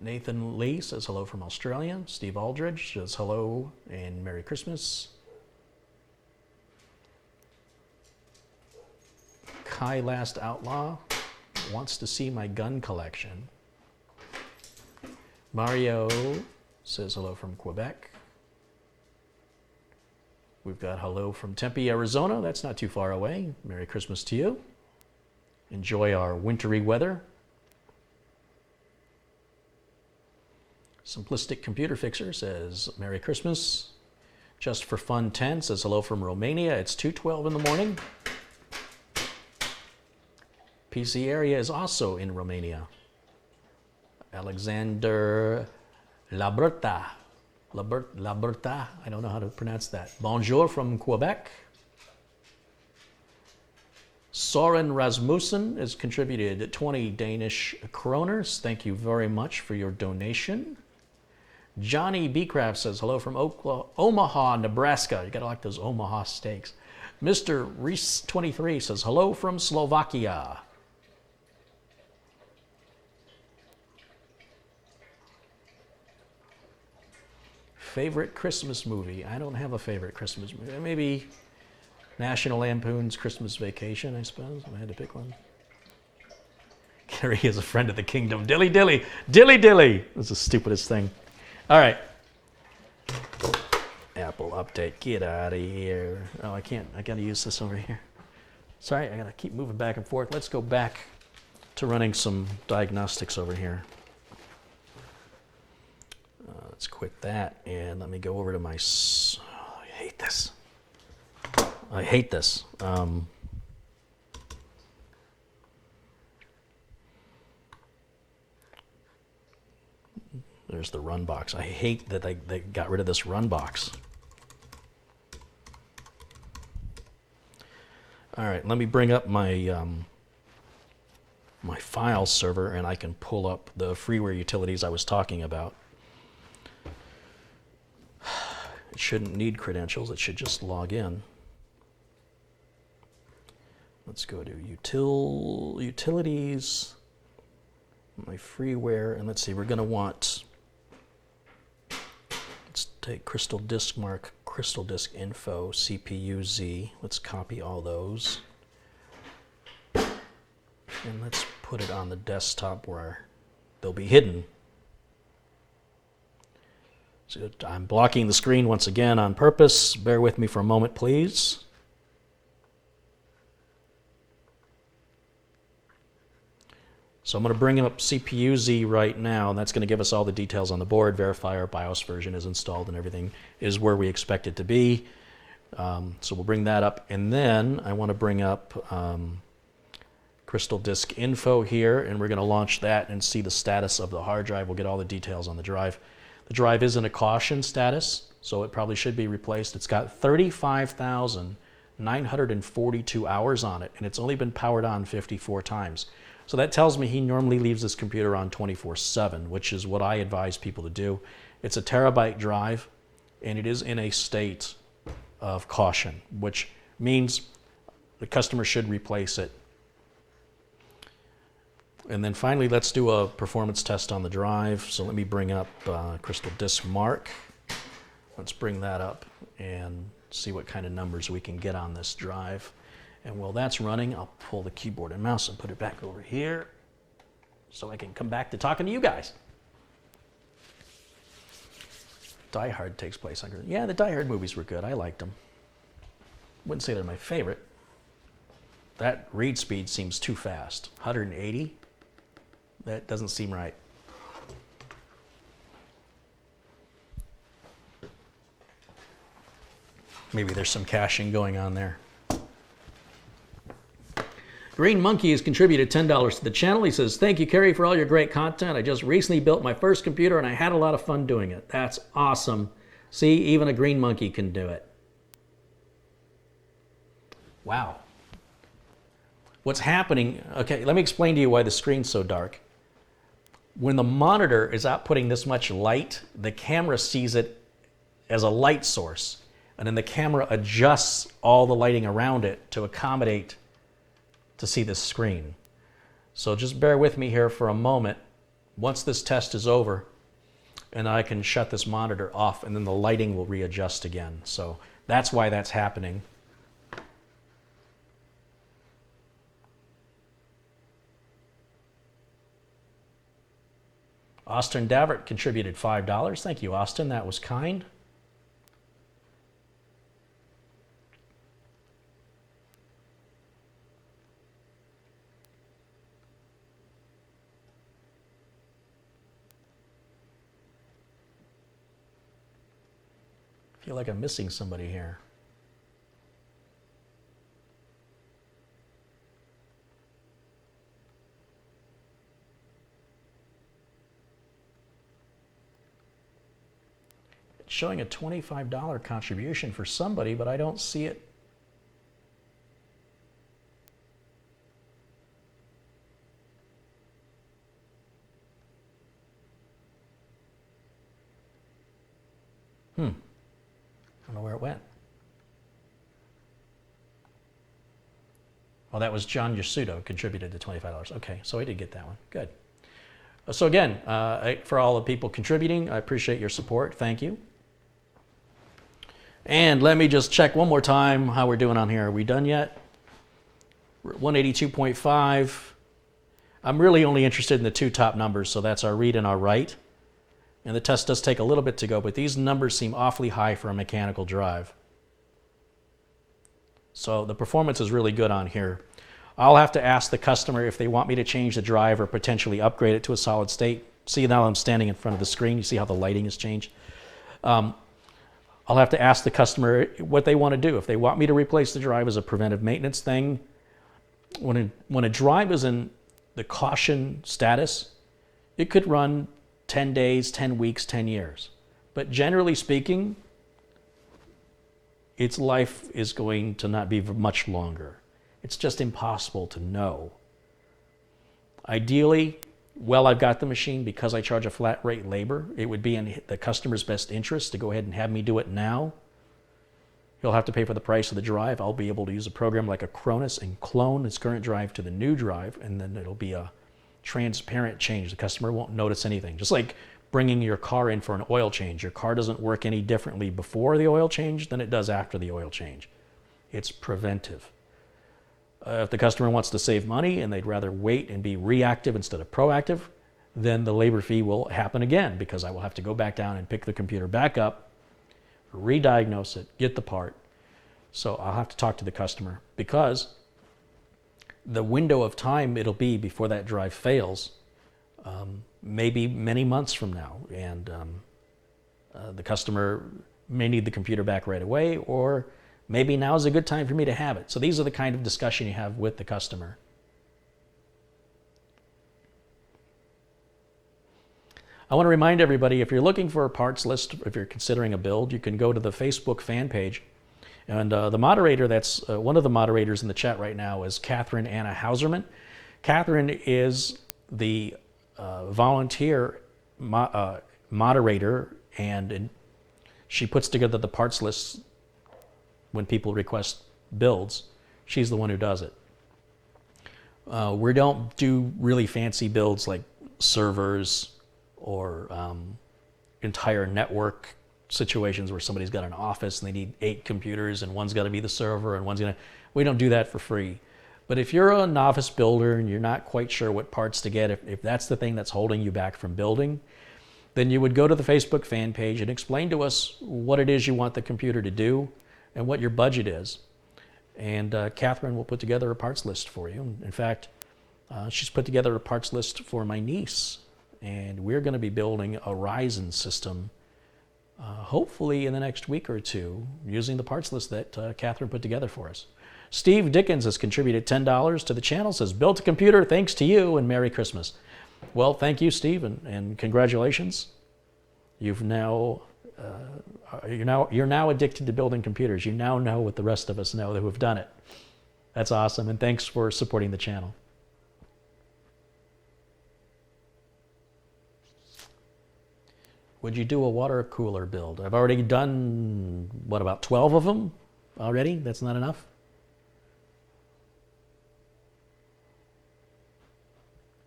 Nathan Lee says hello from Australia. Steve Aldridge says hello and Merry Christmas. Kai Last Outlaw wants to see my gun collection. Mario says hello from Quebec. We've got hello from Tempe, Arizona. That's not too far away. Merry Christmas to you. Enjoy our wintry weather. Simplistic Computer Fixer says Merry Christmas. Just for Fun 10 says hello from Romania. It's 2:12 in the morning. PC Area is also in Romania. Alexander Laberta, I don't know how to pronounce that. Bonjour from Quebec. Soren Rasmussen has contributed 20 Danish kroners. Thank you very much for your donation. Johnny Bcraft says hello from Omaha, Nebraska. You gotta like those Omaha steaks. Mr. Reese 23 says hello from Slovakia. Favorite Christmas movie? I don't have a favorite Christmas movie. Maybe National Lampoon's Christmas Vacation, I suppose, if I had to pick one. Carey is a friend of the kingdom. Dilly dilly, dilly dilly. That's the stupidest thing. All right. Apple update, get out of here. Oh, I can't, I gotta use this over here. Sorry, I gotta keep moving back and forth. Let's go back to running some diagnostics over here. Let's quit that and let me go over to my, oh, I hate this. I hate this. There's the run box. I hate that they got rid of this run box. All right, let me bring up my my file server and I can pull up the freeware utilities I was talking about. It shouldn't need credentials, it should just log in. Let's go to utilities, my freeware, and let's see, we're gonna want, let's take Crystal Disk Mark, Crystal Disk Info, CPU Z. Let's copy all those. And let's put it on the desktop where they'll be hidden. So I'm blocking the screen once again on purpose. Bear with me for a moment, please. So I'm going to bring up CPU Z right now, and that's going to give us all the details on the board. Verify our BIOS version is installed and everything is where we expect it to be. So we'll bring that up. And then I want to bring up Crystal Disk Info here, and we're going to launch that and see the status of the hard drive. We'll get all the details on the drive. The drive is in a caution status, so it probably should be replaced. It's got 35,942 hours on it, and it's only been powered on 54 times. So that tells me he normally leaves this computer on 24/7, which is what I advise people to do. It's a terabyte drive, and it is in a state of caution, which means the customer should replace it. And then finally, let's do a performance test on the drive. So let me bring up Crystal Disk Mark. Let's bring that up and see what kind of numbers we can get on this drive. And while that's running, I'll pull the keyboard and mouse and put it back over here so I can come back to talking to you guys. Die Hard takes place on... Yeah, the Die Hard movies were good. I liked them. Wouldn't say they're my favorite. That read speed seems too fast. 180? That doesn't seem right. Maybe there's some caching going on there. Green Monkey has contributed $10 to the channel. He says, thank you, Carey, for all your great content. I just recently built my first computer and I had a lot of fun doing it. That's awesome. See, even a Green Monkey can do it. Wow. What's happening, okay, let me explain to you why the screen's so dark. When the monitor is outputting this much light, the camera sees it as a light source, and then the camera adjusts all the lighting around it to accommodate to see this screen. So just bear with me here for a moment. Once this test is over, and I can shut this monitor off, and then the lighting will readjust again. So that's why that's happening. Austin Davert contributed $5. Thank you, Austin. That was kind. I feel like I'm missing somebody here. It's showing a $25 contribution for somebody, but I don't see it. I don't know where it went. Oh, that was John Yasudo contributed to $25. Okay, so I did get that one. Good. So again, for all the people contributing, I appreciate your support. Thank you. And let me just check one more time how we're doing on here. Are we done yet? We're at 182.5. I'm really only interested in the two top numbers, so that's our read and our write. And the test does take a little bit to go, but these numbers seem awfully high for a mechanical drive. So the performance is really good on here. I'll have to ask the customer if they want me to change the drive or potentially upgrade it to a solid state. See, now I'm standing in front of the screen. You see how the lighting has changed? I'll have to ask the customer what they want to do. If they want me to replace the drive as a preventive maintenance thing, when a drive is in the caution status, it could run 10 days, 10 weeks, 10 years. But generally speaking, its life is going to not be much longer. It's just impossible to know. Ideally, well, I've got the machine, because I charge a flat rate labor, it would be in the customer's best interest to go ahead and have me do it now. He'll have to pay for the price of the drive. I'll be able to use a program like Acronis and clone his current drive to the new drive, and then it'll be a transparent change. The customer won't notice anything. Just like bringing your car in for an oil change. Your car doesn't work any differently before the oil change than it does after the oil change. It's preventive. If the customer wants to save money and they'd rather wait and be reactive instead of proactive, then the labor fee will happen again, because I will have to go back down and pick the computer back up, re-diagnose it, get the part. So I'll have to talk to the customer, because the window of time it'll be before that drive fails maybe many months from now, and the customer may need the computer back right away, or maybe now is a good time for me to have it. So these are the kind of discussion you have with the customer. I want to remind everybody, if you're looking for a parts list, if you're considering a build, you can go to the Facebook fan page. And the moderator, that's one of the moderators in the chat right now, is Catherine Anna Hauserman. Catherine is the volunteer moderator, and she puts together the parts lists when people request builds. She's the one who does it. We don't do really fancy builds like servers or entire network situations where somebody's got an office and they need 8 computers and one's got to be the server and one's going to... We don't do that for free. But if you're a novice builder and you're not quite sure what parts to get, if that's the thing that's holding you back from building, then you would go to the Facebook fan page and explain to us what it is you want the computer to do and what your budget is. And Catherine will put together a parts list for you. In fact, she's put together a parts list for my niece, and we're going to be building a Ryzen system hopefully in the next week or two using the parts list that Catherine put together for us. Steve Dickens has contributed $10 to the channel, says, built a computer thanks to you and Merry Christmas. Well, thank you, Steve, and congratulations. You're now addicted to building computers. You now know what the rest of us know who have done it. That's awesome, and thanks for supporting the channel. Would you do a water cooler build? I've already done, what, about 12 of them already? That's not enough?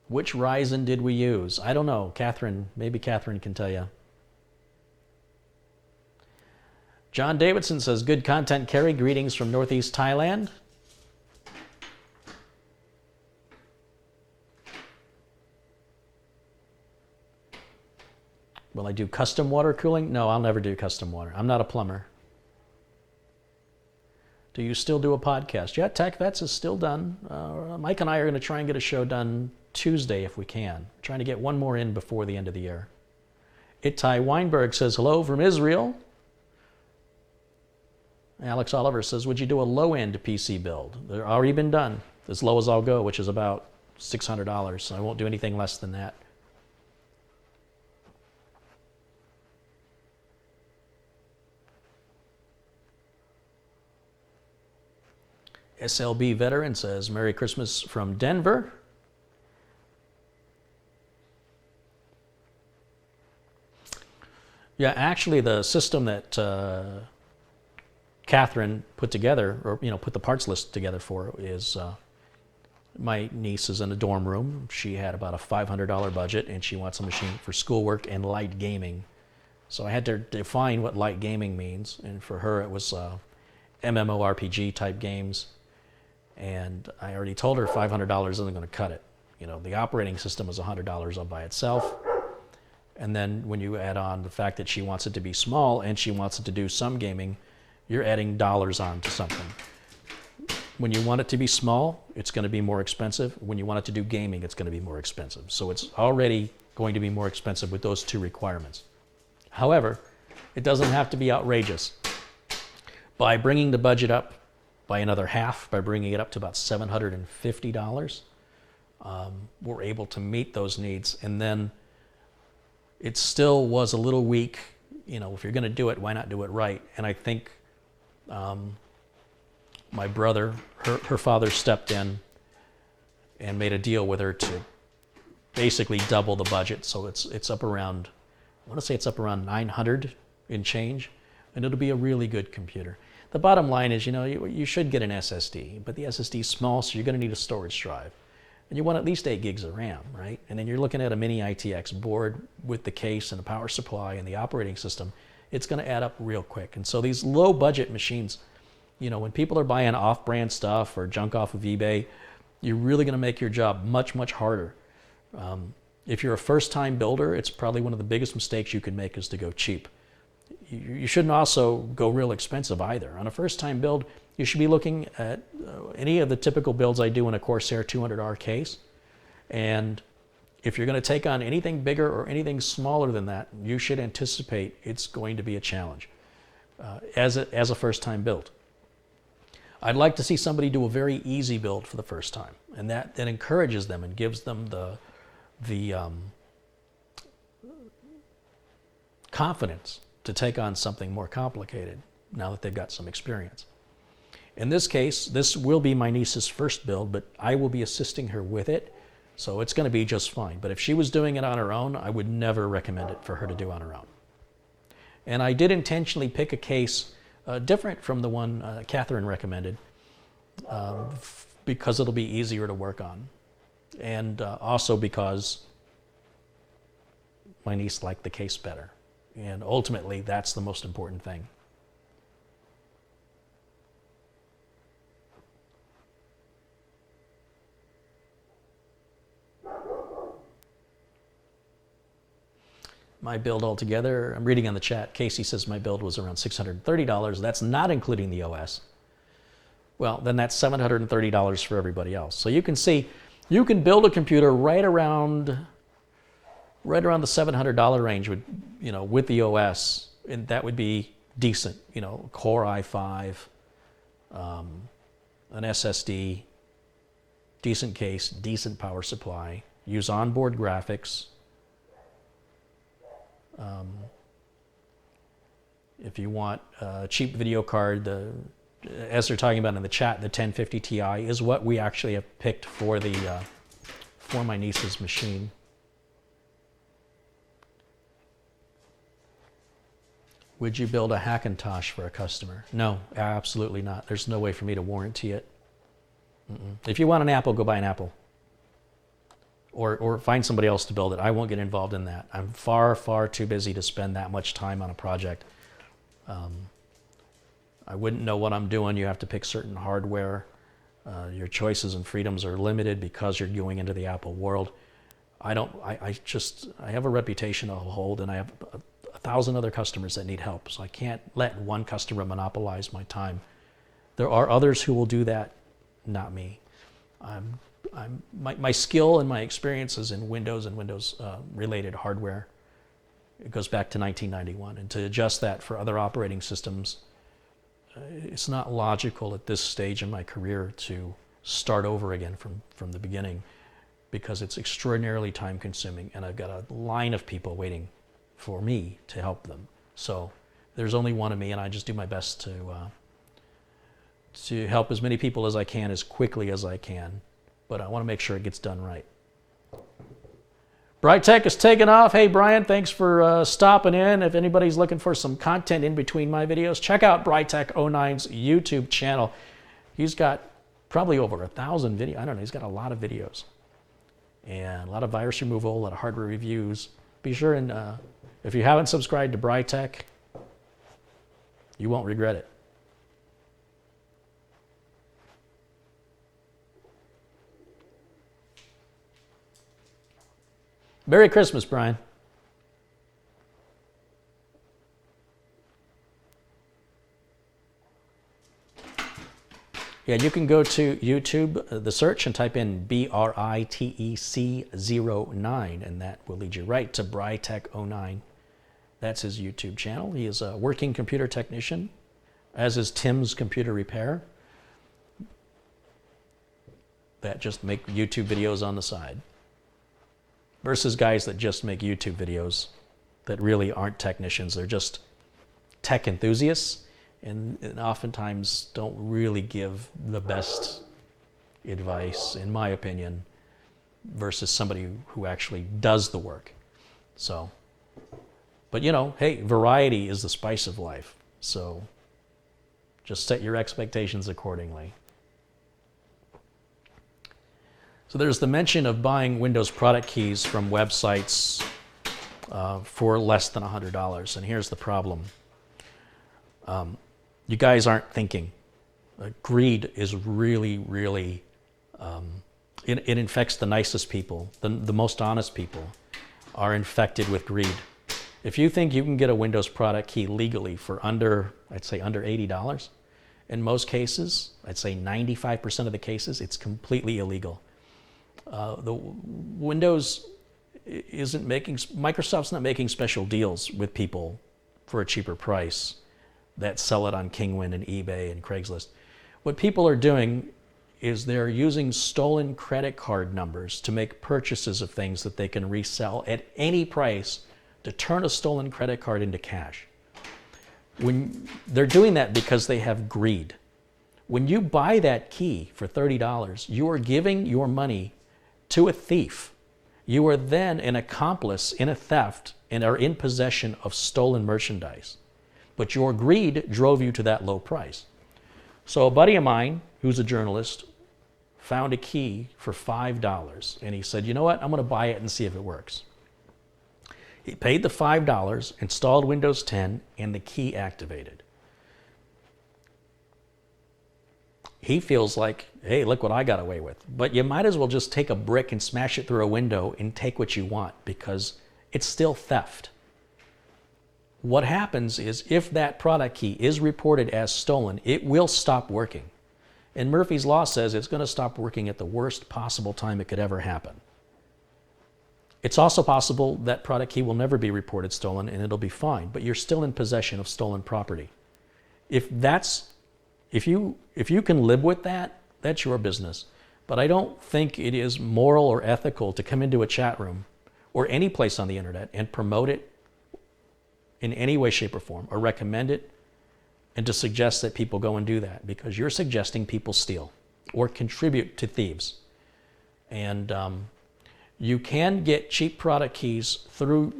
Which Ryzen did we use? I don't know. Catherine, maybe Catherine can tell you. John Davidson says, good content, Carey. Greetings from Northeast Thailand. Will I do custom water cooling? No, I'll never do custom water. I'm not a plumber. Do you still do a podcast? Yeah, Tech Vets is still done. Mike and I are going to try and get a show done Tuesday if we can. Trying to get one more in before the end of the year. Ittai Weinberg says, hello from Israel. Alex Oliver says, would you do a low-end PC build? They're already been done, as low as I'll go, which is about $600. So I won't do anything less than that. SLB Veteran says, Merry Christmas from Denver. Yeah, actually the system that Catherine put together, or put the parts list together for, is my niece is in a dorm room. She had about a $500 budget and she wants a machine for schoolwork and light gaming. So I had to define what light gaming means, and for her it was MMORPG type games. And I already told her $500 isn't going to cut it. The operating system is $100 all by itself. And then when you add on the fact that she wants it to be small and she wants it to do some gaming, you're adding dollars on to something. When you want it to be small, it's going to be more expensive. When you want it to do gaming, it's going to be more expensive. So it's already going to be more expensive with those two requirements. However, it doesn't have to be outrageous. By bringing the budget up by another half, by bringing it up to about $750, we're able to meet those needs. And then it still was a little weak. If you're going to do it, why not do it right? And I think my brother, her father stepped in and made a deal with her to basically double the budget. So it's up around, I want to say it's up around 900 and change, and it'll be a really good computer. The bottom line is, you should get an SSD, but the SSD is small, so you're going to need a storage drive. And you want at least 8 gigs of RAM, right? And then you're looking at a mini ITX board with the case and the power supply and the operating system. It's going to add up real quick. And so these low budget machines, when people are buying off-brand stuff or junk off of eBay, you're really going to make your job much, much harder. If you're a first-time builder, it's probably one of the biggest mistakes you can make is to go cheap. You shouldn't also go real expensive either. On a first-time build, you should be looking at any of the typical builds I do in a Corsair 200R case. And if you're going to take on anything bigger or anything smaller than that, you should anticipate it's going to be a challenge as a first-time build. I'd like to see somebody do a very easy build for the first time, and that encourages them and gives them confidence to take on something more complicated now that they've got some experience. In this case, this will be my niece's first build, but I will be assisting her with it, so it's going to be just fine. But if she was doing it on her own, I would never recommend it for her to do on her own. And I did intentionally pick a case different from the one Catherine recommended, because it'll be easier to work on, and also because my niece liked the case better. And ultimately, that's the most important thing. My build altogether, I'm reading on the chat, Casey says my build was around $630. That's not including the OS. Well, then that's $730 for everybody else. So you can see, you can build a computer right around the $700 range with, with the OS, and that would be decent. Core i5, an SSD, decent case, decent power supply, use onboard graphics. If you want a cheap video card, as they're talking about in the chat, the 1050 Ti is what we actually have picked for for my niece's machine. Would you build a Hackintosh for a customer? No, absolutely not. There's no way for me to warranty it. If you want an Apple, go buy an Apple. Or find somebody else to build it. I won't get involved in that. I'm far, far too busy to spend that much time on a project. I wouldn't know what I'm doing. You have to pick certain hardware. Your choices and freedoms are limited because you're going into the Apple world. I have a reputation to hold, and I have 1,000 other customers that need help. So I can't let one customer monopolize my time. There are others who will do that, not me. My skill and my experience is in Windows and Windows related hardware. It goes back to 1991, and to adjust that for other operating systems, it's not logical at this stage in my career to start over again from the beginning, because it's extraordinarily time consuming, and I've got a line of people waiting for me to help them. So there's only one of me, and I just do my best to help as many people as I can as quickly as I can. But I want to make sure it gets done right. Brightech is taking off. Hey, Brian, thanks for stopping in. If anybody's looking for some content in between my videos, check out Brightech09's YouTube channel. He's got probably over 1,000 videos. I don't know, he's got a lot of videos. And a lot of virus removal, a lot of hardware reviews. Be sure and, if you haven't subscribed to Brightech, you won't regret it. Merry Christmas, Brian. Yeah, you can go to YouTube, the search, and type in BRITEC09, and that will lead you right to Brightech09. That's his YouTube channel. He is a working computer technician, as is Tim's Computer Repair, that just make YouTube videos on the side, versus guys that just make YouTube videos that really aren't technicians. They're just tech enthusiasts, and oftentimes don't really give the best advice, in my opinion, versus somebody who actually does the work. So, but hey, variety is the spice of life. So just set your expectations accordingly. So there's the mention of buying Windows product keys from websites for less than $100. And here's the problem. You guys aren't thinking. Greed is really, really, it infects the nicest people. The most honest people are infected with greed. If you think you can get a Windows product key legally for I'd say under $80, in most cases, I'd say 95% of the cases, it's completely illegal. Microsoft's not making special deals with people for a cheaper price that sell it on Kingwin and eBay and Craigslist. What people are doing is they're using stolen credit card numbers to make purchases of things that they can resell at any price to turn a stolen credit card into cash. When they're doing that because they have greed. When you buy that key for $30, you are giving your money to a thief. You are then an accomplice in a theft and are in possession of stolen merchandise. But your greed drove you to that low price. So a buddy of mine, who's a journalist, found a key for $5, and he said, you know what, I'm going to buy it and see if it works. He paid the $5, installed Windows 10, and the key activated. He feels like, hey, look what I got away with. But you might as well just take a brick and smash it through a window and take what you want, because it's still theft. What happens is if that product key is reported as stolen, it will stop working. And Murphy's Law says it's going to stop working at the worst possible time it could ever happen. It's also possible that product key will never be reported stolen and it'll be fine, but you're still in possession of stolen property. If you can live with that, that's your business. But I don't think it is moral or ethical to come into a chat room or any place on the internet and promote it in any way, shape, or form, or recommend it, and to suggest that people go and do that, because you're suggesting people steal or contribute to thieves. And you can get cheap product keys through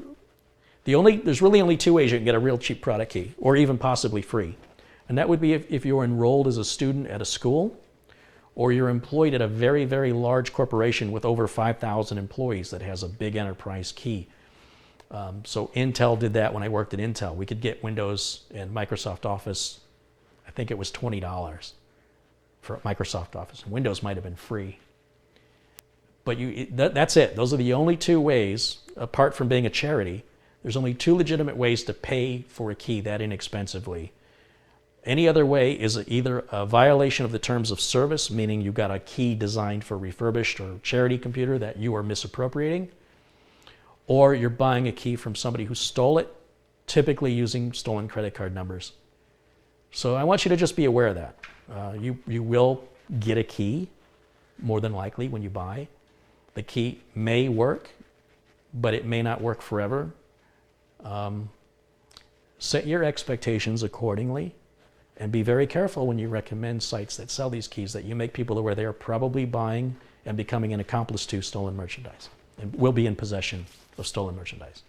there's really only two ways you can get a real cheap product key, or even possibly free. And that would be if you're enrolled as a student at a school, or you're employed at a very, very large corporation with over 5,000 employees that has a big enterprise key. So Intel did that when I worked at Intel. We could get Windows and Microsoft Office, I think it was $20 for Microsoft Office. And Windows might have been free. But that's it. Those are the only two ways, apart from being a charity, there's only two legitimate ways to pay for a key that inexpensively. Any other way is either a violation of the terms of service, meaning you got a key designed for refurbished or charity computer that you are misappropriating, or you're buying a key from somebody who stole it, typically using stolen credit card numbers. So I want you to just be aware of that. You will get a key, more than likely, when you buy. The key may work, but it may not work forever. Set your expectations accordingly, and be very careful when you recommend sites that sell these keys that you make people aware they are probably buying and becoming an accomplice to stolen merchandise, and will be in possession of stolen merchandise.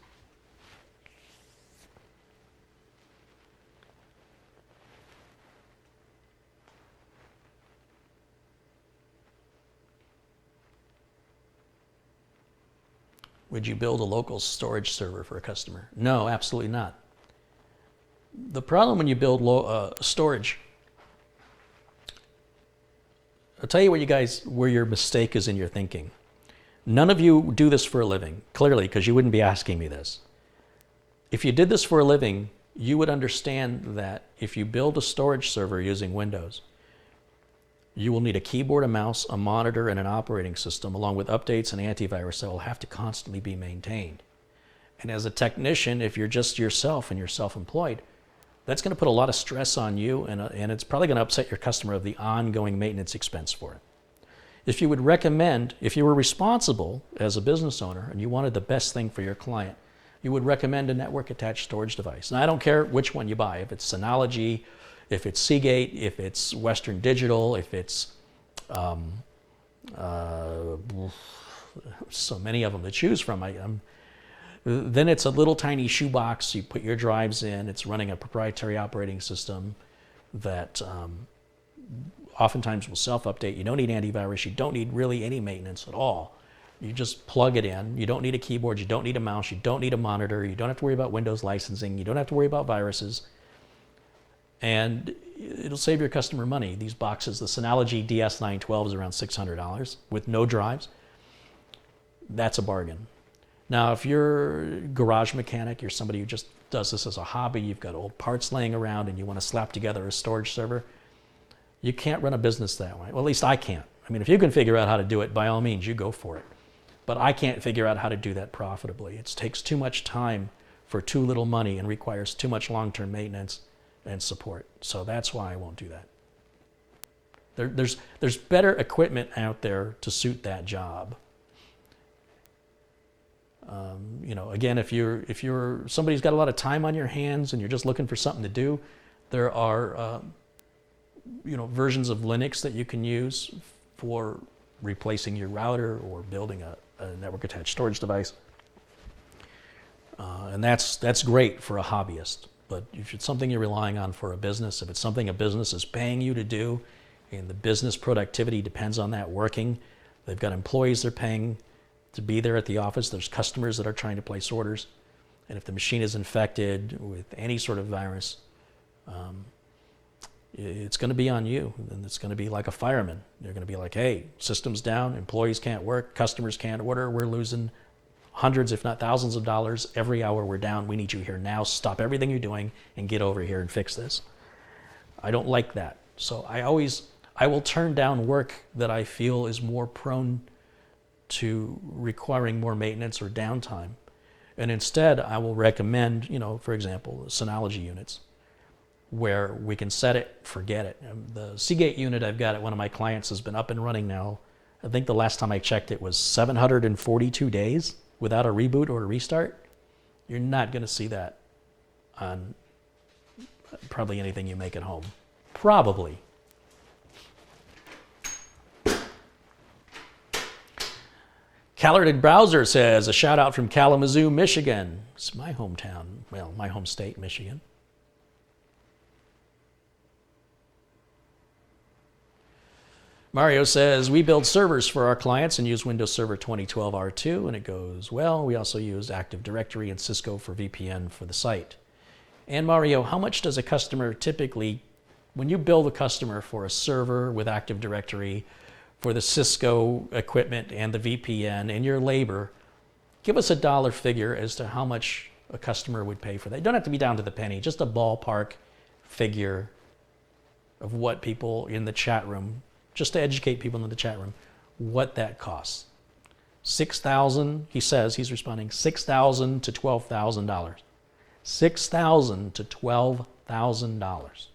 Would you build a local storage server for a customer? No, absolutely not. The problem when you build storage, I'll tell you where your mistake is in your thinking. None of you do this for a living, clearly, because you wouldn't be asking me this. If you did this for a living, you would understand that if you build a storage server using Windows, you will need a keyboard, a mouse, a monitor, and an operating system, along with updates and antivirus that will have to constantly be maintained. And as a technician, if you're just yourself and you're self-employed, that's going to put a lot of stress on you, and it's probably going to upset your customer of the ongoing maintenance expense for it. If you were responsible as a business owner and you wanted the best thing for your client, you would recommend a network-attached storage device. And I don't care which one you buy, if it's Synology, if it's Seagate, if it's Western Digital, if it's so many of them to choose from. Then it's a little tiny shoebox. You put your drives in. It's running a proprietary operating system that oftentimes will self-update. You don't need antivirus. You don't need really any maintenance at all. You just plug it in. You don't need a keyboard. You don't need a mouse. You don't need a monitor. You don't have to worry about Windows licensing. You don't have to worry about viruses. And it'll save your customer money. These boxes, the Synology DS912 is around $600 with no drives. That's a bargain. Now, if you're a garage mechanic, you're somebody who just does this as a hobby, you've got old parts laying around and you want to slap together a storage server, you can't run a business that way. Well, at least I can't. I mean, if you can figure out how to do it, by all means, you go for it. But I can't figure out how to do that profitably. It takes too much time for too little money and requires too much long-term maintenance and support. So that's why I won't do that. There's better equipment out there to suit that job. Again, if you're somebody's got a lot of time on your hands and you're just looking for something to do, there are versions of Linux that you can use for replacing your router or building a network attached storage device. And that's great for a hobbyist. But if it's something you're relying on for a business, if it's something a business is paying you to do, and the business productivity depends on that working, they've got employees they're paying to be there at the office, there's customers that are trying to place orders, and if the machine is infected with any sort of virus, it's going to be on you, and it's going to be like a fireman. They're going to be like, hey, system's down, employees can't work, customers can't order, we're losing hundreds, if not thousands of dollars every hour we're down. We need you here now. Stop everything you're doing and get over here and fix this. I don't like that. So I will turn down work that I feel is more prone to requiring more maintenance or downtime. And instead, I will recommend, for example, Synology units, where we can set it, forget it. The Seagate unit I've got at one of my clients has been up and running now. I think the last time I checked it was 742 days without a reboot or a restart. You're not going to see that on probably anything you make at home. Probably. Callerted Browser says, a shout out from Kalamazoo, Michigan. It's my hometown, well, my home state, Michigan. Mario says, we build servers for our clients and use Windows Server 2012 R2, and it goes well. We also use Active Directory and Cisco for VPN for the site. And Mario, how much does a customer typically, when you bill the customer for a server with Active Directory, for the Cisco equipment and the VPN and your labor, give us a dollar figure as to how much a customer would pay for that. You don't have to be down to the penny, just a ballpark figure of what people in the chat room, just to educate people in the chat room, what that costs. $6,000, he says, he's responding, $6,000 to $12,000. $6,000 to $12,000.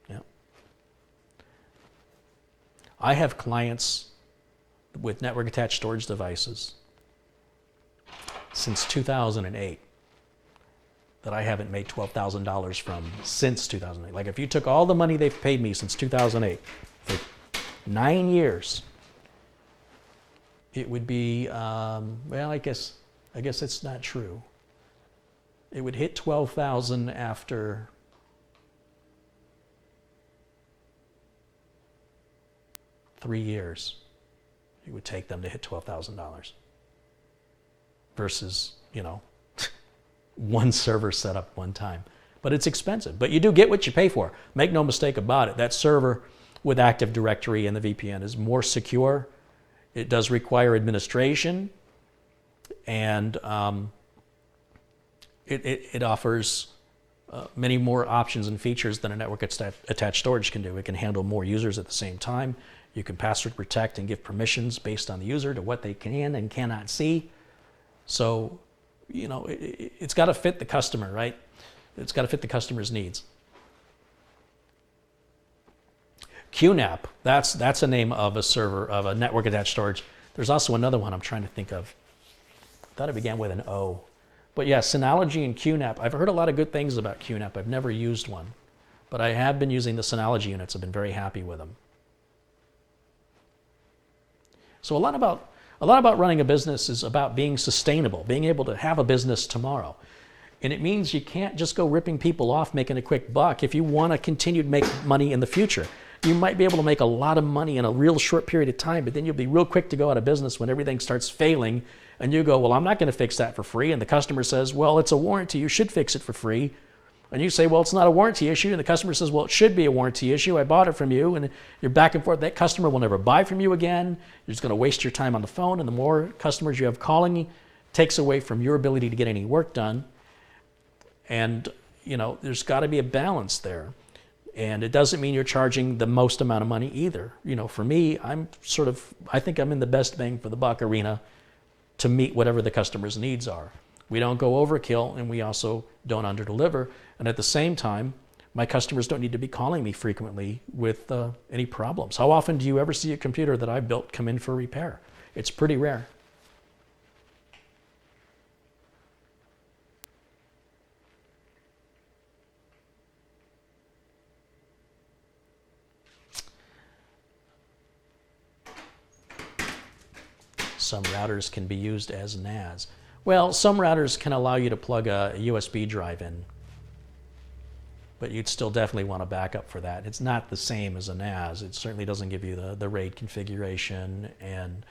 Yeah. I have clients with network attached storage devices since 2008 that I haven't made $12,000 from since 2008. Like if you took all the money they've paid me since 2008 for 9 years, it would be, well, I guess it's not true. It would hit 12,000 after 3 years. It would take them to hit $12,000 versus, one server set up one time. But it's expensive. But you do get what you pay for. Make no mistake about it. That server with Active Directory and the VPN is more secure. It does require administration. And it offers many more options and features than a network attached storage can do. It can handle more users at the same time. You can password protect and give permissions based on the user to what they can and cannot see. So, it's got to fit the customer, right? It's got to fit the customer's needs. QNAP, that's a name of a server, of a network attached storage. There's also another one I'm trying to think of. I thought it began with an O. But yeah, Synology and QNAP. I've heard a lot of good things about QNAP. I've never used one. But I have been using the Synology units. I've been very happy with them. So a lot about running a business is about being sustainable, being able to have a business tomorrow. And it means you can't just go ripping people off, making a quick buck. If you want to continue to make money in the future, you might be able to make a lot of money in a real short period of time, but then you'll be real quick to go out of business when everything starts failing. And you go, well, I'm not going to fix that for free. And the customer says, well, it's a warranty. You should fix it for free. And you say, well, it's not a warranty issue. And the customer says, well, it should be a warranty issue. I bought it from you. And you're back and forth. That customer will never buy from you again. You're just going to waste your time on the phone. And the more customers you have calling takes away from your ability to get any work done. And, there's got to be a balance there. And it doesn't mean you're charging the most amount of money either. For me, I think I'm in the best bang for the buck arena to meet whatever the customer's needs are. We don't go overkill, and we also don't underdeliver. And at the same time, my customers don't need to be calling me frequently with any problems. How often do you ever see a computer that I built come in for repair? It's pretty rare. Some routers can be used as NAS. Well, some routers can allow you to plug a USB drive in, but you'd still definitely want a backup for that. It's not the same as a NAS. It certainly doesn't give you the RAID configuration and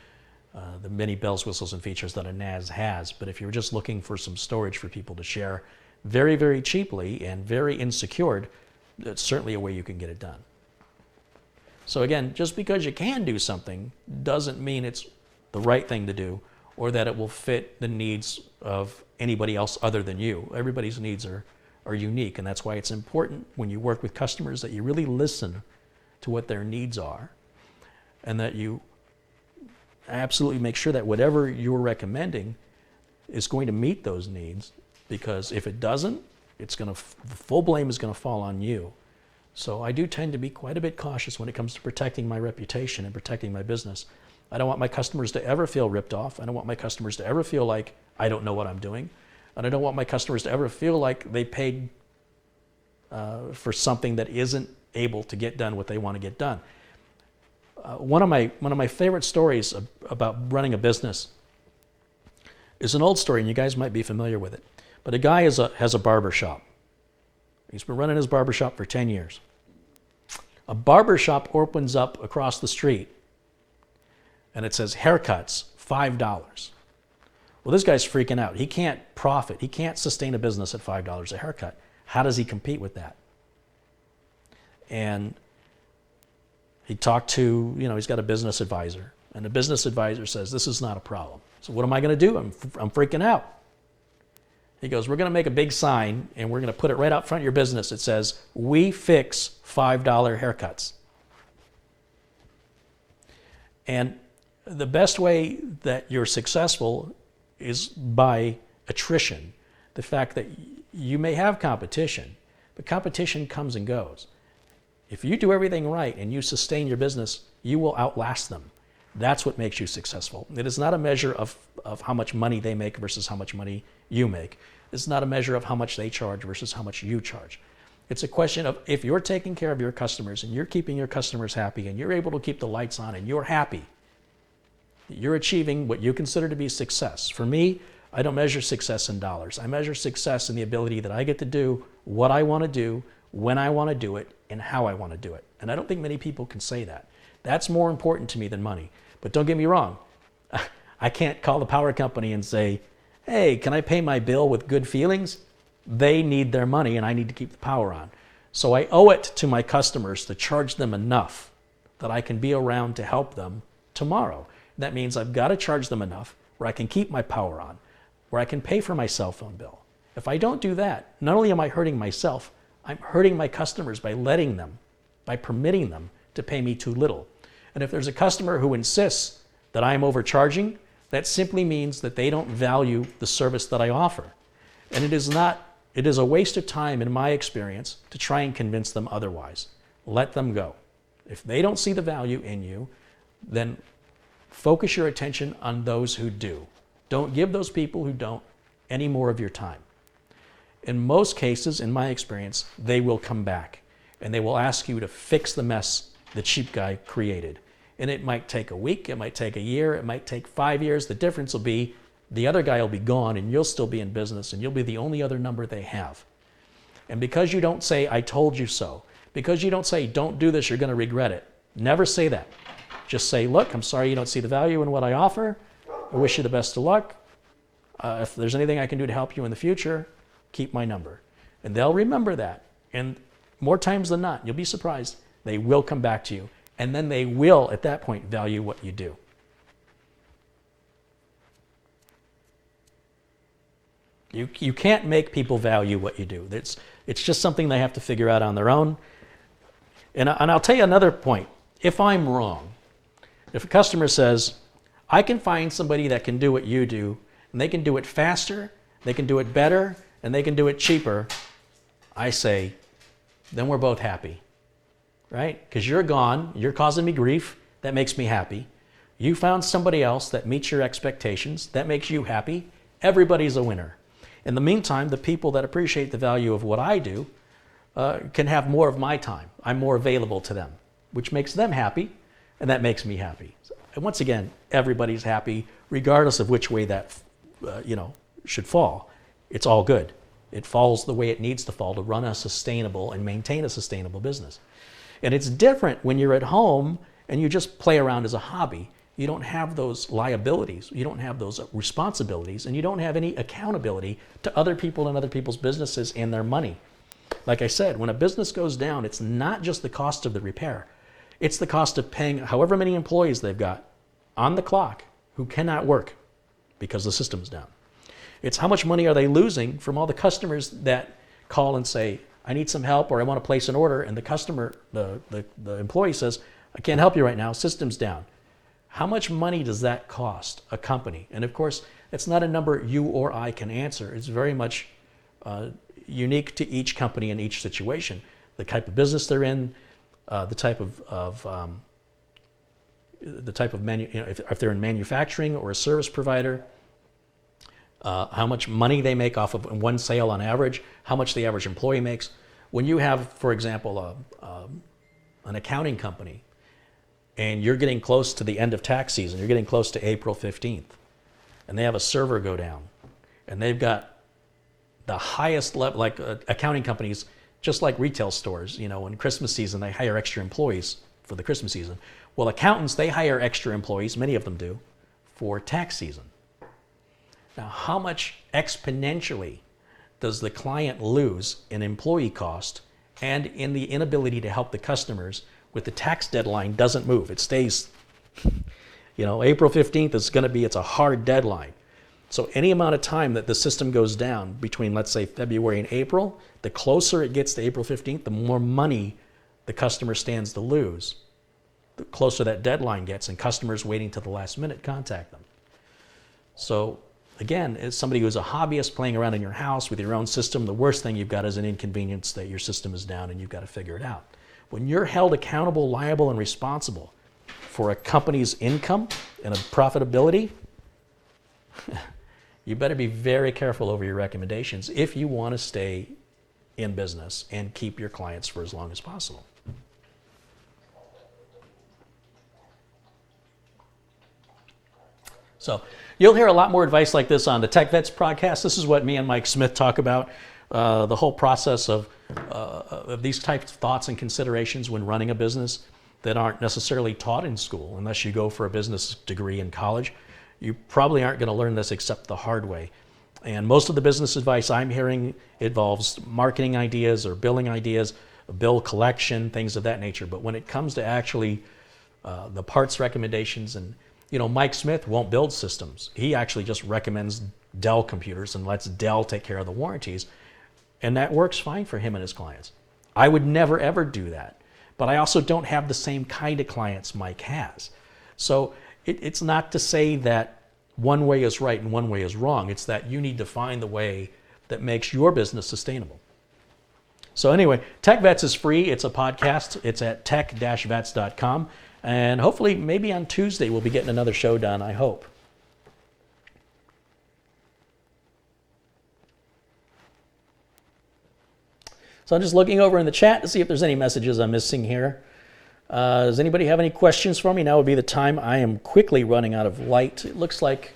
the many bells, whistles, and features that a NAS has. But if you're just looking for some storage for people to share very, very cheaply and very insecured, it's certainly a way you can get it done. So again, just because you can do something doesn't mean it's the right thing to do or that it will fit the needs of anybody else other than you. Everybody's needs are unique, and that's why it's important when you work with customers that you really listen to what their needs are and that you absolutely make sure that whatever you're recommending is going to meet those needs, because if it doesn't, the full blame is going to fall on you. So I do tend to be quite a bit cautious when it comes to protecting my reputation and protecting my business. I don't want my customers to ever feel ripped off. I don't want my customers to ever feel like I don't know what I'm doing. And I don't want my customers to ever feel like they paid for something that isn't able to get done what they want to get done. One of my favorite stories about running a business is an old story, and you guys might be familiar with it. But a guy has a barber shop. He's been running his barber shop for 10 years. A barber shop opens up across the street, and it says haircuts, $5. Well, this guy's freaking out. He can't profit. He can't sustain a business at $5 a haircut. How does he compete with that? And he talked to, he's got a business advisor. And the business advisor says, this is not a problem. So what am I going to do? I'm freaking out. He goes, we're going to make a big sign, and we're going to put it right out front of your business. It says, we fix $5 haircuts. And the best way that you're successful is by attrition. The fact that you may have competition, but competition comes and goes. If you do everything right and you sustain your business, you will outlast them. That's what makes you successful. It is not a measure of how much money they make versus how much money you make. It's not a measure of how much they charge versus how much you charge. It's a question of if you're taking care of your customers and you're keeping your customers happy and you're able to keep the lights on and you're happy, you're achieving what you consider to be success. For me, I don't measure success in dollars. I measure success in the ability that I get to do what I want to do, when I want to do it, and how I want to do it. And I don't think many people can say that. That's more important to me than money. But don't get me wrong. I can't call the power company and say, hey, can I pay my bill with good feelings? They need their money and I need to keep the power on. So I owe it to my customers to charge them enough that I can be around to help them tomorrow. That means I've got to charge them enough where I can keep my power on, where I can pay for my cell phone bill. If I don't do that, not only am I hurting myself, I'm hurting my customers by permitting them to pay me too little. And if there's a customer who insists that I'm overcharging, that simply means that they don't value the service that I offer. And it is a waste of time in my experience to try and convince them otherwise. Let them go. If they don't see the value in you, then focus your attention on those who do. Don't give those people who don't any more of your time. In most cases, in my experience, they will come back and they will ask you to fix the mess the cheap guy created. And it might take a week, it might take a year, it might take 5 years. The difference will be the other guy will be gone and you'll still be in business and you'll be the only other number they have. And because you don't say, I told you so, because you don't say, don't do this, you're going to regret it, never say that. Just say, look, I'm sorry you don't see the value in what I offer. I wish you the best of luck. If there's anything I can do to help you in the future, keep my number. And they'll remember that. And more times than not, you'll be surprised, they will come back to you. And then they will, at that point, value what you do. You can't make people value what you do. It's just something they have to figure out on their own. And I'll tell you another point. If I'm wrong, if a customer says, I can find somebody that can do what you do, and they can do it faster, they can do it better, and they can do it cheaper, I say, then we're both happy, right? Because you're gone, you're causing me grief, that makes me happy. You found somebody else that meets your expectations, that makes you happy. Everybody's a winner. In the meantime, the people that appreciate the value of what I do can have more of my time. I'm more available to them, which makes them happy, and that makes me happy. And once again, everybody's happy, regardless of which way that should fall. It's all good. It falls the way it needs to fall to run a sustainable and maintain a sustainable business. And it's different when you're at home and you just play around as a hobby. You don't have those liabilities, you don't have those responsibilities, and you don't have any accountability to other people and other people's businesses and their money. Like I said, when a business goes down, it's not just the cost of the repair. It's the cost of paying however many employees they've got on the clock who cannot work because the system is down. It's how much money are they losing from all the customers that call and say, I need some help, or I want to place an order, and the customer, the employee says, I can't help you right now, system's down. How much money does that cost a company? And of course, it's not a number you or I can answer. It's very much unique to each company in each situation. The type of business they're in, the type of if they're in manufacturing or a service provider, how much money they make off of one sale on average, how much the average employee makes. When you have, for example, an accounting company, and you're getting close to the end of tax season, you're getting close to April 15th, and they have a server go down, and they've got the highest level, like accounting companies, just like retail stores, in Christmas season, they hire extra employees for the Christmas season. Well, accountants, they hire extra employees, many of them do, for tax season. Now, how much exponentially does the client lose in employee cost and in the inability to help the customers with the tax deadline doesn't move? It stays, April 15th is going to be, it's a hard deadline. So any amount of time that the system goes down between, let's say, February and April, the closer it gets to April 15th, the more money the customer stands to lose. The closer that deadline gets, and customers waiting to the last minute contact them. So again, as somebody who's a hobbyist playing around in your house with your own system, the worst thing you've got is an inconvenience that your system is down and you've got to figure it out. When you're held accountable, liable, and responsible for a company's income and profitability, you better be very careful over your recommendations if you want to stay in business and keep your clients for as long as possible. So you'll hear a lot more advice like this on the Tech Vets podcast. This is what me and Mike Smith talk about, the whole process of these types of thoughts and considerations when running a business that aren't necessarily taught in school. Unless you go for a business degree in college, you probably aren't going to learn this except the hard way. And most of the business advice I'm hearing involves marketing ideas or billing ideas, bill collection, things of that nature. But when it comes to actually the parts recommendations, and Mike Smith won't build systems. He actually just recommends Dell computers and lets Dell take care of the warranties. And that works fine for him and his clients. I would never, ever do that. But I also don't have the same kind of clients Mike has. So it's not to say that one way is right and one way is wrong. It's that you need to find the way that makes your business sustainable. So anyway, Tech Vets is free. It's a podcast. It's at tech-vets.com. And hopefully, maybe on Tuesday, we'll be getting another show done, I hope. So I'm just looking over in the chat to see if there's any messages I'm missing here. Does anybody have any questions for me? Now would be the time. I am quickly running out of light. It looks like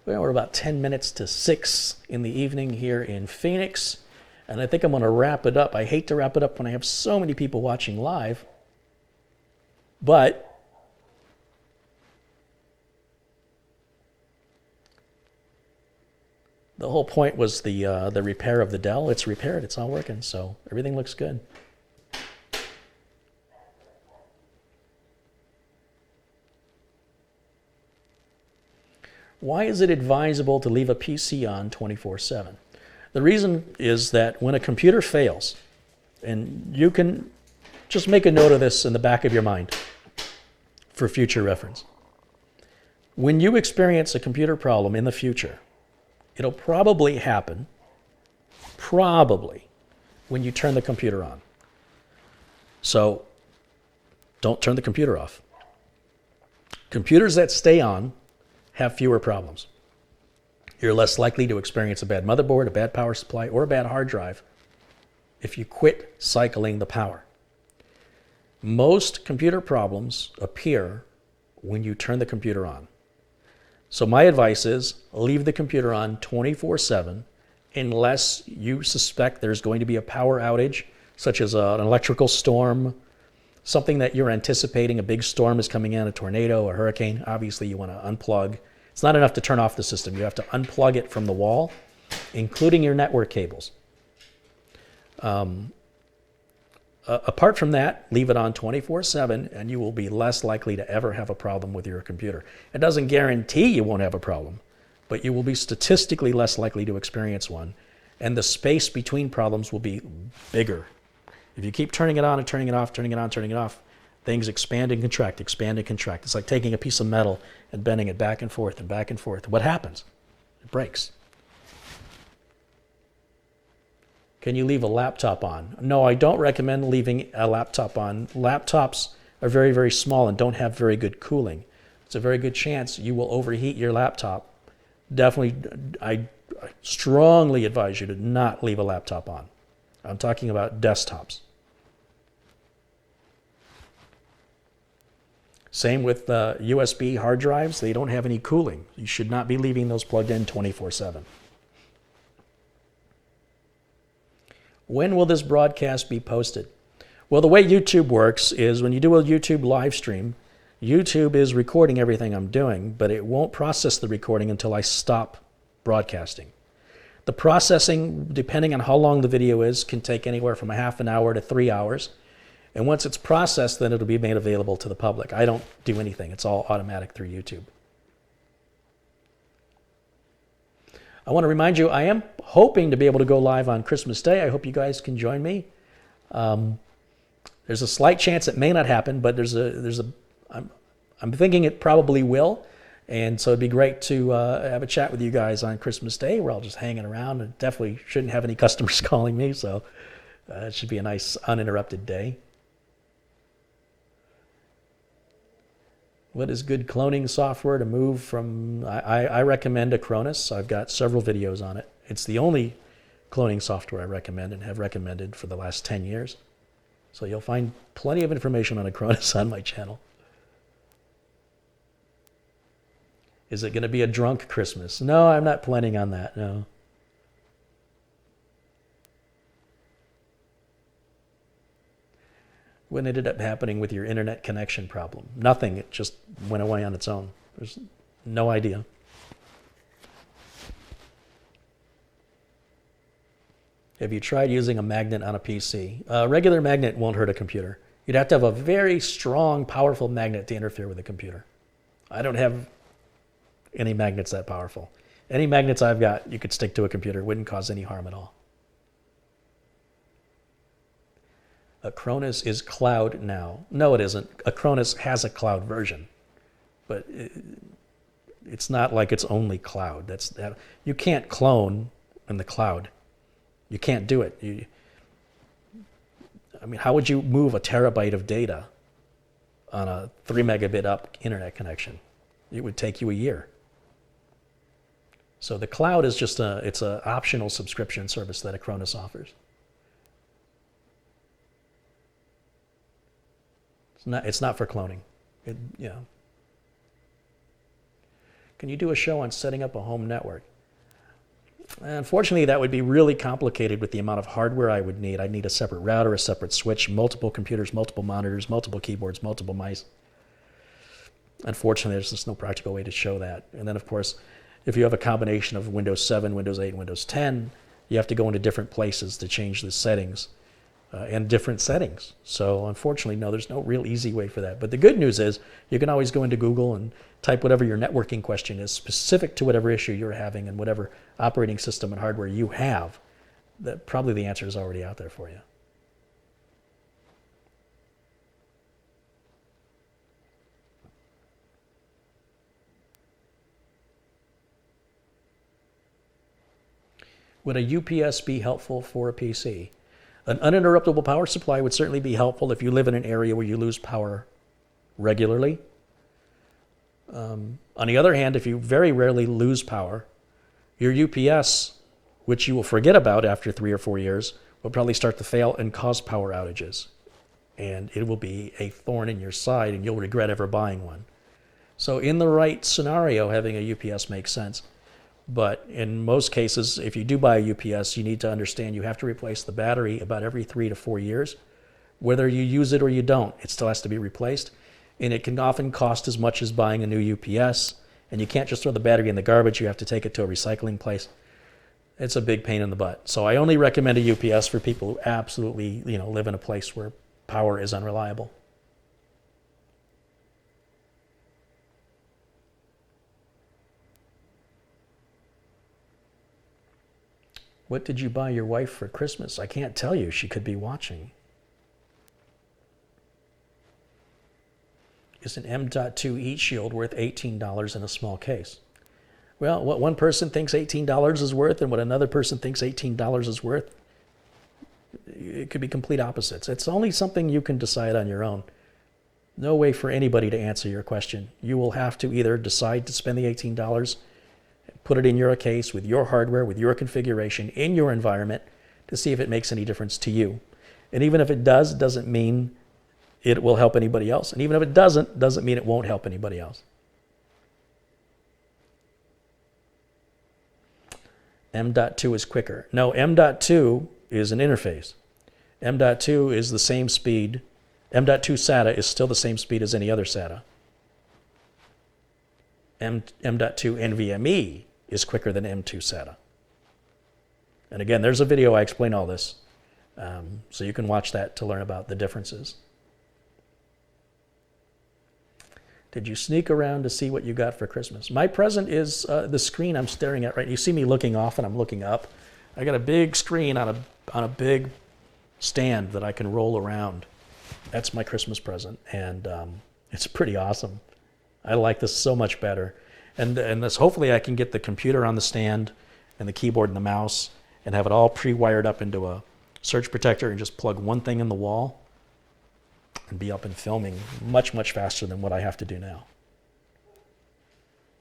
we're about 10 minutes to 6 in the evening here in Phoenix. And I think I'm going to wrap it up. I hate to wrap it up when I have so many people watching live. But the whole point was the repair of the Dell. It's repaired. It's all working. So everything looks good. Why is it advisable to leave a PC on 24/7? The reason is that when a computer fails, and you can just make a note of this in the back of your mind for future reference. When you experience a computer problem in the future, it'll probably happen, when you turn the computer on. So don't turn the computer off. Computers that stay on have fewer problems. You're less likely to experience a bad motherboard, a bad power supply, or a bad hard drive if you quit cycling the power. Most computer problems appear when you turn the computer on. So my advice is leave the computer on 24/7 unless you suspect there's going to be a power outage, such as an electrical storm, something that you're anticipating, a big storm is coming in, a tornado, a hurricane. Obviously you want to unplug. It's not enough to turn off the system. You have to unplug it from the wall, including your network cables. Apart from that, leave it on 24/7 and you will be less likely to ever have a problem with your computer. It doesn't guarantee you won't have a problem, but you will be statistically less likely to experience one, and the space between problems will be bigger. If you keep turning it on and turning it off, turning it on, turning it off, things expand and contract, expand and contract. It's like taking a piece of metal and bending it back and forth and back and forth. What happens? It breaks. Can you leave a laptop on? No, I don't recommend leaving a laptop on. Laptops are very, very small and don't have very good cooling. It's a very good chance you will overheat your laptop. Definitely, I strongly advise you to not leave a laptop on. I'm talking about desktops. Same with USB hard drives. They don't have any cooling. You should not be leaving those plugged in 24/7. When will this broadcast be posted? Well, the way YouTube works is when you do a YouTube live stream, YouTube is recording everything I'm doing, but it won't process the recording until I stop broadcasting. The processing, depending on how long the video is, can take anywhere from a half an hour to 3 hours. And once it's processed, then it'll be made available to the public. I don't do anything. It's all automatic through YouTube. I want to remind you, I am hoping to be able to go live on Christmas Day. I hope you guys can join me. There's a slight chance it may not happen, but I'm thinking it probably will. And so it'd be great to have a chat with you guys on Christmas Day. We're all just hanging around and definitely shouldn't have any customers calling me. So it should be a nice uninterrupted day. What is good cloning software to move from? I recommend Acronis. I've got several videos on it. It's the only cloning software I recommend and have recommended for the last 10 years. So you'll find plenty of information on Acronis on my channel. Is it going to be a drunk Christmas? No, I'm not planning on that, no. What ended up happening with your internet connection problem? Nothing. It just went away on its own. There's no idea. Have you tried using a magnet on a PC? A regular magnet won't hurt a computer. You'd have to have a very strong, powerful magnet to interfere with a computer. I don't have any magnets that powerful. Any magnets I've got, you could stick to a computer. It wouldn't cause any harm at all. Acronis is cloud now. No, it isn't. Acronis has a cloud version, but it's not like it's only cloud. You can't clone in the cloud. You can't do it. I mean, how would you move a terabyte of data on a 3 megabit up internet connection? It would take you a year. So the cloud is just it's an optional subscription service that Acronis offers. It's not for cloning. Can you do a show on setting up a home network? Unfortunately, that would be really complicated with the amount of hardware I would need. I'd need a separate router, a separate switch, multiple computers, multiple monitors, multiple keyboards, multiple mice. Unfortunately, there's just no practical way to show that. And then, of course, if you have a combination of Windows 7, Windows 8, and Windows 10, you have to go into different places to change the settings. And different settings. So unfortunately, no, there's no real easy way for that. But the good news is you can always go into Google and type whatever your networking question is specific to whatever issue you're having and whatever operating system and hardware you have. That probably the answer is already out there for you. Would a UPS be helpful for a PC? An uninterruptible power supply would certainly be helpful if you live in an area where you lose power regularly. On the other hand, if you very rarely lose power, your UPS, which you will forget about after 3 or 4 years, will probably start to fail and cause power outages. And it will be a thorn in your side, and you'll regret ever buying one. So in the right scenario, having a UPS makes sense. But in most cases, if you do buy a UPS, you need to understand you have to replace the battery about every 3 to 4 years. Whether you use it or you don't, it still has to be replaced. And it can often cost as much as buying a new UPS. And you can't just throw the battery in the garbage. You have to take it to a recycling place. It's a big pain in the butt. So I only recommend a UPS for people who absolutely, live in a place where power is unreliable. What did you buy your wife for Christmas? I can't tell you. She could be watching. Is an M.2 heat shield worth $18 in a small case? Well, what one person thinks $18 is worth and what another person thinks $18 is worth, it could be complete opposites. It's only something you can decide on your own. No way for anybody to answer your question. You will have to either decide to spend the $18, put it in your case with your hardware, with your configuration, in your environment to see if it makes any difference to you. And even if it does, it doesn't mean it will help anybody else. And even if it doesn't mean it won't help anybody else. M.2 is quicker. No, M.2 is an interface. M.2 is the same speed. M.2 SATA is still the same speed as any other SATA. M.2 NVMe is quicker than M.2 SATA. And again, there's a video I explain all this. So you can watch that to learn about the differences. Did you sneak around to see what you got for Christmas? My present is the screen I'm staring at right. You see me looking off and I'm looking up. I got a big screen on a big stand that I can roll around. That's my Christmas present, and it's pretty awesome. I like this so much better. And this, hopefully I can get the computer on the stand and the keyboard and the mouse and have it all pre-wired up into a surge protector and just plug one thing in the wall and be up and filming much, much faster than what I have to do now.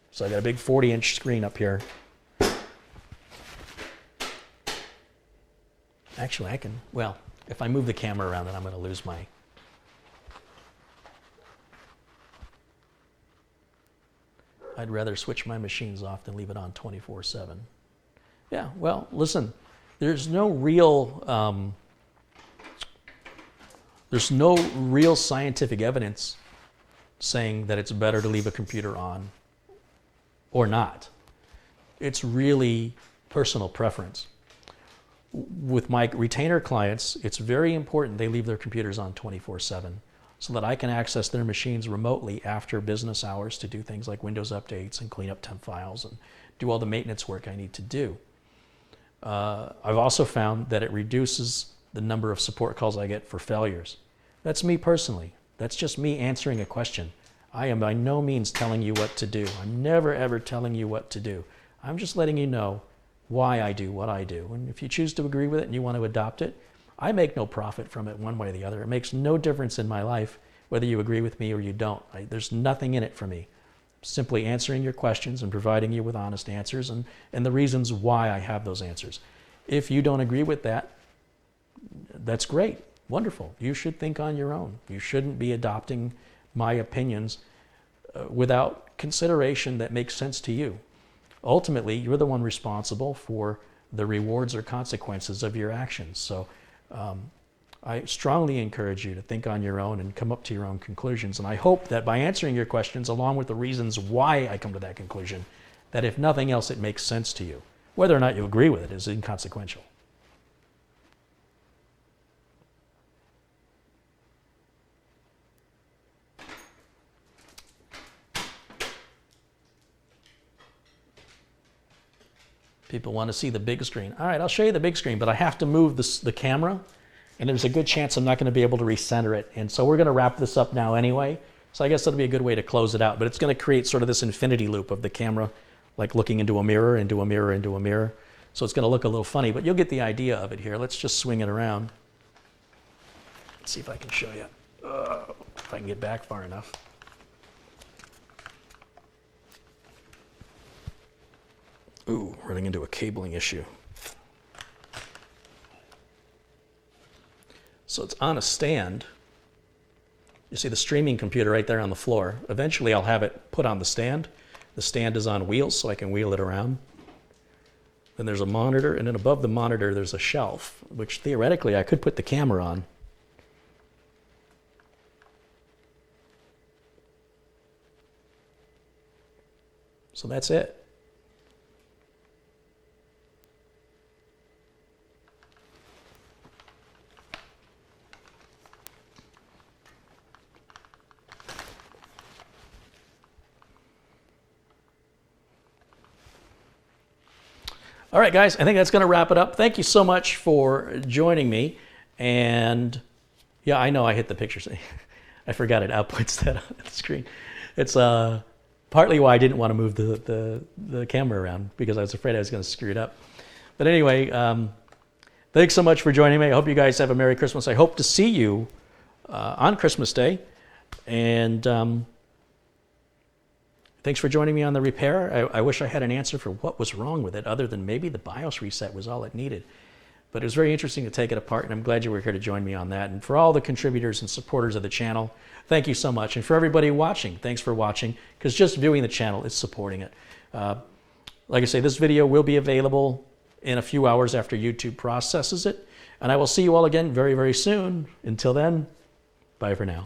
So I got a big 40-inch screen up here. Actually, I can, well, if I move the camera around, then I'm going to lose my... I'd rather switch my machines off than leave it on 24/7. Yeah, well, listen, there's no real scientific evidence saying that it's better to leave a computer on or not. It's really personal preference. With my retainer clients, it's very important they leave their computers on 24/7 so that I can access their machines remotely after business hours to do things like Windows updates and clean up temp files and do all the maintenance work I need to do. I've also found that it reduces the number of support calls I get for failures. That's me personally. That's just me answering a question. I am by no means telling you what to do. I'm never ever telling you what to do. I'm just letting you know why I do what I do. And if you choose to agree with it and you want to adopt it, I make no profit from it one way or the other. It makes no difference in my life whether you agree with me or you don't. There's nothing in it for me. Simply answering your questions and providing you with honest answers and the reasons why I have those answers. If you don't agree with that, that's great. Wonderful. You should think on your own. You shouldn't be adopting my opinions without consideration that makes sense to you. Ultimately, you're the one responsible for the rewards or consequences of your actions. So I strongly encourage you to think on your own and come up to your own conclusions. And I hope that by answering your questions, along with the reasons why I come to that conclusion, that if nothing else, it makes sense to you. Whether or not you agree with it is inconsequential. People want to see the big screen. All right, I'll show you the big screen, but I have to move the camera, and there's a good chance I'm not going to be able to recenter it. And so we're going to wrap this up now anyway. So I guess that'll be a good way to close it out. But it's going to create sort of this infinity loop of the camera, like looking into a mirror, into a mirror, into a mirror. So it's going to look a little funny, but you'll get the idea of it here. Let's just swing it around. Let's see if I can show you. If I can get back far enough. Ooh, running into a cabling issue. So it's on a stand, You see the streaming computer right there on the floor. Eventually I'll have it put on the stand. The stand is on wheels so I can wheel it around. Then there's a monitor, and then above the monitor there's a shelf, which theoretically I could put the camera on. So that's it. All right, guys, I think that's going to wrap it up. Thank you so much for joining me. And yeah, I know I hit the pictures. I forgot it outputs that on the screen. It's partly why I didn't want to move the camera around, because I was afraid I was going to screw it up. But anyway, thanks so much for joining me. I hope you guys have a Merry Christmas. I hope to see you on Christmas Day. And thanks for joining me on the repair. I wish I had an answer for what was wrong with it, other than maybe the BIOS reset was all it needed. But it was very interesting to take it apart, and I'm glad you were here to join me on that. And for all the contributors and supporters of the channel, thank you so much. And for everybody watching, thanks for watching, because just viewing the channel is supporting it. Like I say, this video will be available in a few hours after YouTube processes it. And I will see you all again very, very soon. Until then, bye for now.